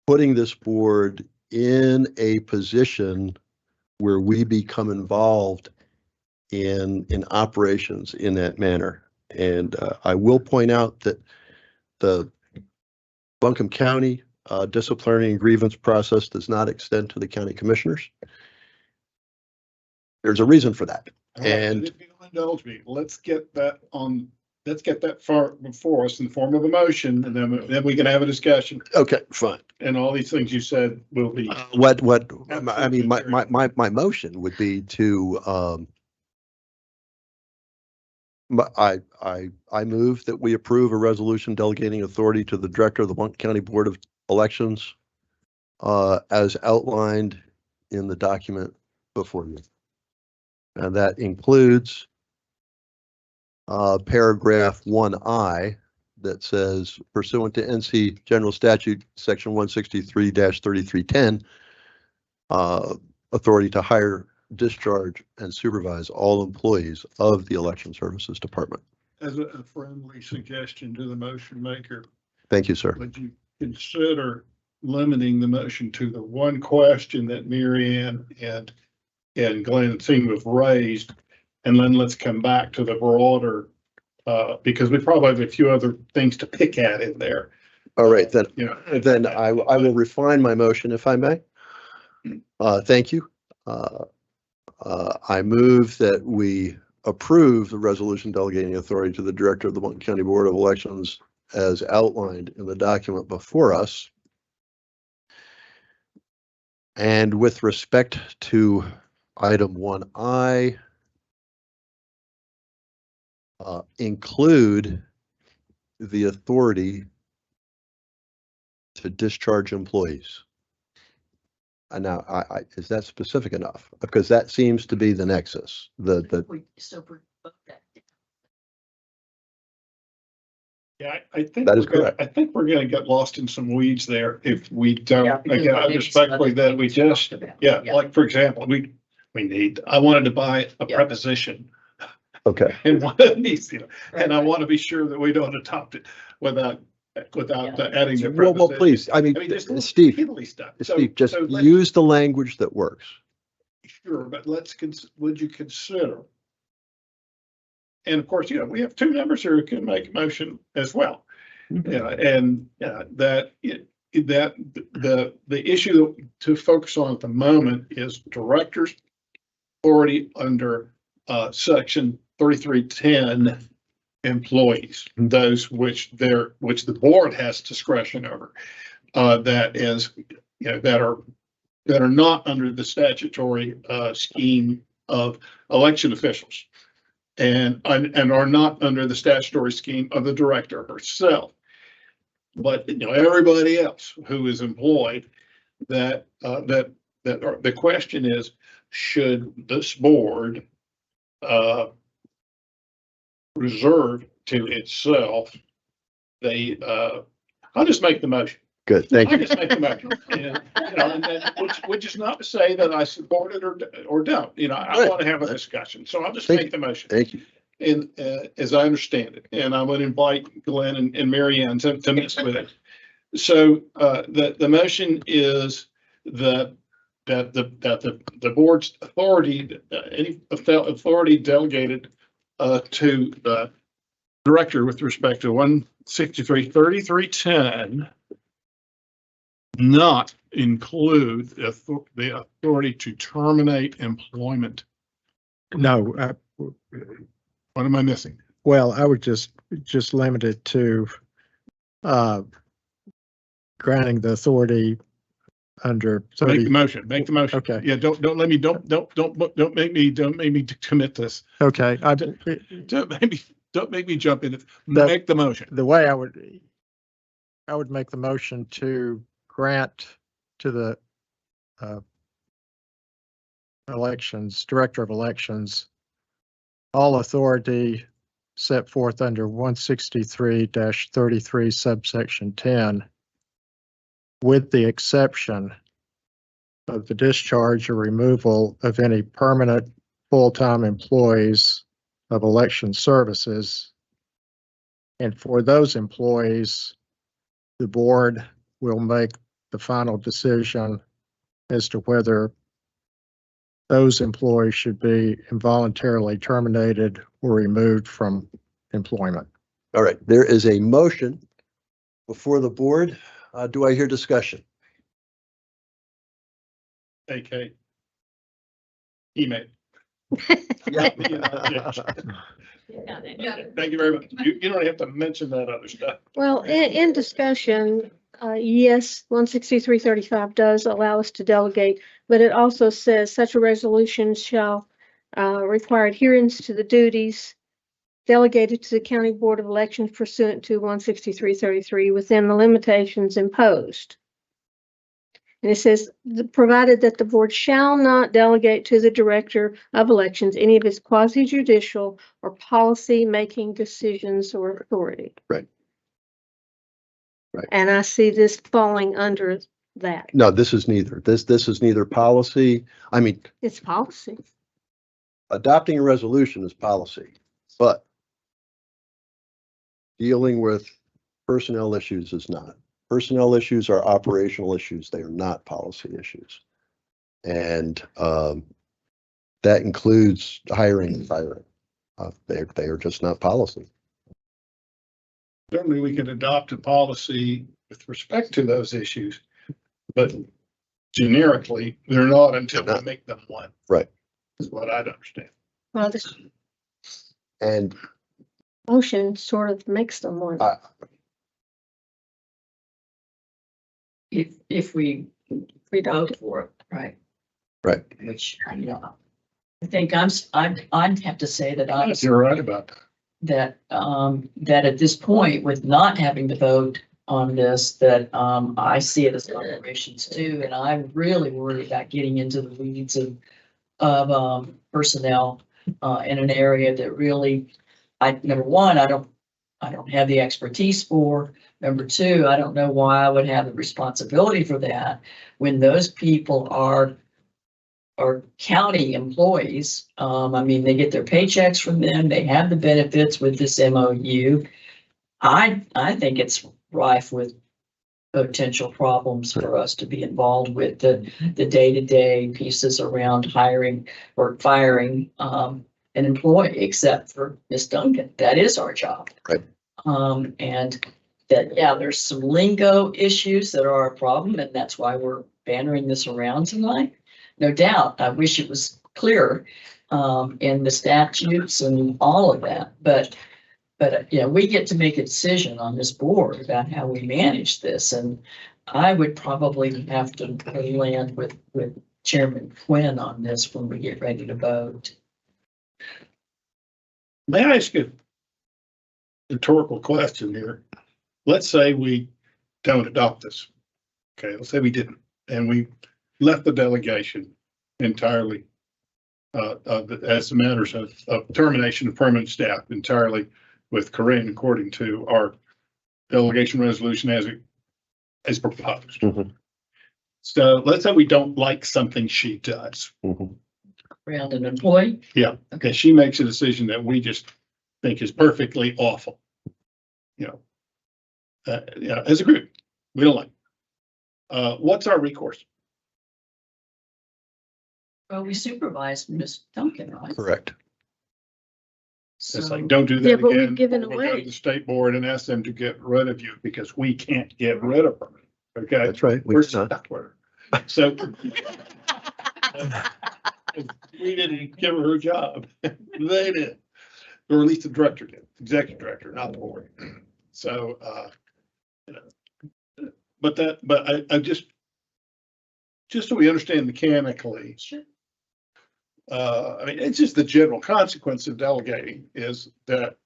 [SPEAKER 1] putting this board in a position where we become involved in operations in that manner. And I will point out that the Buncombe County disciplinary and grievance process does not extend to the county commissioners. There's a reason for that. And
[SPEAKER 12] if you'll indulge me, let's get that far before us in the form of a motion, and then we can have a discussion.
[SPEAKER 1] okay, fine.
[SPEAKER 12] And all these things you said will be.
[SPEAKER 1] I mean, my motion would be to, I move that we approve a resolution delegating authority to the director of the Buncombe County Board of Elections as outlined in the document before you. And that includes paragraph 1I that says pursuant to NC General Statute, Section 163-3310, authority to hire, discharge, and supervise all employees of the Election Services Department.
[SPEAKER 12] As a friendly suggestion to the motion maker,
[SPEAKER 1] Thank you, sir.
[SPEAKER 12] would you consider limiting the motion to the one question that Mary Ann and Glenn seem to have raised? And then let's come back to the broader, because we probably have a few other things to pick at in there.
[SPEAKER 1] All right, then,
[SPEAKER 12] You know,
[SPEAKER 1] then I will refine my motion if I may. Thank you. I move that we approve the resolution delegating authority to the Director of the Montgomery County Board of Elections as outlined in the document before us. And with respect to item 1I, include the authority to discharge employees. And now, is that specific enough? Because that seems to be the nexus,
[SPEAKER 12] Yeah, I think
[SPEAKER 1] That is
[SPEAKER 12] we're gonna-
[SPEAKER 1] correct.
[SPEAKER 12] I think we're gonna get lost in some weeds there if we
[SPEAKER 5] Yeah,
[SPEAKER 12] don't,
[SPEAKER 5] because
[SPEAKER 12] again,
[SPEAKER 5] maybe
[SPEAKER 12] respectfully
[SPEAKER 5] some other
[SPEAKER 12] that we
[SPEAKER 5] things
[SPEAKER 12] just,
[SPEAKER 5] talked about.
[SPEAKER 12] yeah,
[SPEAKER 5] Yeah.
[SPEAKER 12] like, for example, I wanted to buy a
[SPEAKER 5] Yeah.
[SPEAKER 12] preposition
[SPEAKER 1] Okay,
[SPEAKER 12] in one of these, you know, and I
[SPEAKER 5] Right.
[SPEAKER 12] want to be sure that we don't adopt it without
[SPEAKER 5] Yeah.
[SPEAKER 12] adding the
[SPEAKER 1] well,
[SPEAKER 12] preposition.
[SPEAKER 1] please, I
[SPEAKER 12] I mean,
[SPEAKER 1] mean,
[SPEAKER 12] just little
[SPEAKER 1] Steve,
[SPEAKER 12] piddly stuff. So-
[SPEAKER 1] Steve, just
[SPEAKER 12] so let's-
[SPEAKER 1] use the language that works.
[SPEAKER 12] Sure, but would you consider? And of course, you know, we have two members here who can make a motion as well. Yeah, and that the issue to focus on at the moment is directors authority under section 3310 employees, those which the board has discretion over. That is, you know, that are not under the statutory scheme of election officials and are not under the statutory scheme of the director herself. But, you know, everybody else who is employed, the question is, should this board reserve to itself I'll just make the motion.
[SPEAKER 1] Good, thank
[SPEAKER 12] I'll
[SPEAKER 1] you.
[SPEAKER 12] just make the motion. And, you know, and then, which is not to say that I support it or don't, you know, I
[SPEAKER 1] Right.
[SPEAKER 12] want to have a discussion, so I'll just
[SPEAKER 1] Thank
[SPEAKER 12] make the motion.
[SPEAKER 1] Thank you.
[SPEAKER 12] And as I understand it, and I would invite Glenn and Mary Ann to mess with it. So the motion is that the board's authority, any authority delegated to the director with respect to 163-3310 not include the authority to terminate employment.
[SPEAKER 9] No,
[SPEAKER 12] What am I missing?
[SPEAKER 9] well, I would just limit it to granting the authority under
[SPEAKER 12] Make the
[SPEAKER 9] 30.
[SPEAKER 12] motion, make the motion.
[SPEAKER 9] Okay.
[SPEAKER 12] Yeah, don't make me commit this.
[SPEAKER 9] Okay,
[SPEAKER 12] Don't make me jump in it.
[SPEAKER 9] That-
[SPEAKER 12] Make the motion.
[SPEAKER 9] the way I would make the motion to grant to the elections, director of elections, all authority set forth under 163-33 subsection 10, with the exception of the discharge or removal of any permanent full-time employees of election services. And for those employees, the board will make the final decision as to whether those employees should be involuntarily terminated or removed from employment.
[SPEAKER 1] All right, there is a motion before the board. Do I hear discussion?
[SPEAKER 12] AK. Email. Thank you very much. You don't have to mention that other stuff.
[SPEAKER 7] Well, in discussion, yes, 163-35 does allow us to delegate, but it also says such a resolution shall require adherence to the duties delegated to the County Board of Elections pursuant to 163-33 within the limitations imposed. And it says, provided that the board shall not delegate to the director of elections any of its quasi judicial or policy making decisions or authority.
[SPEAKER 1] Right. Right.
[SPEAKER 7] And I see this falling under that.
[SPEAKER 1] No, this is neither. This is neither policy. I mean,
[SPEAKER 7] It's policy.
[SPEAKER 1] adopting a resolution is policy, but dealing with personnel issues is not. Personnel issues are operational issues. They are not policy issues. And that includes hiring and firing. They are just not policy.
[SPEAKER 4] Certainly, we can adopt a policy with respect to those issues, but generically, they're not until we make them one.
[SPEAKER 1] Right.
[SPEAKER 4] Is what I'd understand.
[SPEAKER 7] Well, this
[SPEAKER 1] And
[SPEAKER 7] motion sort of makes them one.
[SPEAKER 5] If we vote for it, right?
[SPEAKER 1] right.
[SPEAKER 5] Which, you know, I think I'd have to say that I'm.
[SPEAKER 4] You're right about that.
[SPEAKER 5] That at this point, with not having to vote on this, that I see it as operations too, and I'm really worried about getting into the weeds of personnel in an area that really, number one, I don't have the expertise for. Number two, I don't know why I would have the responsibility for that when those people are county employees. I mean, they get their paychecks from them. They have the benefits with this MOU. I think it's rife with potential problems for us to be involved with the day-to-day pieces around hiring or firing an employee, except for Ms. Duncan. That is our job.
[SPEAKER 1] Right.
[SPEAKER 5] And that, yeah, there's some lingo issues that are a problem, and that's why we're bannering this around tonight. No doubt. I wish it was clearer in the statutes and all of that, but you know, we get to make a decision on this board about how we manage this, and I would probably have to land with Chairman Quinn on this when we get ready to vote.
[SPEAKER 4] May I ask you a rhetorical question here? Let's say we don't adopt this. Okay, let's say we didn't, and we left the delegation entirely as matters of termination of permanent staff entirely with Corinne according to our delegation resolution as proposed.
[SPEAKER 1] Mhm.
[SPEAKER 4] So let's say we don't like something she does.
[SPEAKER 1] Mhm.
[SPEAKER 5] Around an employee?
[SPEAKER 4] Yeah, okay, she makes a decision that we just think is perfectly awful. As a group, we don't like. What's our recourse?
[SPEAKER 5] Well, we supervised Ms. Duncan, right?
[SPEAKER 1] Correct.
[SPEAKER 4] It's
[SPEAKER 5] So,
[SPEAKER 4] like, don't do
[SPEAKER 7] Yeah,
[SPEAKER 4] that
[SPEAKER 7] but we've
[SPEAKER 4] again.
[SPEAKER 7] given
[SPEAKER 4] We'll go to
[SPEAKER 7] away.
[SPEAKER 4] the state board and ask them to get rid of you because we can't get rid of her. Okay?
[SPEAKER 1] That's right. We
[SPEAKER 4] We're
[SPEAKER 1] did not.
[SPEAKER 4] stuck with her. So we didn't give her her job. They did. Or at least the director did, executive director, not the board. So, but I just so we understand mechanically,
[SPEAKER 5] sure.
[SPEAKER 4] I mean, it's just the general consequence of delegating is that,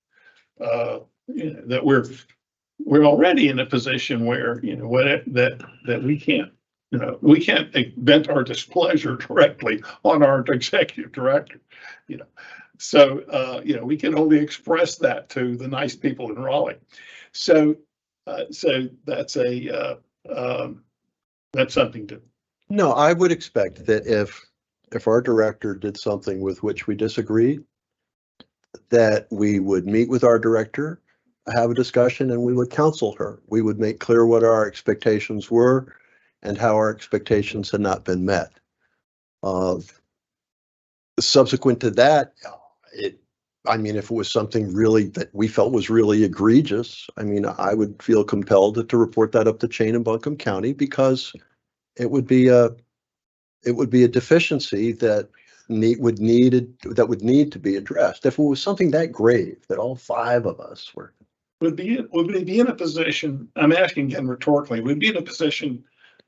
[SPEAKER 4] that we're already in a position where, that we can't, we can't vent our displeasure directly on our executive director, So, we can only express that to the nice people in Raleigh. So that's that's something to.
[SPEAKER 1] No, I would expect that if our director did something with which we disagree, that we would meet with our director, have a discussion, and we would counsel her. We would make clear what our expectations were and how our expectations had not been met. Subsequent to that, if it was something really that we felt was really egregious, I would feel compelled to report that up the chain in Buncombe County because it would be a deficiency that would need to be addressed. If it was something that grave that all five of us were.
[SPEAKER 4] Would we be in a position, I'm asking again rhetorically, would we be in a position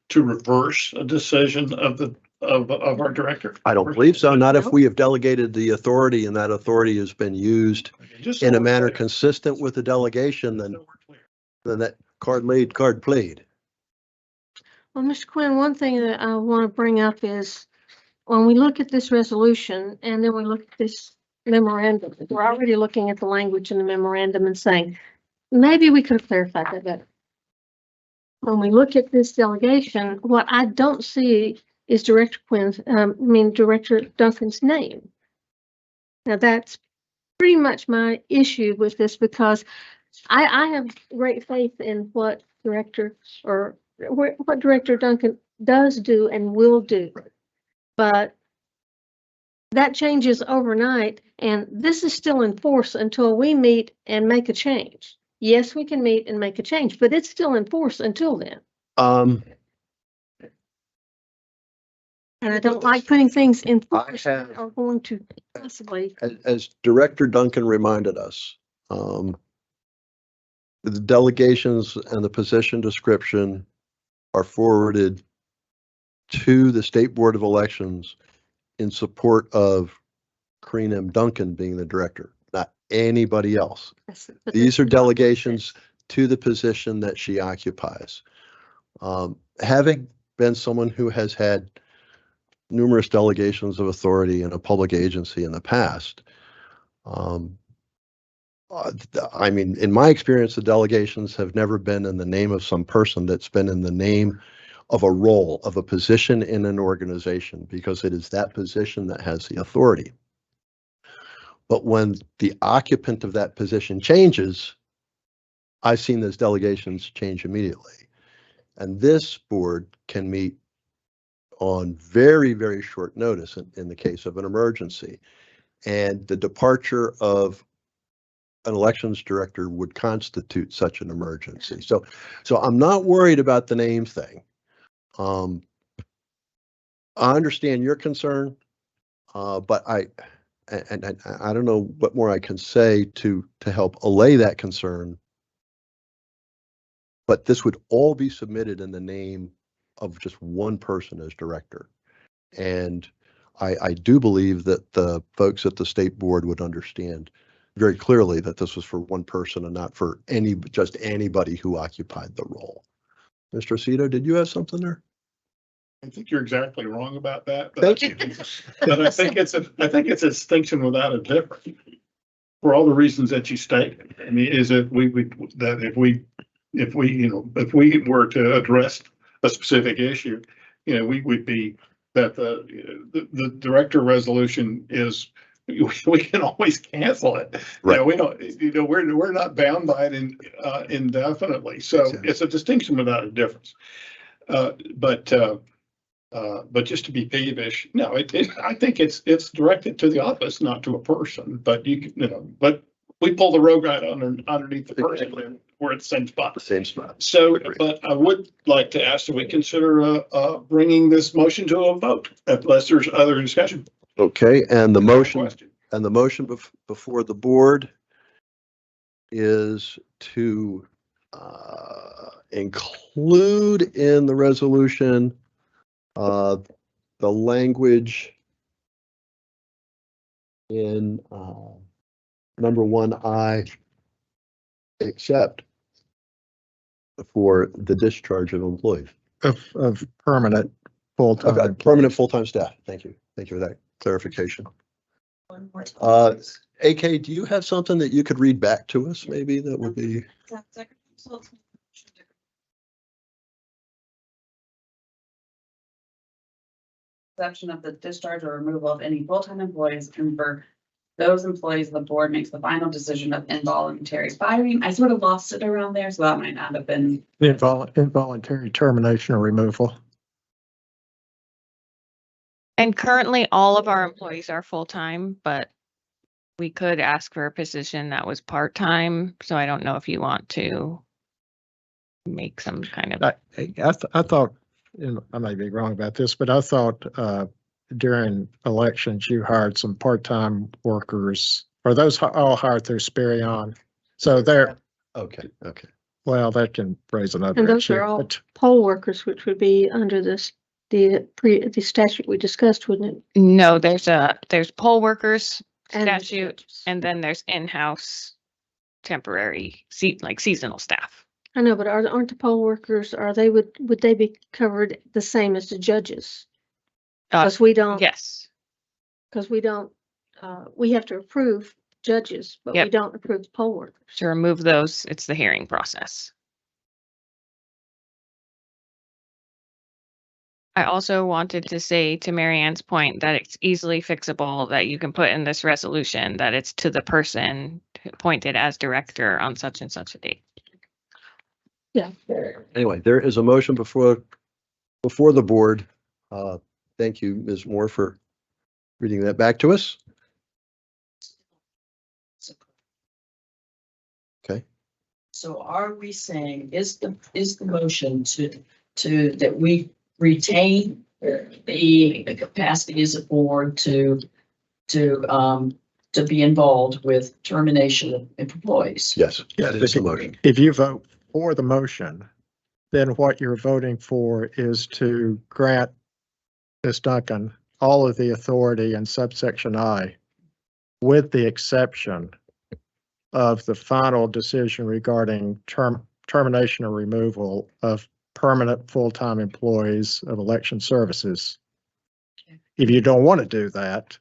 [SPEAKER 4] to reverse a decision of our director?
[SPEAKER 1] I don't believe so. Not if we have delegated the authority and that authority has been used
[SPEAKER 4] Just so
[SPEAKER 1] in a
[SPEAKER 4] we're
[SPEAKER 1] manner
[SPEAKER 4] clear.
[SPEAKER 1] consistent with the delegation,
[SPEAKER 4] So
[SPEAKER 1] then
[SPEAKER 4] we're clear.
[SPEAKER 1] that card laid, card played.
[SPEAKER 7] Well, Mr. Quinn, one thing that I want to bring up is when we look at this resolution and then we look at this memorandum, we're already looking at the language in the memorandum and saying, maybe we could have clarified that better. When we look at this delegation, what I don't see is Director Director Duncan's name. Now, that's pretty much my issue with this because I have great faith in what Director Duncan does do and will do. But that changes overnight, and this is still in force until we meet and make a change. Yes, we can meet and make a change, but it's still in force until then. And I don't like putting things in force that are going to possibly.
[SPEAKER 1] As Director Duncan reminded us, the delegations and the position description are forwarded to the State Board of Elections in support of Corinne M. Duncan being the director, not anybody else. These are delegations to the position that she occupies. Having been someone who has had numerous delegations of authority in a public agency in the past, I mean, in my experience, the delegations have never been in the name of some person. That's been in the name of a role, of a position in an organization, because it is that position that has the authority. But when the occupant of that position changes, I've seen those delegations change immediately. And this board can meet on very, very short notice in the case of an emergency. And the departure of an elections director would constitute such an emergency. So I'm not worried about the name thing. I understand your concern, but I don't know what more I can say to help allay that concern. But this would all be submitted in the name of just one person as director. And I do believe that the folks at the state board would understand very clearly that this was for one person and not for just anybody who occupied the role. Mr. Aceto, did you have something there?
[SPEAKER 4] I think you're exactly wrong about that.
[SPEAKER 1] Thank you.
[SPEAKER 4] But I think it's a distinction without a difference for all the reasons that you stated. I mean, is it if we were to address a specific issue, we would be that the director resolution is, we can always cancel it.
[SPEAKER 1] Right.
[SPEAKER 4] We don't, we're not bound by it indefinitely. So it's a distinction without a difference. But just to be peevish, no, I think it's directed to the office, not to a person. But but we pull the rug right underneath the person. We're at the same spot.
[SPEAKER 1] The same spot.
[SPEAKER 4] So, but I would like to ask that we consider bringing this motion to a vote, unless there's other discussion.
[SPEAKER 1] Okay, and the motion
[SPEAKER 4] Question.
[SPEAKER 1] before the board is to include in the resolution the language in number 1I, except for the discharge of employees.
[SPEAKER 9] Of permanent full-time.
[SPEAKER 1] Permanent full-time staff. Thank you. Thank you for that clarification. AK, do you have something that you could read back to us, maybe, that would be?
[SPEAKER 13] Exception of the discharge or removal of any full-time employees, and for those employees, the board makes the final decision of involuntary firing. I sort of lost it around there, so that might not have been.
[SPEAKER 9] Involuntary termination or removal.
[SPEAKER 2] And currently, all of our employees are full-time, but we could ask for a position that was part-time. So I don't know if you want to make some kind of.
[SPEAKER 9] I thought, I may be wrong about this, but I thought during elections, you hired some part-time workers, or those all hired through Spirion. So they're,
[SPEAKER 1] Okay.
[SPEAKER 9] well, that can raise another
[SPEAKER 7] And those
[SPEAKER 9] issue.
[SPEAKER 7] are all
[SPEAKER 9] but-
[SPEAKER 7] poll workers, which would be under this, the statute we discussed, wouldn't it?
[SPEAKER 2] No, there's poll workers
[SPEAKER 7] And-
[SPEAKER 2] statute, and then there's in-house temporary seasonal staff.
[SPEAKER 7] I know, but aren't the poll workers, would they be covered the same as the judges? Because we don't,
[SPEAKER 2] Yes.
[SPEAKER 7] because we don't, we have to approve judges, but we
[SPEAKER 2] Yep.
[SPEAKER 7] don't approve poll workers.
[SPEAKER 2] To remove those, it's the hearing process. I also wanted to say to Mary Ann's point that it's easily fixable, that you can put in this resolution that it's to the person appointed as director on such and such a date.
[SPEAKER 7] Yeah.
[SPEAKER 1] Anyway, there is a motion before the board. Thank you, Ms. Moore, for reading that back to us. Okay.
[SPEAKER 5] So are we saying, is the motion to that we retain the capacity as a board to be involved with termination of employees?
[SPEAKER 1] Yes, that is the motion.
[SPEAKER 9] If you vote for the motion, then what you're voting for is to grant Ms. Duncan all of the authority in subsection I, with the exception of the final decision regarding termination or removal of permanent full-time employees of election services. If you don't want to do that,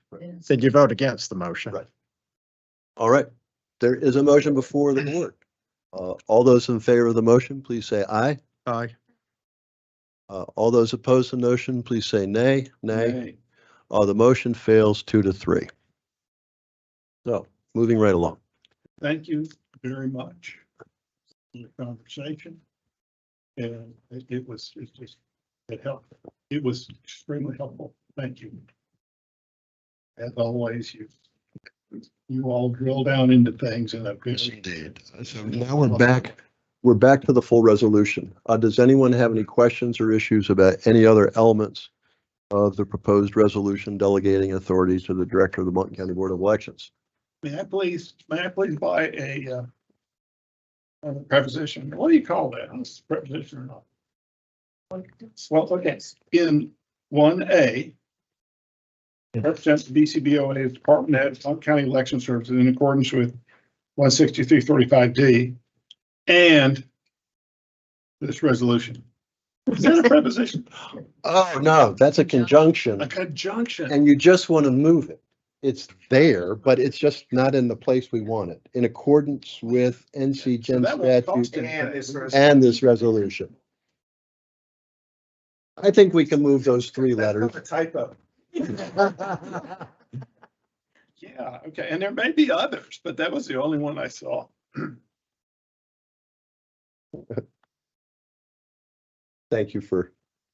[SPEAKER 9] then you vote against the motion.
[SPEAKER 1] Right. All right. There is a motion before the board. All those in favor of the motion, please say aye.
[SPEAKER 9] Aye.
[SPEAKER 1] All those opposed to the motion, please say nay. Nay. The motion fails 2-3. So, moving right along.
[SPEAKER 4] Thank you very much for the conversation. And it helped. It was extremely helpful. Thank you. As always, you all drill down into things and I've
[SPEAKER 1] Yes, indeed. So now we're back to the full resolution. Does anyone have any questions or issues about any other elements of the proposed resolution delegating authority to the director of the Mountain County Board of Elections?
[SPEAKER 4] May I please buy a preposition? What do you call that? Is it preposition or not? Well, okay, in 1A, represents the BCBOA as department head of Mountain County Election Services in accordance with 16335D and this resolution. Is that a preposition?
[SPEAKER 1] Oh, no, that's a conjunction.
[SPEAKER 4] A conjunction.
[SPEAKER 1] And you just want to move it. It's there, but it's just not in the place we want it, in accordance with NC Gen
[SPEAKER 4] That won't cost
[SPEAKER 1] statute
[SPEAKER 4] anything.
[SPEAKER 1] and this resolution. I think we can move those three letters.
[SPEAKER 10] A typo.
[SPEAKER 4] Yeah, okay, and there may be others, but that was the only one I saw.
[SPEAKER 1] Thank you for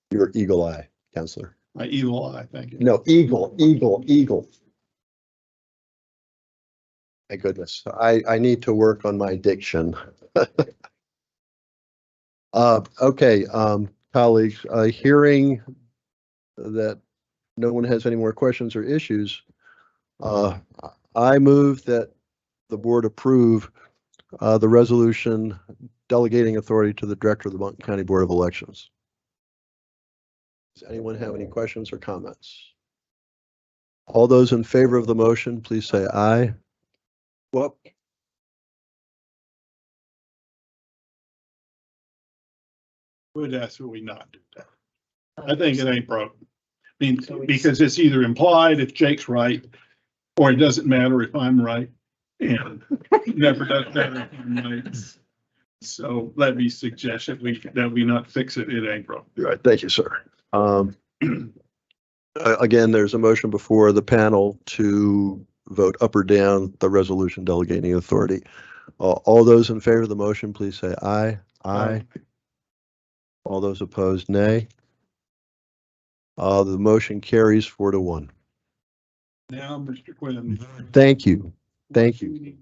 [SPEAKER 1] your eagle eye, Counselor.
[SPEAKER 4] My evil eye, thank you.
[SPEAKER 1] No, eagle. My goodness, I need to work on my diction. Okay, colleagues, hearing that no one has any more questions or issues, I move that the board approve the resolution delegating authority to the director of the Mountain County Board of Elections. Does anyone have any questions or comments? All those in favor of the motion, please say aye. Well,
[SPEAKER 4] Would ask that we not do that. I think it ain't broke. I mean, because it's either implied if Jake's right, or it doesn't matter if I'm right. And it never does matter if I'm right. So let me suggest that we not fix it. It ain't broke.
[SPEAKER 1] right, thank you, sir. Again, there's a motion before the panel to vote up or down the resolution delegating authority. All those in favor of the motion, please say aye. Aye. All those opposed, nay. The motion carries 4-1.
[SPEAKER 4] Now, Mr. Quinn.
[SPEAKER 1] Thank you. Thank you.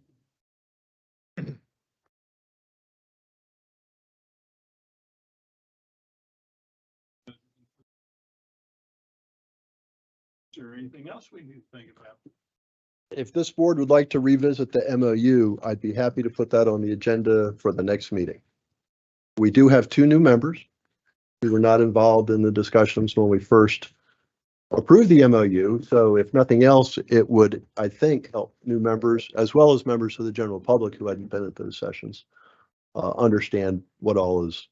[SPEAKER 4] Is there anything else we need to think about?
[SPEAKER 1] If this board would like to revisit the MOU, I'd be happy to put that on the agenda for the next meeting. We do have 2 new members who were not involved in the discussions when we first approved the MOU. So if nothing else, it would, I think, help new members as well as members of the general public who hadn't been at those sessions understand what all is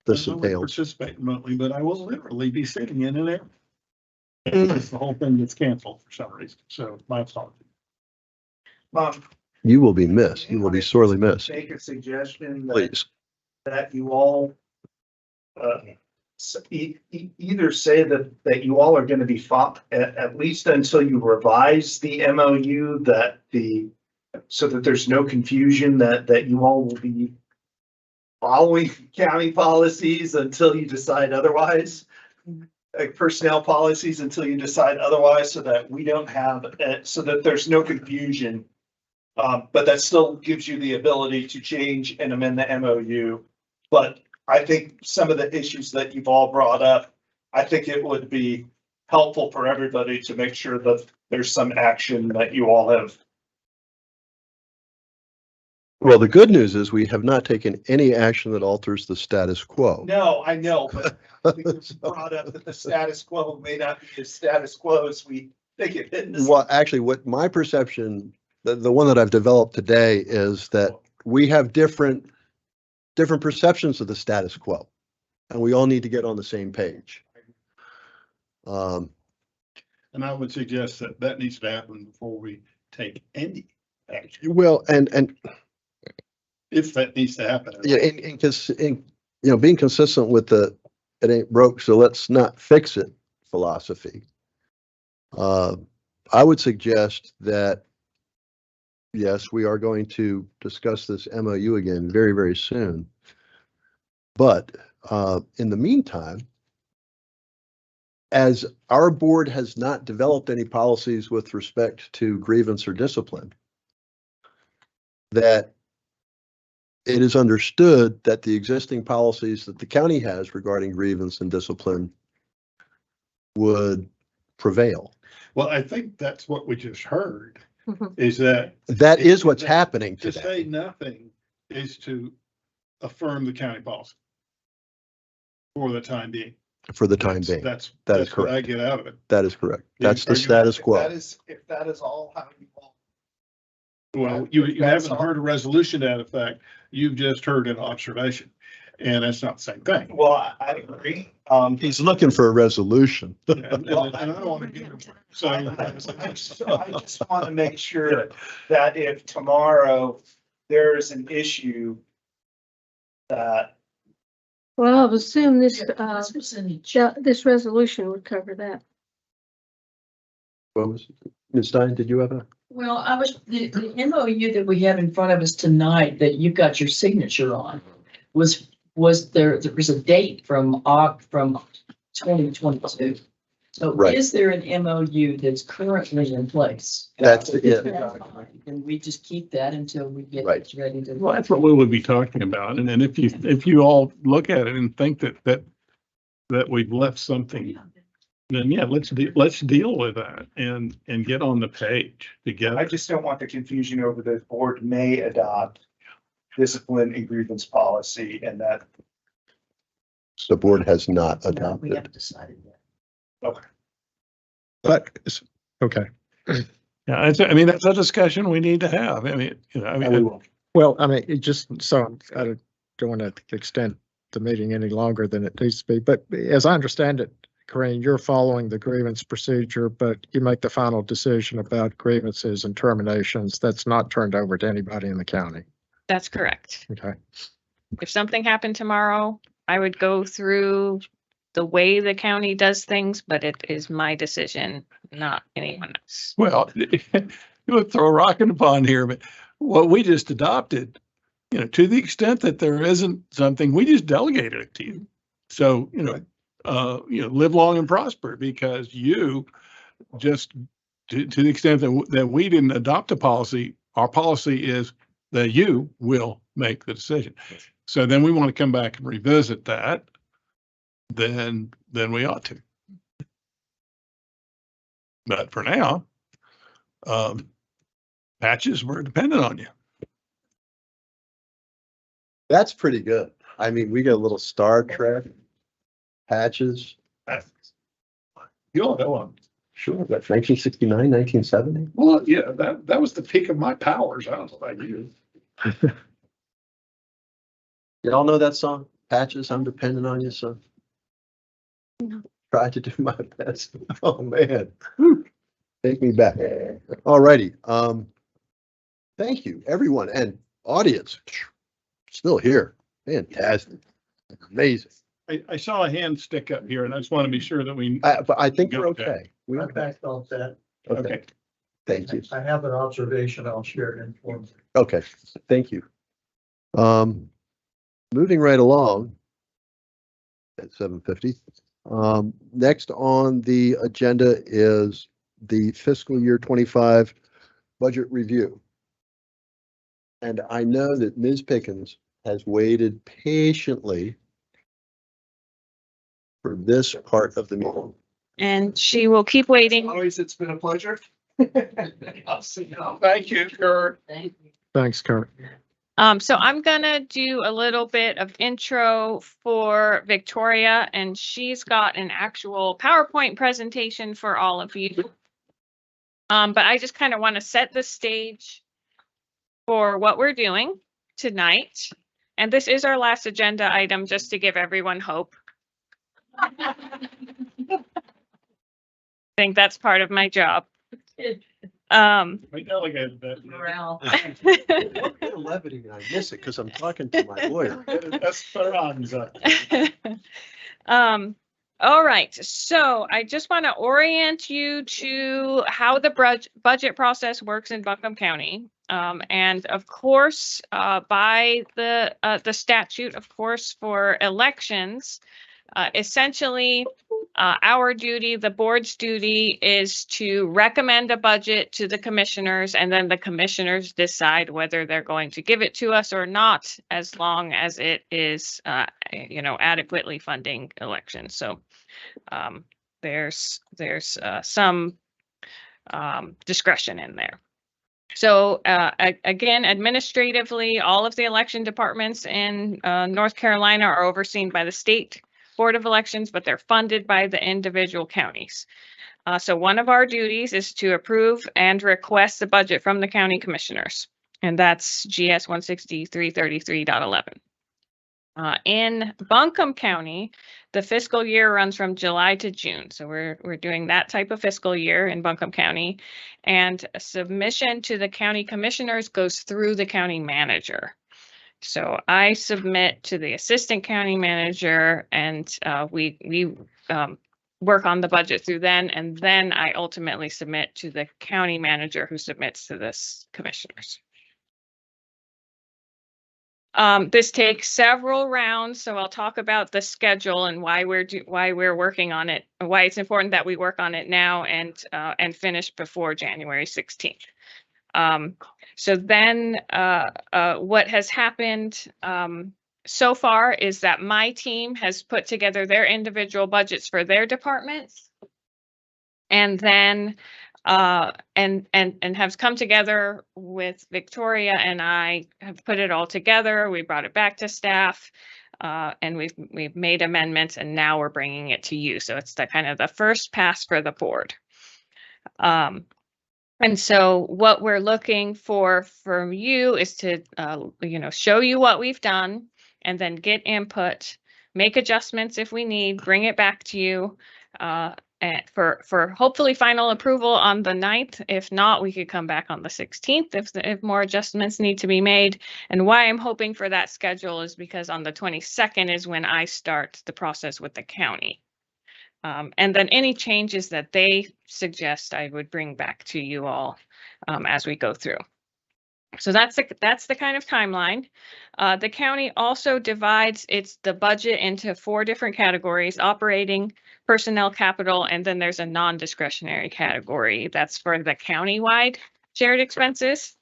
[SPEAKER 1] this
[SPEAKER 4] I will
[SPEAKER 1] entails.
[SPEAKER 4] participate remotely, but I will literally be sitting in an air. It's the whole thing gets canceled for some reason, so my apologies.
[SPEAKER 1] You will be missed. You will be sorely missed.
[SPEAKER 10] Make a suggestion that,
[SPEAKER 1] Please.
[SPEAKER 10] that you all either say that you all are going to be at least until you revise the MOU, so that there's no confusion that you all will be following county policies until you decide otherwise. Like personnel policies until you decide otherwise, so that we don't have, so that there's no confusion. But that still gives you the ability to change and amend the MOU. But I think some of the issues that you've all brought up, I think it would be helpful for everybody to make sure that there's some action that you all have.
[SPEAKER 1] Well, the good news is we have not taken any action that alters the status quo.
[SPEAKER 10] No, I know, but you brought up that the status quo may not be as status quo as we think it is.
[SPEAKER 1] Well, actually, what my perception, the one that I've developed today, is that we have different perceptions of the status quo, and we all need to get on the same page.
[SPEAKER 4] And I would suggest that needs to happen before we take any action,
[SPEAKER 1] Well, and
[SPEAKER 4] if that needs to happen.
[SPEAKER 1] yeah, being consistent with the "it ain't broke, so let's not fix it" philosophy. I would suggest that yes, we are going to discuss this MOU again very, very soon. But in the meantime, as our board has not developed any policies with respect to grievance or discipline, that it is understood that the existing policies that the county has regarding grievance and discipline would prevail.
[SPEAKER 4] Well, I think that's what we just heard, is that.
[SPEAKER 1] That is what's happening
[SPEAKER 4] To
[SPEAKER 1] today.
[SPEAKER 4] say nothing is to affirm the county policy for the time being.
[SPEAKER 1] For the time being.
[SPEAKER 4] That is
[SPEAKER 1] That's
[SPEAKER 4] what I
[SPEAKER 1] correct.
[SPEAKER 4] get out of it.
[SPEAKER 1] That is correct.
[SPEAKER 4] Yeah,
[SPEAKER 1] That's the
[SPEAKER 4] are you-
[SPEAKER 1] status
[SPEAKER 10] If
[SPEAKER 1] quo.
[SPEAKER 10] if that is all how you all.
[SPEAKER 4] Well, you
[SPEAKER 10] That's
[SPEAKER 4] haven't
[SPEAKER 10] all.
[SPEAKER 4] heard a resolution to that effect. You've just heard an observation. And that's not the same thing.
[SPEAKER 10] Well, I agree.
[SPEAKER 1] He's looking for a resolution.
[SPEAKER 4] And I don't want to give him, so.
[SPEAKER 10] I just want to make sure that if tomorrow there is an issue that,
[SPEAKER 7] Well, I would assume this,
[SPEAKER 5] This percentage.
[SPEAKER 7] this resolution would cover that.
[SPEAKER 1] What was it? Ms. Stein, did you have a?
[SPEAKER 5] Well, the MOU that we have in front of us tonight that you got your signature on was there was a date from 2022. So
[SPEAKER 1] Right.
[SPEAKER 5] is there an MOU that's currently in place?
[SPEAKER 1] That's it.
[SPEAKER 5] And we just keep that until we get
[SPEAKER 1] Right.
[SPEAKER 5] ready to.
[SPEAKER 12] Well, that's what we would be talking about. And then if you all look at it and think that we've left something, then yeah, let's deal with that and get on the page
[SPEAKER 10] I
[SPEAKER 12] together.
[SPEAKER 10] just don't want the confusion over the board may adopt discipline and grievance policy and that.
[SPEAKER 1] The board has not
[SPEAKER 5] No, we
[SPEAKER 1] adopted.
[SPEAKER 5] haven't decided yet.
[SPEAKER 9] But, okay.
[SPEAKER 12] Yeah, I mean, that's a discussion we need to have. I mean,
[SPEAKER 9] Well, I mean, it just, so I don't want to extend the meeting any longer than it needs to be, but as I understand it, Corinne, you're following the grievance procedure, but you make the final decision about grievances and terminations. That's not turned over to anybody in the county.
[SPEAKER 2] That's correct.
[SPEAKER 9] Okay.
[SPEAKER 2] If something happened tomorrow, I would go through the way the county does things, but it is my decision, not anyone else.
[SPEAKER 12] well, you would throw a rock in the pond here, but what we just adopted, to the extent that there isn't something, we just delegated it to you. So, live long and prosper, because you just, to the extent that we didn't adopt a policy, our policy is that you will make the decision. So then we want to come back and revisit that, then we ought to. But for now, Patches, we're dependent on you.
[SPEAKER 1] That's pretty good. I mean, we got a little Star Trek Patches.
[SPEAKER 4] You all know him.
[SPEAKER 1] Sure, that's 1969, 1970.
[SPEAKER 4] Well, yeah, that was the peak of my powers. I don't know about you.
[SPEAKER 1] Y'all know that song? Patches, I'm depending on you, son.
[SPEAKER 2] No.
[SPEAKER 1] Try to do my best. Oh, man. Take me back. All righty. Thank you, everyone, and audience. Still here. Fantastic. Amazing.
[SPEAKER 4] I saw a hand stick up here and I just want to be sure that we,
[SPEAKER 1] But I think
[SPEAKER 4] Go
[SPEAKER 1] we're
[SPEAKER 4] with that.
[SPEAKER 1] okay. We're okay.
[SPEAKER 14] felt that.
[SPEAKER 1] Okay. Thank you.
[SPEAKER 14] I have an observation I'll share in form.
[SPEAKER 1] Okay, thank you. Moving right along at 7:50. Next on the agenda is the fiscal year 25 budget review. And I know that Ms. Pickens has waited patiently for this part of the meeting.
[SPEAKER 2] And she will keep waiting.
[SPEAKER 10] Always, it's been a pleasure. I'll see you.
[SPEAKER 4] thank you, Kurt.
[SPEAKER 5] Thank you.
[SPEAKER 9] Thanks, Kurt.
[SPEAKER 2] So I'm gonna do a little bit of intro for Victoria, and she's got an actual PowerPoint presentation for all of you. But I just kind of want to set the stage for what we're doing tonight. And this is our last agenda item, just to give everyone hope. I think that's part of my job.
[SPEAKER 4] I delegated that.
[SPEAKER 5] Morale.
[SPEAKER 1] Levity, and I miss it because I'm talking to my lawyer.
[SPEAKER 4] Esperanza.
[SPEAKER 2] All right, so I just want to orient you to how the budget process works in Buncombe County. And of course, by the statute, of course, for elections, essentially, our duty, the board's duty, is to recommend a budget to the commissioners, and then the commissioners decide whether they're going to give it to us or not, as long as it is, adequately funding elections. So there's some discretion in there. So again, administratively, all of the election departments in North Carolina are overseen by the state Board of Elections, but they're funded by the individual counties. So one of our duties is to approve and request the budget from the county commissioners, and that's GS 163.33.11. In Buncombe County, the fiscal year runs from July to June. So we're doing that type of fiscal year in Buncombe County, and a submission to the county commissioners goes through the county manager. So I submit to the assistant county manager, and we work on the budget through then, and then I ultimately submit to the county manager, who submits to the commissioners. This takes several rounds, so I'll talk about the schedule and why we're working on it, and why it's important that we work on it now and finish before January 16th. So then what has happened so far is that my team has put together their individual budgets for their departments, and then and have come together with Victoria, and I have put it all together. We brought it back to staff, and we've made amendments, and now we're bringing it to you. So it's the kind of the first pass for the board. And so what we're looking for from you is to, show you what we've done, and then get input, make adjustments if we need, bring it back to you and for hopefully final approval on the 9th. If not, we could come back on the 16th if more adjustments need to be made. And why I'm hoping for that schedule is because on the 22nd is when I start the process with the county. And then any changes that they suggest, I would bring back to you all as we go through. So that's the kind of timeline. The county also divides the budget into 4 different categories: operating, personnel, capital, and then there's a non-discretionary category that's for the countywide shared expenses.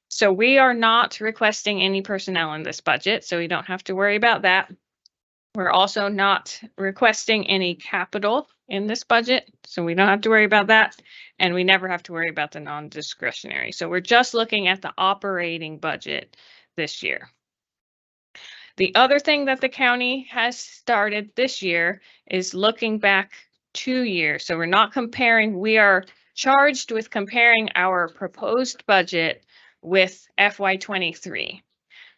[SPEAKER 2] So we are not requesting any personnel in this budget, so you don't have to worry about that. We're also not requesting any capital in this budget, so we don't have to worry about that. And we never have to worry about the non-discretionary. So we're just looking at the operating budget this year. The other thing that the county has started this year is looking back 2 years. So we're not comparing, we are charged with comparing our proposed budget with FY23.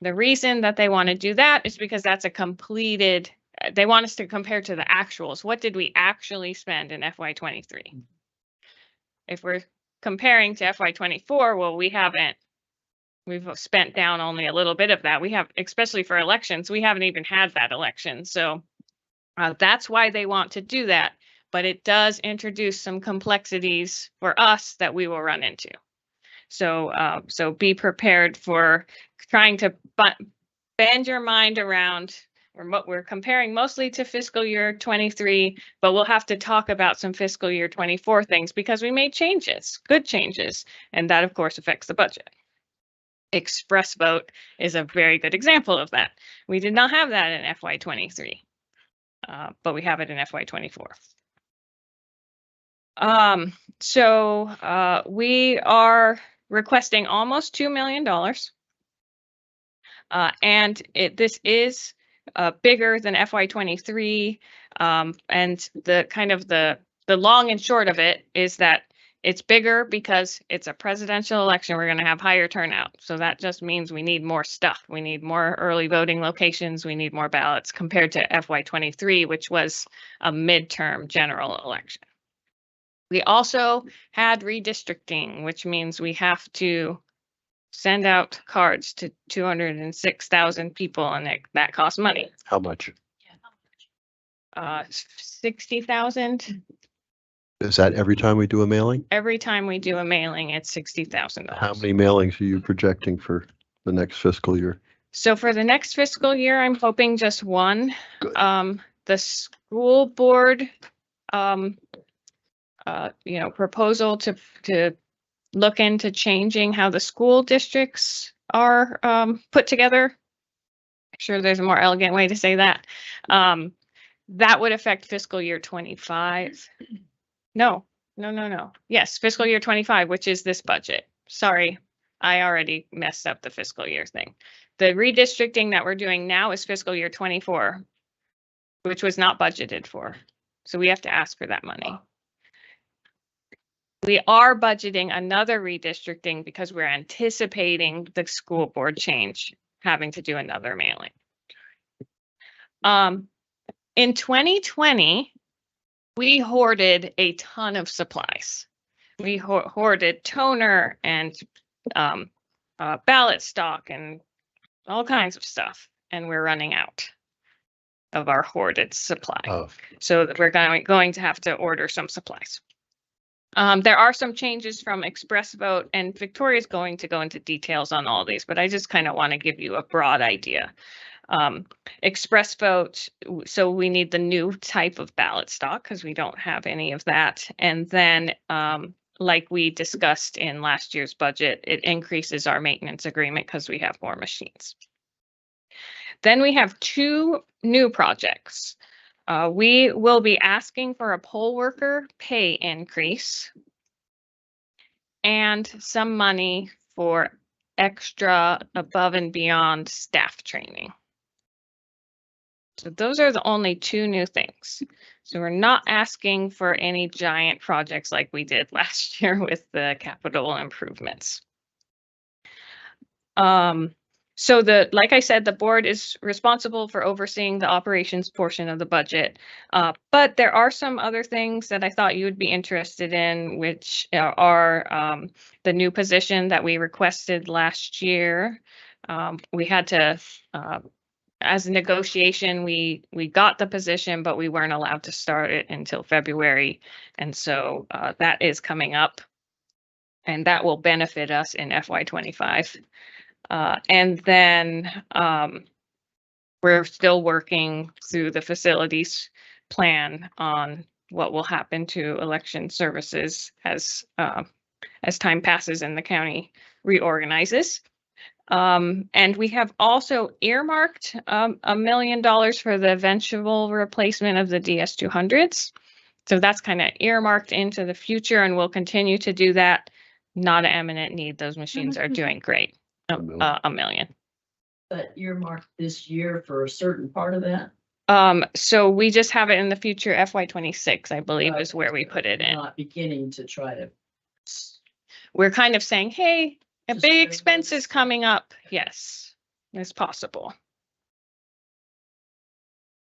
[SPEAKER 2] The reason that they want to do that is because that's a completed, they want us to compare to the actuals. What did we actually spend in FY23? If we're comparing to FY24, well, we've spent down only a little bit of that. We have, especially for elections, we haven't even had that election. So that's why they want to do that. But it does introduce some complexities for us that we will run into. So, so be prepared for trying to bend your mind around. We're comparing mostly to fiscal year 23, but we'll have to talk about some fiscal year 24 things because we made changes, good changes, and that of course affects the budget. Express vote is a very good example of that. We did not have that in FY23, but we have it in FY24. So we are requesting almost $2 million. And this is bigger than FY23. And the long and short of it is that it's bigger because it's a presidential election. We're going to have higher turnout. So that just means we need more stuff. We need more early voting locations. We need more ballots compared to FY23, which was a midterm general election. We also had redistricting, which means we have to send out cards to 206,000 people, and that costs money.
[SPEAKER 1] How much?
[SPEAKER 2] 60,000.
[SPEAKER 1] Is that every time we do a mailing?
[SPEAKER 2] Every time we do a mailing, it's $60,000.
[SPEAKER 1] How many mailings are you projecting for the next fiscal year?
[SPEAKER 2] So for the next fiscal year, I'm hoping just one.
[SPEAKER 1] Good.
[SPEAKER 2] The school board, proposal to look into changing how the school districts are put together. I'm sure there's a more elegant way to say that. That would affect fiscal year 25. No. Yes, fiscal year 25, which is this budget. Sorry, I already messed up the fiscal year thing. The redistricting that we're doing now is fiscal year 24, which was not budgeted for. So we have to ask for that money. We are budgeting another redistricting because we're anticipating the school board change, having to do another mailing. In 2020, we hoarded a ton of supplies. We hoarded toner and ballot stock and all kinds of stuff, and we're running out of our hoarded supply.
[SPEAKER 1] Oh.
[SPEAKER 2] So we're going to have to order some supplies. There are some changes from Express Vote, and Victoria's going to go into details on all these, but I just kind of want to give you a broad idea. Express Vote, so we need the new type of ballot stock because we don't have any of that. And then, like we discussed in last year's budget, it increases our maintenance agreement because we have more machines. Then we have two new projects. We will be asking for a poll worker pay increase and some money for extra above and beyond staff training. So those are the only two new things. So we're not asking for any giant projects like we did last year with the capital improvements. So like I said, the board is responsible for overseeing the operations portion of the budget. But there are some other things that I thought you would be interested in, which are the new position that we requested last year. We had to, as a negotiation, we got the position, but we weren't allowed to start it until February. And so that is coming up, and that will benefit us in FY25. And then we're still working through the facilities plan on what will happen to election services as time passes and the county reorganizes. And we have also earmarked $1 million for the eventual replacement of the DS200s. So that's kind of earmarked into the future, and we'll continue to do that. Not an eminent need. Those machines are doing great. $1 million.
[SPEAKER 5] But earmarked this year for a certain part of that?
[SPEAKER 2] So we just have it in the future. FY26, I believe, is where we put it in.
[SPEAKER 5] Not beginning to try to.
[SPEAKER 2] We're kind of saying, hey, a
[SPEAKER 5] Just
[SPEAKER 2] big
[SPEAKER 5] very
[SPEAKER 2] expense
[SPEAKER 5] much.
[SPEAKER 2] is coming up. Yes. as possible.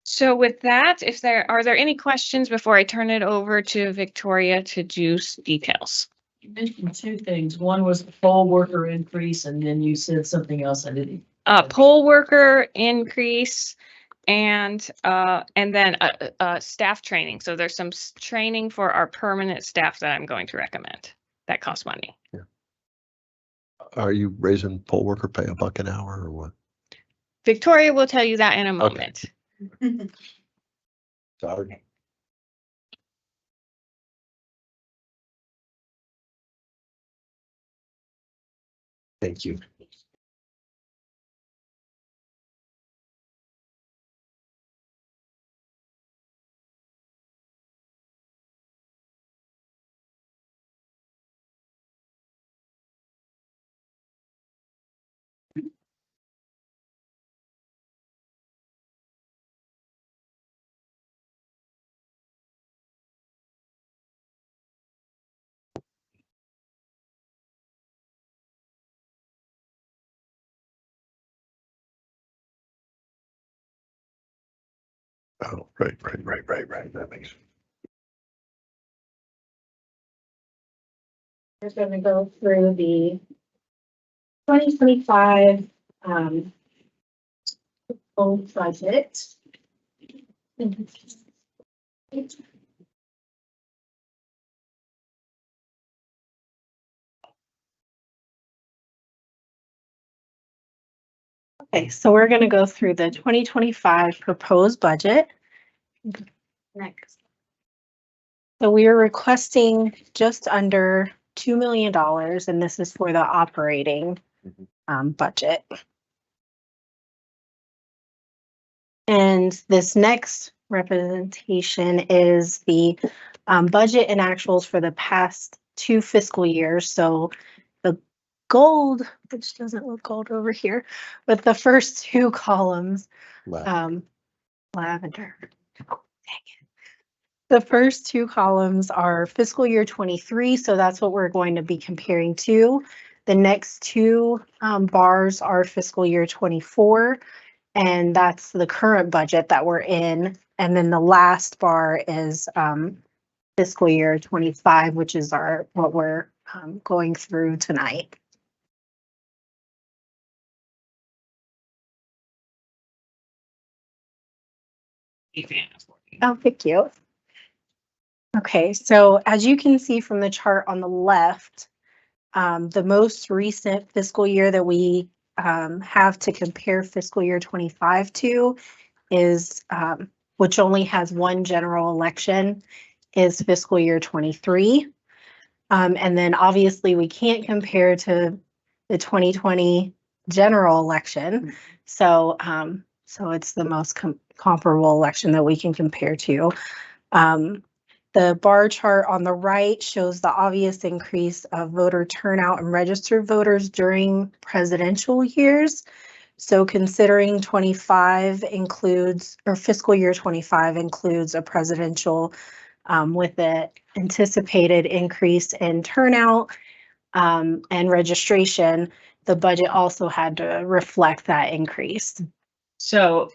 [SPEAKER 2] So with that, are there any questions before I turn it over to Victoria to do details?
[SPEAKER 5] You mentioned two things. One was the poll worker increase, and then you said something else I didn't.
[SPEAKER 2] Poll worker increase and then staff training. So there's some training for our permanent staff that I'm going to recommend. That costs money.
[SPEAKER 1] Are you raising poll worker pay $1 an hour or what?
[SPEAKER 2] Victoria will tell you that in a moment.
[SPEAKER 1] Sorry. Thank you. Oh, right. That makes sense.
[SPEAKER 15] We're going to go through the 2025 full budget. Okay, so we're going to go through the 2025 proposed budget. Next. So we are requesting just under $2 million, and this is for the operating budget. And this next representation is the budget and actuals for the past 2 fiscal years. So the gold, which doesn't look gold over here, but the first 2 columns, lavender. Oh, dang it. The first 2 columns are fiscal year 23, so that's what we're going to be comparing to. The next 2 bars are fiscal year 24, and that's the current budget that we're in. And then the last bar is fiscal year 25, which is what we're going through tonight. Oh, thank you. Okay, so as you can see from the chart on the left, the most recent fiscal year that we have to compare fiscal year 25 to is, which only has 1 general election, is fiscal year 23. And then obviously we can't compare to the 2020 general election. So, so it's the most comparable election that we can compare to. The bar chart on the right shows the obvious increase of voter turnout and registered voters during presidential years. So considering 25 includes, or fiscal year 25 includes a presidential with the anticipated increase in turnout and registration, the budget also had to reflect that increase.
[SPEAKER 2] So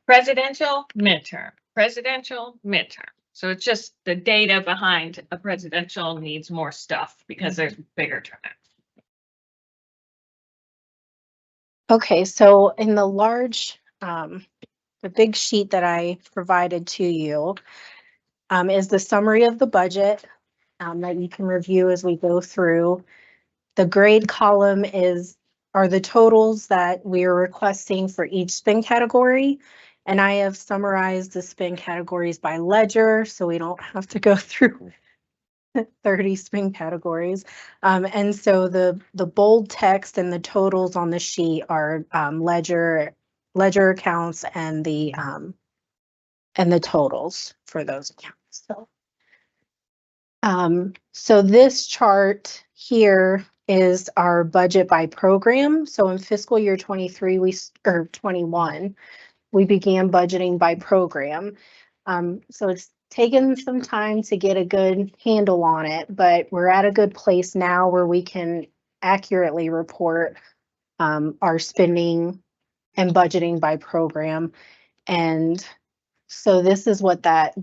[SPEAKER 2] presidential, midterm. So it's just the data behind a presidential needs more stuff because there's bigger turnout.
[SPEAKER 15] Okay, so in the large, the big sheet that I provided to you is the summary of the budget that you can review as we go through. The grade column are the totals that we are requesting for each spend category. And I have summarized the spend categories by ledger, so we don't have to go through 30 spend categories. And so the bold text and the totals on the sheet are ledger accounts and the totals for those accounts. So this chart here is our budget by program. So in fiscal year 23 or 21, we began budgeting by program. So it's taken some time to get a good handle on it, but we're at a good place now where we can accurately report our spending and budgeting by program. And so this is what that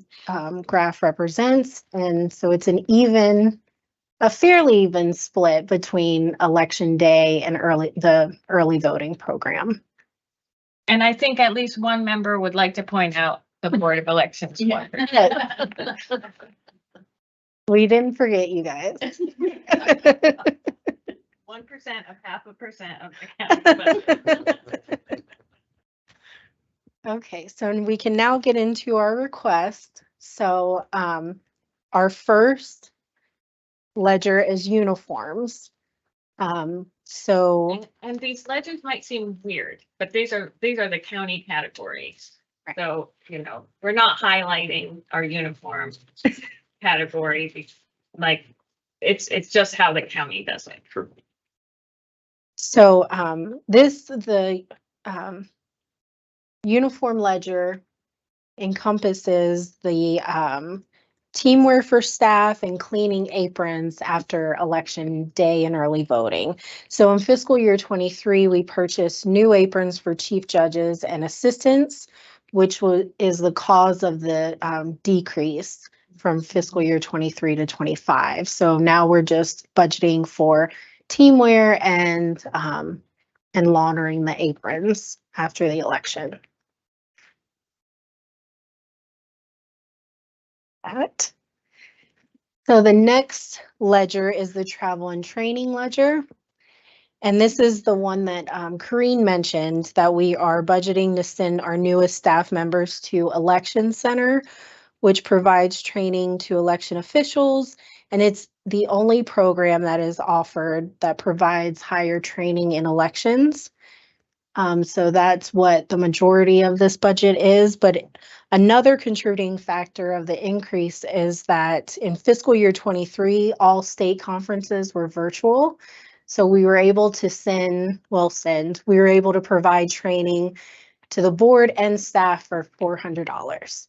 [SPEAKER 15] graph represents. And so it's a fairly even split between election day and the early voting program.
[SPEAKER 2] And I think at least one member would like to point out the Board of Elections.
[SPEAKER 15] Yeah. We didn't forget you guys.
[SPEAKER 2] 1% of 0.5% of the county.
[SPEAKER 15] Okay, so we can now get into our request. So our first ledger is uniforms.
[SPEAKER 2] And these ledgers might seem weird, but these are the county categories.
[SPEAKER 15] Right.
[SPEAKER 2] So, you know, we're not highlighting our uniform category. Like, it's just how the county does it.
[SPEAKER 1] Sure.
[SPEAKER 15] So the uniform ledger encompasses the teamwear for staff and cleaning aprons after election day and early voting. So in fiscal year 23, we purchased new aprons for chief judges and assistants, which is the cause of the decrease from fiscal year 23 to 25. So now we're just budgeting for teamwear and laundering the aprons after the election. That. So the next ledger is the travel and training ledger. And this is the one that Corrine mentioned, that we are budgeting to send our newest staff members to Election Center, which provides training to election officials. And it's the only program that is offered that provides higher training in elections. So that's what the majority of this budget is. But another contributing factor of the increase is that in fiscal year 23, all state conferences were virtual. So we were able to we were able to provide training to the board and staff for $400.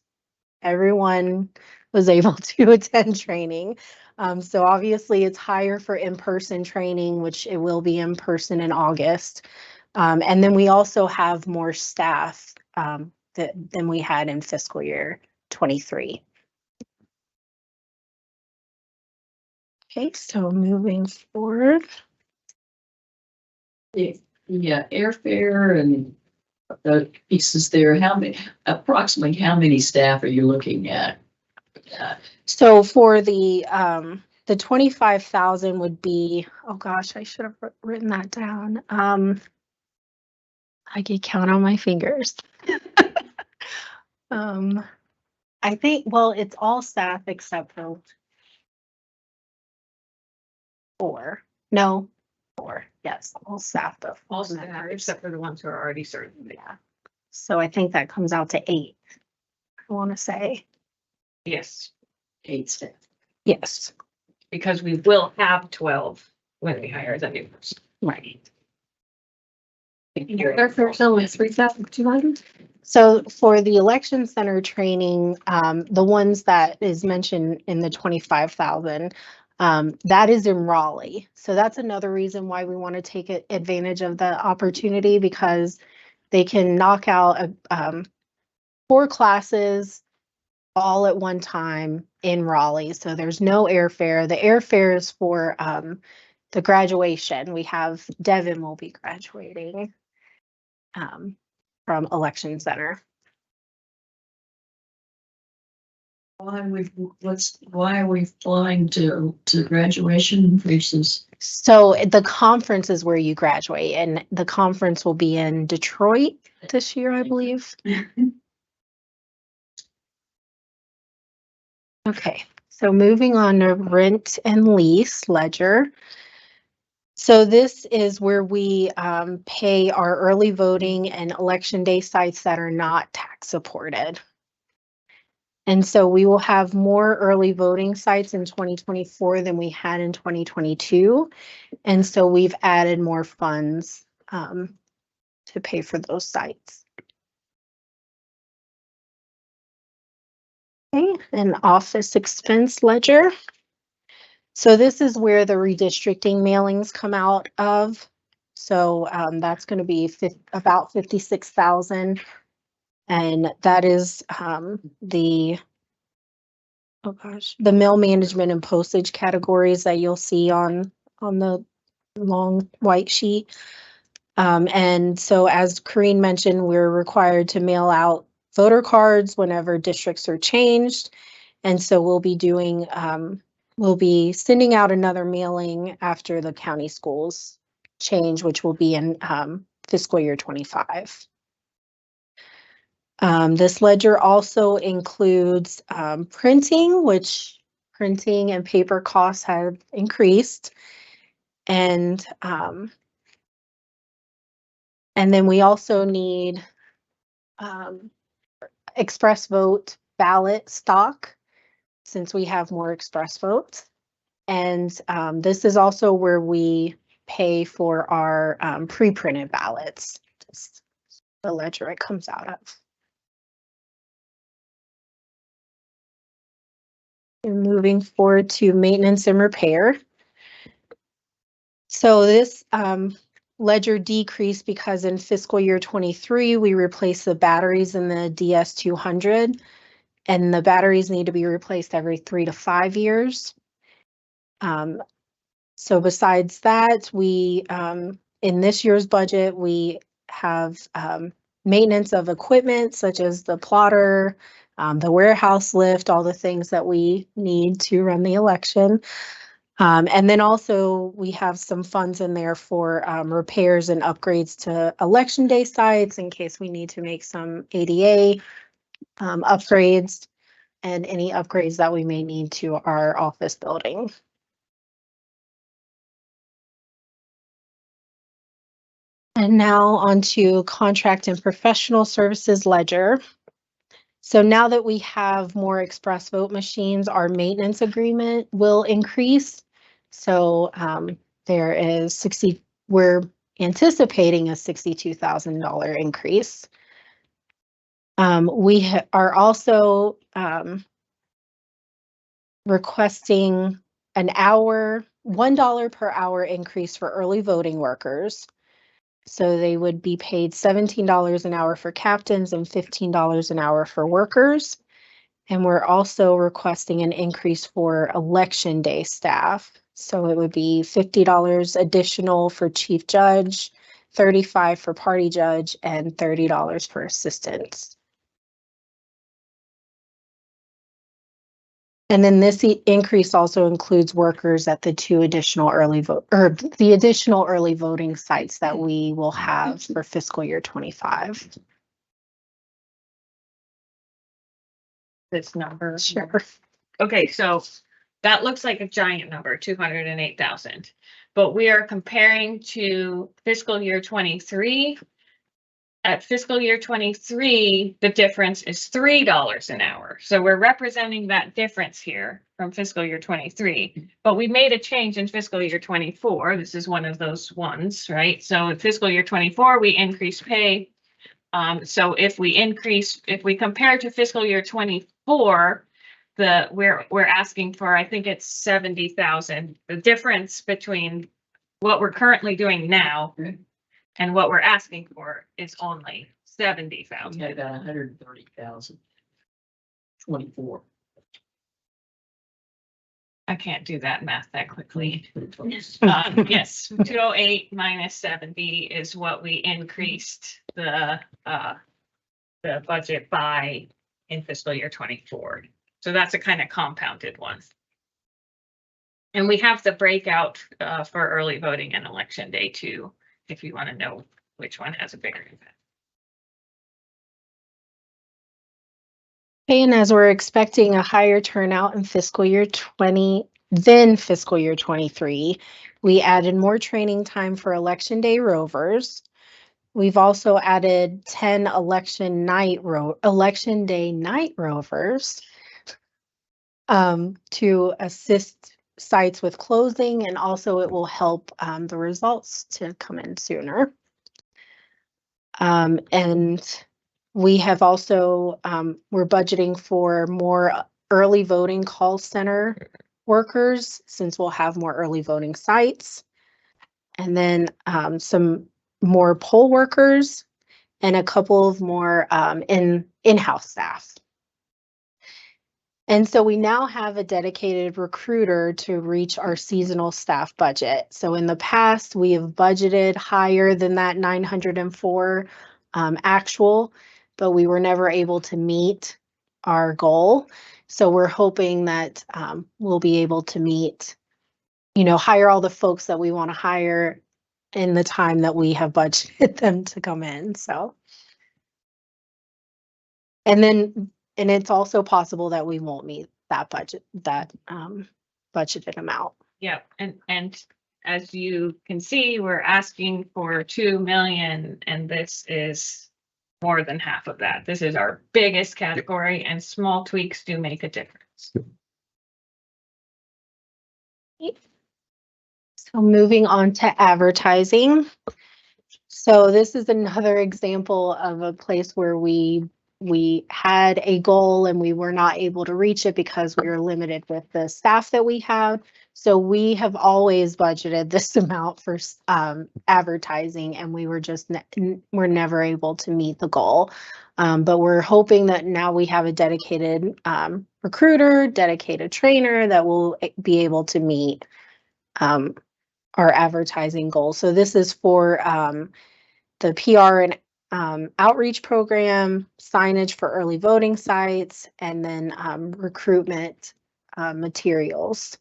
[SPEAKER 15] Everyone was able to attend training. So obviously it's higher for in-person training, which it will be in person in August. And then we also have more staff than we had in fiscal year 23. Okay, so moving forward.
[SPEAKER 5] Yeah, airfare and the pieces there, approximately how many staff are you looking at?
[SPEAKER 15] So for the 25,000 would be, oh gosh, I should have written that down. I could count on my fingers. I think, well, it's all staff except for four. Yes, all staff.
[SPEAKER 2] All staff, except for the ones who are already certain.
[SPEAKER 15] Yeah. So I think that comes out to 8. I want to say.
[SPEAKER 2] Yes.
[SPEAKER 5] 8 staff.
[SPEAKER 15] Yes.
[SPEAKER 2] Because we will have 12 when we hire the new person.
[SPEAKER 15] Right.
[SPEAKER 7] Airfare's only 3,200.
[SPEAKER 15] So for the election center training, the ones that is mentioned in the 25,000, that is in Raleigh. So that's another reason why we want to take advantage of the opportunity, because they can knock out 4 classes all at one time in Raleigh. So there's no airfare. The airfare is for the graduation. We have Devin will be graduating from Election Center.
[SPEAKER 5] Why are we flying to graduation versus?
[SPEAKER 15] So the conference is where you graduate, and the conference will be in Detroit this year, I believe. Okay, so moving on to rent and lease ledger. So this is where we pay our early voting and election day sites that are not tax supported. And so we will have more early voting sites in 2024 than we had in 2022. And so we've added more funds to pay for those sites. Okay, an office expense ledger. So this is where the redistricting mailings come out of. So that's going to be about 56,000. And that is the, oh gosh, the mail management and postage categories that you'll see on the long white sheet. And so as Corrine mentioned, we're required to mail out voter cards whenever districts are changed. And so we'll be doing, we'll be sending out another mailing after the county schools change, which will be in fiscal year 25. This ledger also includes printing, which printing and paper costs have increased. And then we also need express vote ballot stock, since we have more express votes. And this is also where we pay for our pre-printed ballots. Just the ledger it comes out of. And moving forward to maintenance and repair. So this ledger decreased because in fiscal year 23, we replaced the batteries in the DS200, and the batteries need to be replaced every 3 to 5 years. So besides that, we in this year's budget, we have maintenance of equipment such as the plotter, the warehouse lift, all the things that we need to run the election. And then also we have some funds in there for repairs and upgrades to election day sites in case we need to make some ADA upgrades and any upgrades that we may need to our office building. And now on to contract and professional services ledger. So now that we have more express vote machines, our maintenance agreement will increase. So there is we're anticipating a $62,000 increase. We are also requesting an $1 per hour increase for early voting workers. So they would be paid $17 an hour for captains and $15 an hour for workers. And we're also requesting an increase for election day staff. So it would be $50 additional for chief judge, $35 for party judge, and $30 for assistants. And then this increase also includes workers at the two additional the additional early voting sites that we will have for fiscal year 25.
[SPEAKER 2] This number.
[SPEAKER 15] Sure.
[SPEAKER 2] Okay, so that looks like a giant number, 208,000. But we are comparing to fiscal year 23. At fiscal year 23, the difference is $3 an hour. So we're representing that difference here from fiscal year 23. But we made a change in fiscal year 24. This is one of those ones, right? So in fiscal year 24, we increased pay. So if we compare to fiscal year 24, we're asking for, I think it's 70,000. The difference between what we're currently doing now and what we're asking for is only 70,000.
[SPEAKER 5] We had about 130,000. 24.
[SPEAKER 2] I can't do that math that quickly. Yes, 208 minus 70 is what we increased the budget by in fiscal year 24. So that's a kind of compounded one. And we have the breakout for early voting and election day too, if you want to know which one has a bigger impact.
[SPEAKER 15] Okay, and as we're expecting a higher turnout in fiscal year 20 than fiscal year 23, we added more training time for election day rovers. We've also added 10 election day night rovers to assist sites with closing, and also it will help the results to come in sooner. And we have also, we're budgeting for more early voting call center workers since we'll have more early voting sites. and then some more poll workers and a couple of more in-house staff. And so we now have a dedicated recruiter to reach our seasonal staff budget. So in the past, we have budgeted higher than that 904 actual, but we were never able to meet our goal. So we're hoping that we'll be able to meet, hire all the folks that we want to hire in the time that we have budgeted them to come in. So, and it's also possible that we won't meet that budgeted amount.
[SPEAKER 2] Yeah, and as you can see, we're asking for 2 million, and this is more than half of that. This is our biggest category, and small tweaks do make a difference.
[SPEAKER 15] So moving on to advertising. So this is another example of a place where we had a goal and we were not able to reach it because we were limited with the staff that we have. So we have always budgeted this amount for advertising, and we were just we're never able to meet the goal. But we're hoping that now we have a dedicated recruiter, dedicated trainer that will be able to meet our advertising goals. So this is for the PR and outreach program, signage for early voting sites, and then recruitment materials.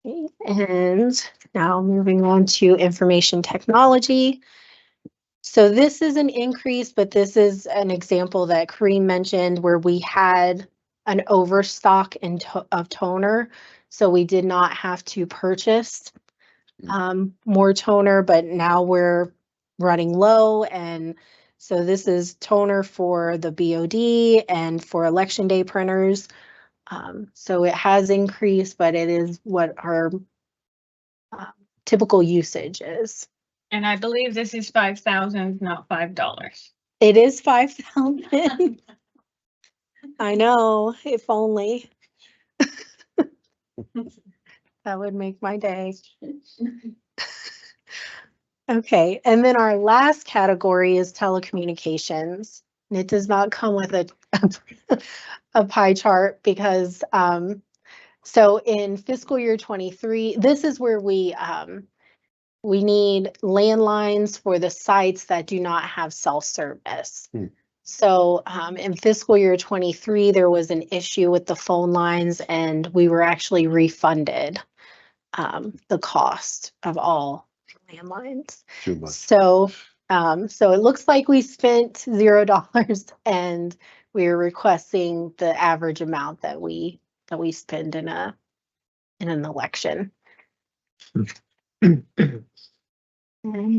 [SPEAKER 15] Okay, and now moving on to information technology. So this is an increase, but this is an example that Kareem mentioned where we had an overstock of toner. So we did not have to purchase more toner, but now we're running low. And so this is toner for the BOD and for election day printers. So it has increased, but it is what our typical usage is.
[SPEAKER 2] And I believe this is 5,000, not $5.
[SPEAKER 15] It is 5,000. I know, if only. That would make my day. Okay, and then our last category is telecommunications. And it does not come with a pie chart because so in fiscal year 23, this is where we need landlines for the sites that do not have cell service. So in fiscal year 23, there was an issue with the phone lines, and we were actually refunded the cost of all landlines.
[SPEAKER 1] Too much.
[SPEAKER 15] So so it looks like we spent $0, and we are requesting the average amount that we spend in an election. And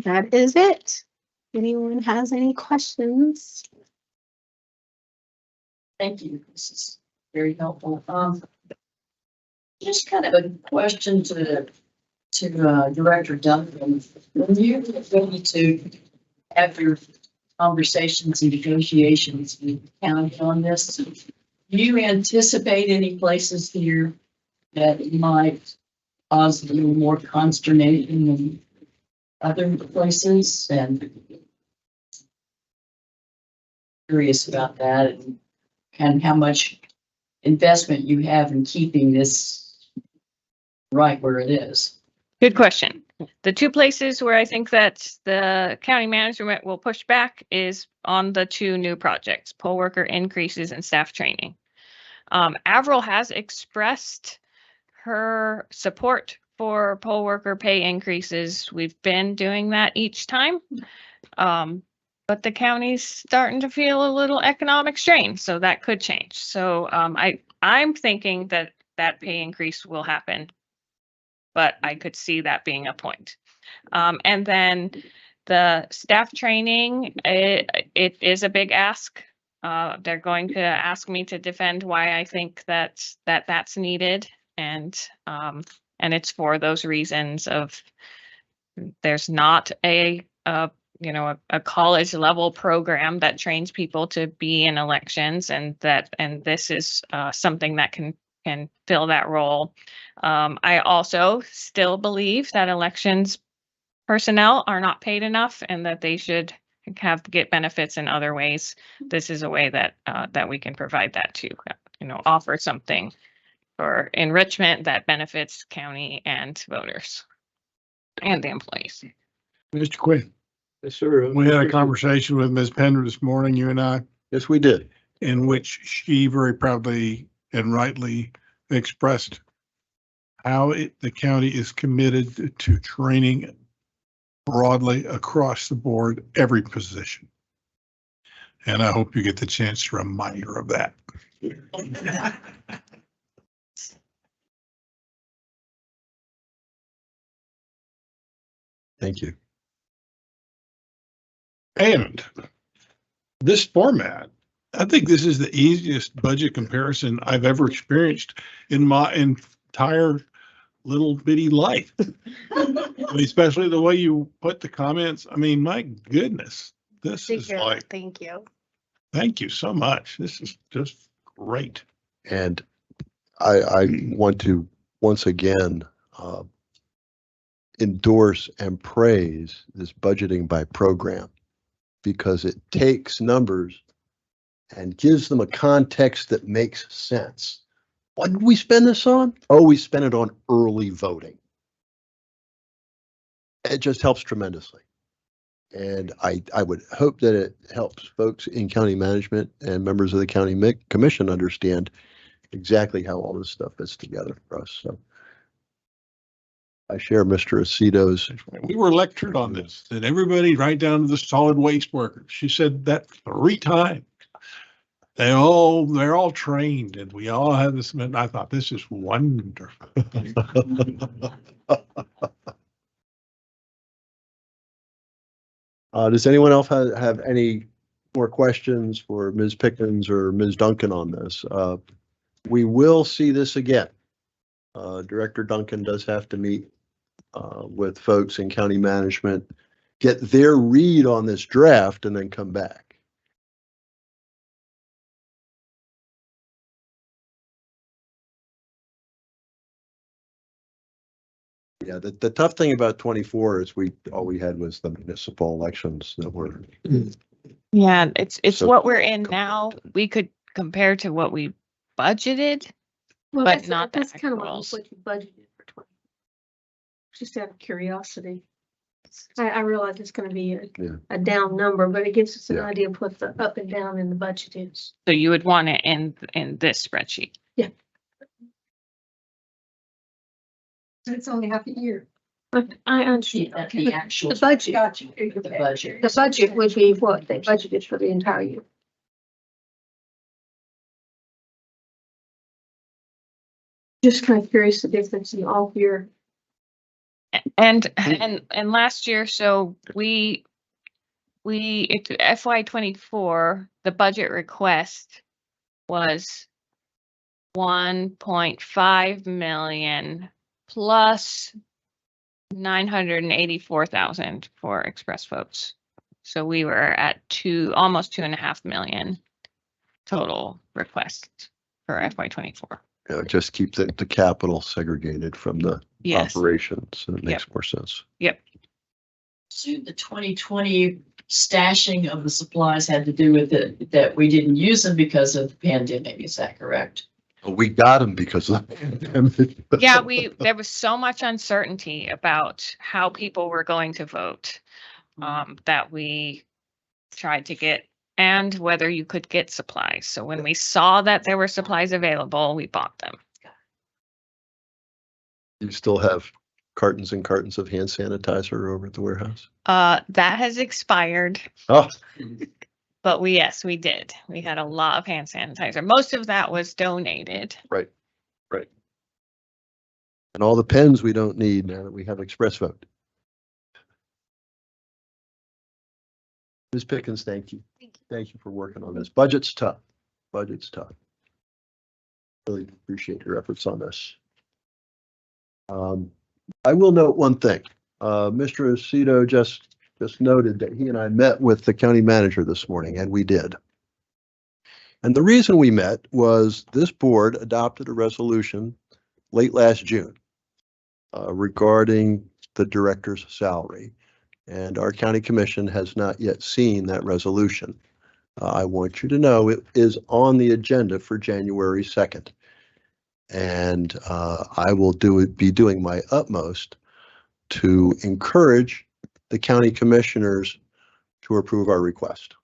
[SPEAKER 15] that is it. Anyone has any questions?
[SPEAKER 5] Thank you. This is very helpful. Just kind of a question to Director Duncan. When you're ready to have your conversations and negotiations with the county on this, do you anticipate any places here that might cause a little more consternation than other places? And curious about that and how much investment you have in keeping this right where it is.
[SPEAKER 2] Good question. The two places where I think that the county management will push back is on the two new projects, poll worker increases and staff training. Avril has expressed her support for poll worker pay increases. We've been doing that each time. But the county's starting to feel a little economic strain, so that could change. So I'm thinking that pay increase will happen, but I could see that being a point. And then the staff training, it is a big ask. They're going to ask me to defend why I think that's needed, and it's for those reasons of there's not a college level program that trains people to be in elections, and this is something that can can fill that role. I also still believe that elections personnel are not paid enough and that they should get benefits in other ways. This is a way that that we can provide that to, offer something for enrichment that benefits county and voters and the employees.
[SPEAKER 12] Mr. Quinn,
[SPEAKER 1] Yes, sir.
[SPEAKER 12] we had a conversation with Ms. Pender this morning, you and I,
[SPEAKER 1] Yes, we did.
[SPEAKER 12] in which she very proudly and rightly expressed how the county is committed to training broadly across the board, every position. And I hope you get the chance to remind her of that.
[SPEAKER 1] Thank you.
[SPEAKER 12] And this format, I think this is the easiest budget comparison I've ever experienced in my entire little bitty life. Especially the way you put the comments. I mean, my goodness, this is like,
[SPEAKER 15] Thank you.
[SPEAKER 12] thank you so much. This is just great.
[SPEAKER 1] And I want to once again endorse and praise this budgeting by program, because it takes numbers and gives them a context that makes sense. What did we spend this on? Oh, we spent it on early voting. It just helps tremendously. And I would hope that it helps folks in county management and members of the county commission understand exactly how all this stuff fits together for us. So I share Mr. Aceto's.
[SPEAKER 12] We were lectured on this, that everybody right down to the solid waste workers. She said that 3 times. They're all trained and we all have this. And I thought this is wonderful.
[SPEAKER 1] Does anyone else have any more questions for Ms. Pickens or Ms. Duncan on this? We will see this again. Director Duncan does have to meet with folks in county management, get their read on this draft, and then come back. Yeah, the tough thing about 24 is all we had was the municipal elections that were.
[SPEAKER 2] Yeah, it's
[SPEAKER 1] So-
[SPEAKER 2] what we're in now. We could compare to what we budgeted.
[SPEAKER 7] Well,
[SPEAKER 2] But
[SPEAKER 7] that's-
[SPEAKER 2] not the
[SPEAKER 7] That's kind of
[SPEAKER 2] actuals.
[SPEAKER 7] what you budgeted for 20. Just out of curiosity. I realize it's gonna be
[SPEAKER 1] Yeah.
[SPEAKER 7] a down number, but it gives us an
[SPEAKER 1] Yeah.
[SPEAKER 7] idea of what the up and down in the budget is.
[SPEAKER 2] So you would want it in this spreadsheet.
[SPEAKER 7] It's only half a year. But I understand.
[SPEAKER 5] The actual.
[SPEAKER 7] The budget.
[SPEAKER 5] The budget.
[SPEAKER 7] The budget would be what they budgeted for the entire year. Just kind of curious the difference in all year.
[SPEAKER 2] And last year, so it's FY 24, the budget request was 1.5 million plus 984,000 for express votes. So we were at almost 2.5 million total requests for FY 24.
[SPEAKER 1] Just keep the capital segregated from the
[SPEAKER 2] Yes.
[SPEAKER 1] operations, and it makes more sense.
[SPEAKER 5] So the 2020 stashing of the supplies had to do with it, that we didn't use them because of the pandemic, is that correct?
[SPEAKER 1] We got them because of the pandemic.
[SPEAKER 2] Yeah, there was so much uncertainty about how people were going to vote, that we tried to get, and whether you could get supplies. So when we saw that there were supplies available, we bought them.
[SPEAKER 1] You still have cartons and cartons of hand sanitizer over at the warehouse?
[SPEAKER 2] That has expired,
[SPEAKER 1] Oh,
[SPEAKER 2] but yes, we did. We had a lot of hand sanitizer. Most of that was donated.
[SPEAKER 1] right. And all the pens we don't need now that we have Express Vote. Ms. Pickens, thank you. Thank you for working on this. Budget's tough. Really appreciate your efforts on this. I will note one thing. Mr. Aceto just noted that he and I met with the county manager this morning, and we did. And the reason we met was this board adopted a resolution late last June regarding the director's salary. And our county commission has not yet seen that resolution. I want you to know it is on the agenda for January 2nd. And I will be doing my utmost to encourage the county commissioners to approve our request.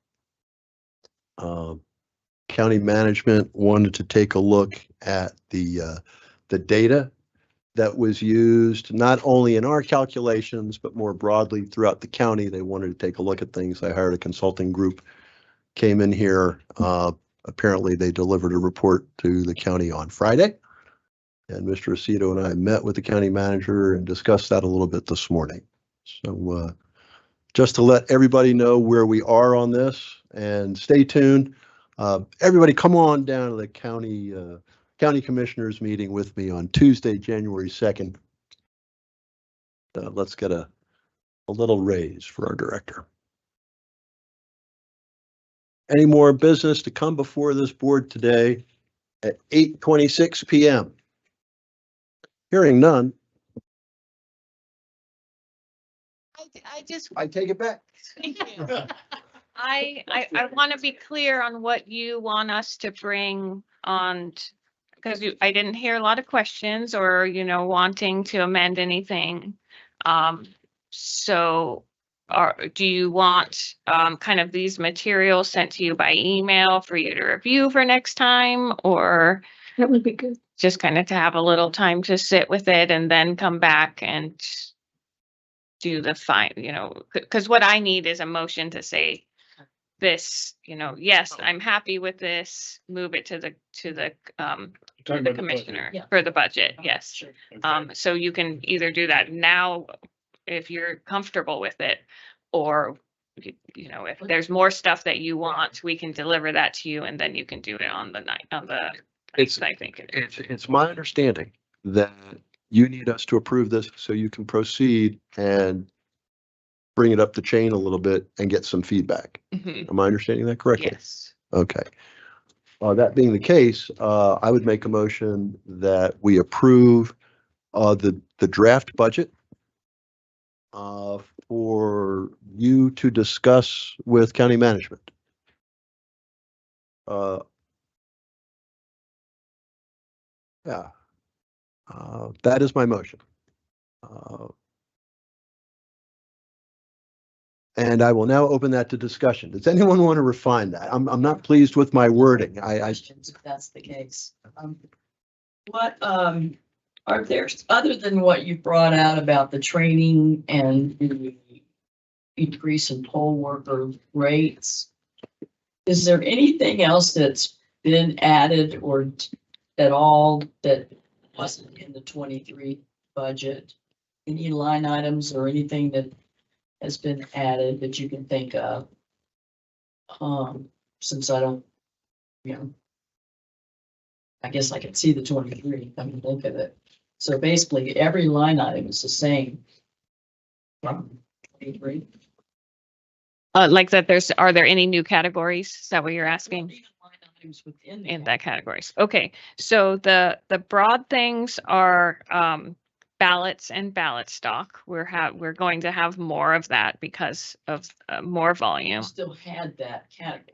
[SPEAKER 1] County management wanted to take a look at the data that was used not only in our calculations, but more broadly throughout the county. They wanted to take a look at things. I hired a consulting group, came in here. Apparently they delivered a report to the county on Friday. And Mr. Aceto and I met with the county manager and discussed that a little bit this morning. So just to let everybody know where we are on this, and stay tuned. Everybody come on down to the county commissioners meeting with me on Tuesday, January 2nd. Let's get a little raise for our director. Any more business to come before this board today at 8:26 p.m.? Hearing none. I take it back.
[SPEAKER 2] Thank you. I want to be clear on what you want us to bring on, because I didn't hear a lot of questions or, wanting to amend anything. So do you want kind of these materials sent to you by email for you to review for next time, or
[SPEAKER 7] That would be good.
[SPEAKER 2] just kind of to have a little time to sit with it and then come back and do the fine, because what I need is a motion to say this, yes, I'm happy with this, move it to the commissioner
[SPEAKER 5] Yeah.
[SPEAKER 2] for the budget. Yes.
[SPEAKER 5] Sure.
[SPEAKER 2] So you can either do that now if you're comfortable with it, or if there's more stuff that you want, we can deliver that to you and then you can do it on the night,
[SPEAKER 1] It's,
[SPEAKER 2] I think.
[SPEAKER 1] it's my understanding that you need us to approve this so you can proceed and bring it up the chain a little bit and get some feedback.
[SPEAKER 2] Mhm.
[SPEAKER 1] Am I understanding that correctly?
[SPEAKER 2] Yes.
[SPEAKER 1] Okay. That being the case, I would make a motion that we approve the draft budget for you to discuss with county management. Yeah. That is my motion. And I will now open that to discussion. Does anyone want to refine that? I'm not pleased with my wording.
[SPEAKER 5] Questions, if that's the case. What, are there, other than what you brought out about the training and the increase in poll worker rates, is there anything else that's been added or at all that wasn't in the 23 budget? Any line items or anything that has been added that you can think of? Since I don't, I guess I can see the 23, I can think of it. So basically, every line item is the same from 23.
[SPEAKER 2] Like that are there any new categories? Is that what you're asking?
[SPEAKER 5] Line items within
[SPEAKER 2] In that categories. Okay, so the broad things are ballots and ballot stock. We're going to have more of that because of more volume.
[SPEAKER 5] Still had that category.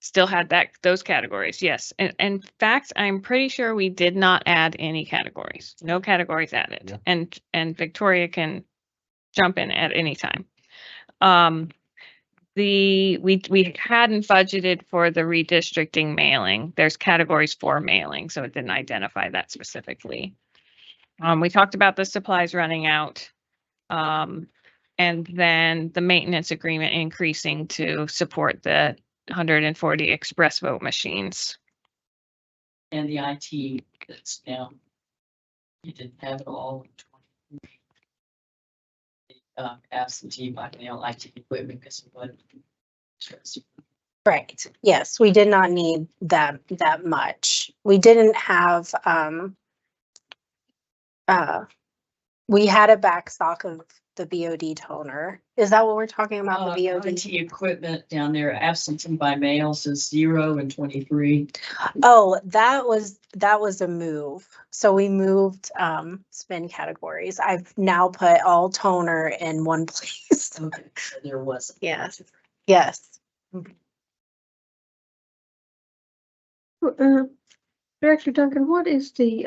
[SPEAKER 2] Still had those categories, yes. And in fact, I'm pretty sure we did not add any categories. No categories added.
[SPEAKER 1] Yeah.
[SPEAKER 2] And Victoria can jump in at any time. We hadn't budgeted for the redistricting mailing. There's categories for mailing, so it didn't identify that specifically. We talked about the supplies running out. And then the maintenance agreement increasing to support the 140 express vote machines.
[SPEAKER 5] And the IT that's now, you didn't have it all in 23. Absentee by mail IT equipment because of what?
[SPEAKER 15] Right. Yes, we did not need that much. We didn't have we had a backstock the BOD toner. Is that what we're talking about, the BOD?
[SPEAKER 5] IT equipment down there, absentee by mail says 0 and 23.
[SPEAKER 15] Oh, that was a move. So we moved spin categories. I've now put all toner in one place.
[SPEAKER 5] Okay, so there was.
[SPEAKER 15] Yes. Yes.
[SPEAKER 7] Director Duncan, what is the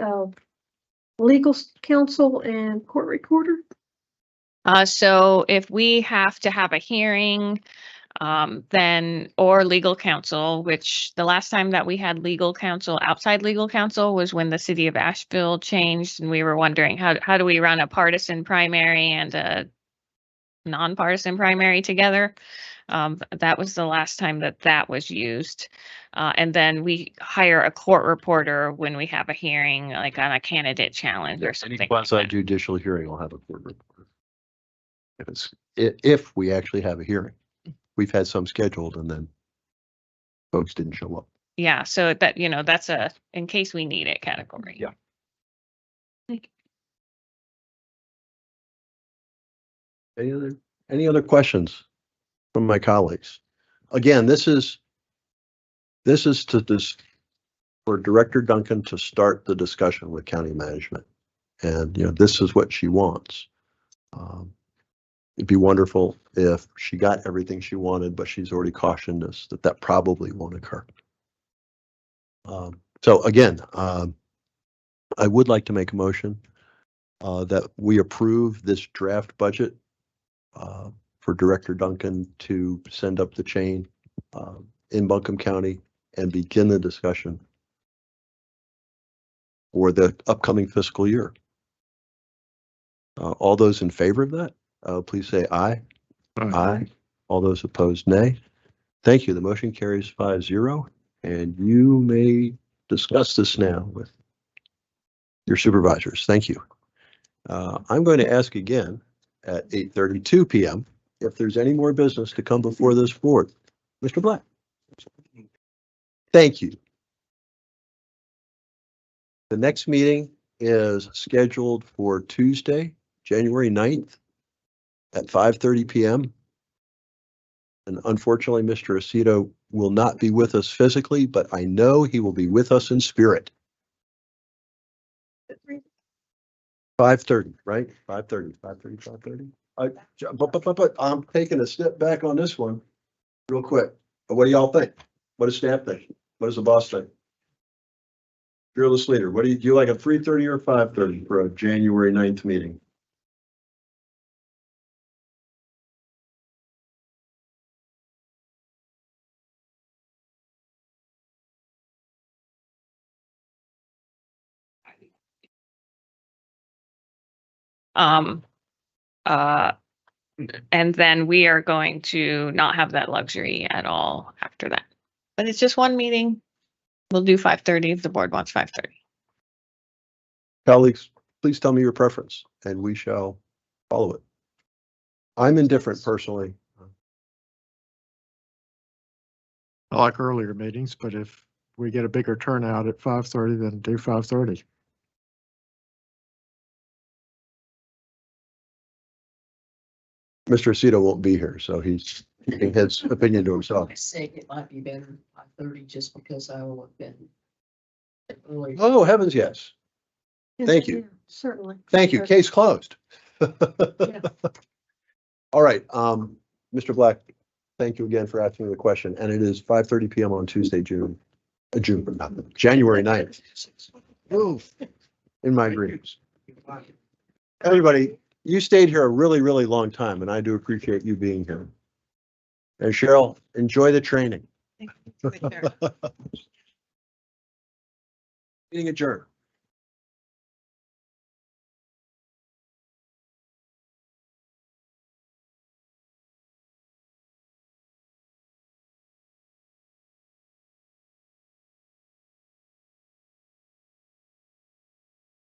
[SPEAKER 7] legal counsel and court recorder?
[SPEAKER 2] So if we have to have a hearing, then, or legal counsel, which the last time that we had legal counsel, outside legal counsel, was when the city of Asheville changed, and we were wondering how do we run a partisan primary and a nonpartisan primary together? That was the last time that was used. And then we hire a court reporter when we have a hearing, like on a candidate challenge or
[SPEAKER 1] Any
[SPEAKER 2] something.
[SPEAKER 1] quasi judicial hearing will have a court reporter. If we actually have a hearing. We've had some scheduled and then folks didn't show up.
[SPEAKER 2] Yeah, so that, that's a, in case we need it category.
[SPEAKER 1] Yeah. Any other questions from my colleagues? Again, this is for Director Duncan to start the discussion with county management. And, this is what she wants. It'd be wonderful if she got everything she wanted, but she's already cautioned us that probably won't occur. So again, I would like to make a motion that we approve this draft budget for Director Duncan to send up the chain in Buncombe County and begin the discussion for the upcoming fiscal year. All those in favor of that? Please say aye. Aye. All those opposed, nay. Thank you. The motion carries 5-0, and you may discuss this now with your supervisors. Thank you. I'm going to ask again at 8:32 p.m. if there's any more business to come before this board. Mr. Black. Thank you. The next meeting is scheduled for Tuesday, January 9th. At 5:30 p.m. And unfortunately, Mr. Aceto will not be with us physically, but I know he will be with us in spirit. 5:30, right? 5:30. But I'm taking a step back on this one real quick. What do y'all think? What does staff think? What does the boss think? Fearless leader, what do you like, a 3:30 or 5:30 for a January 9th meeting?
[SPEAKER 2] And then we are going to not have that luxury at all after that. But it's just one meeting. We'll do 5:30 if the board wants 5:30.
[SPEAKER 1] Colleagues, please tell me your preference and we shall follow it. I'm indifferent personally.
[SPEAKER 9] I like earlier meetings, but if we get a bigger turnout at 5:30, then do 5:30.
[SPEAKER 1] Mr. Aceto won't be here, so he's keeping his opinion to himself.
[SPEAKER 5] I say it might be better 5:30 just because I will have been early.
[SPEAKER 1] Oh, heavens, yes. Thank you.
[SPEAKER 7] Certainly.
[SPEAKER 1] Thank you. Case closed. All right, Mr. Black, thank you again for asking the question. And it is 5:30 p.m. on Tuesday, January 9th. Oof, in my dreams. Everybody, you stayed here a really, really long time, and I do appreciate you being here. And Cheryl, enjoy the training. Meeting adjourned.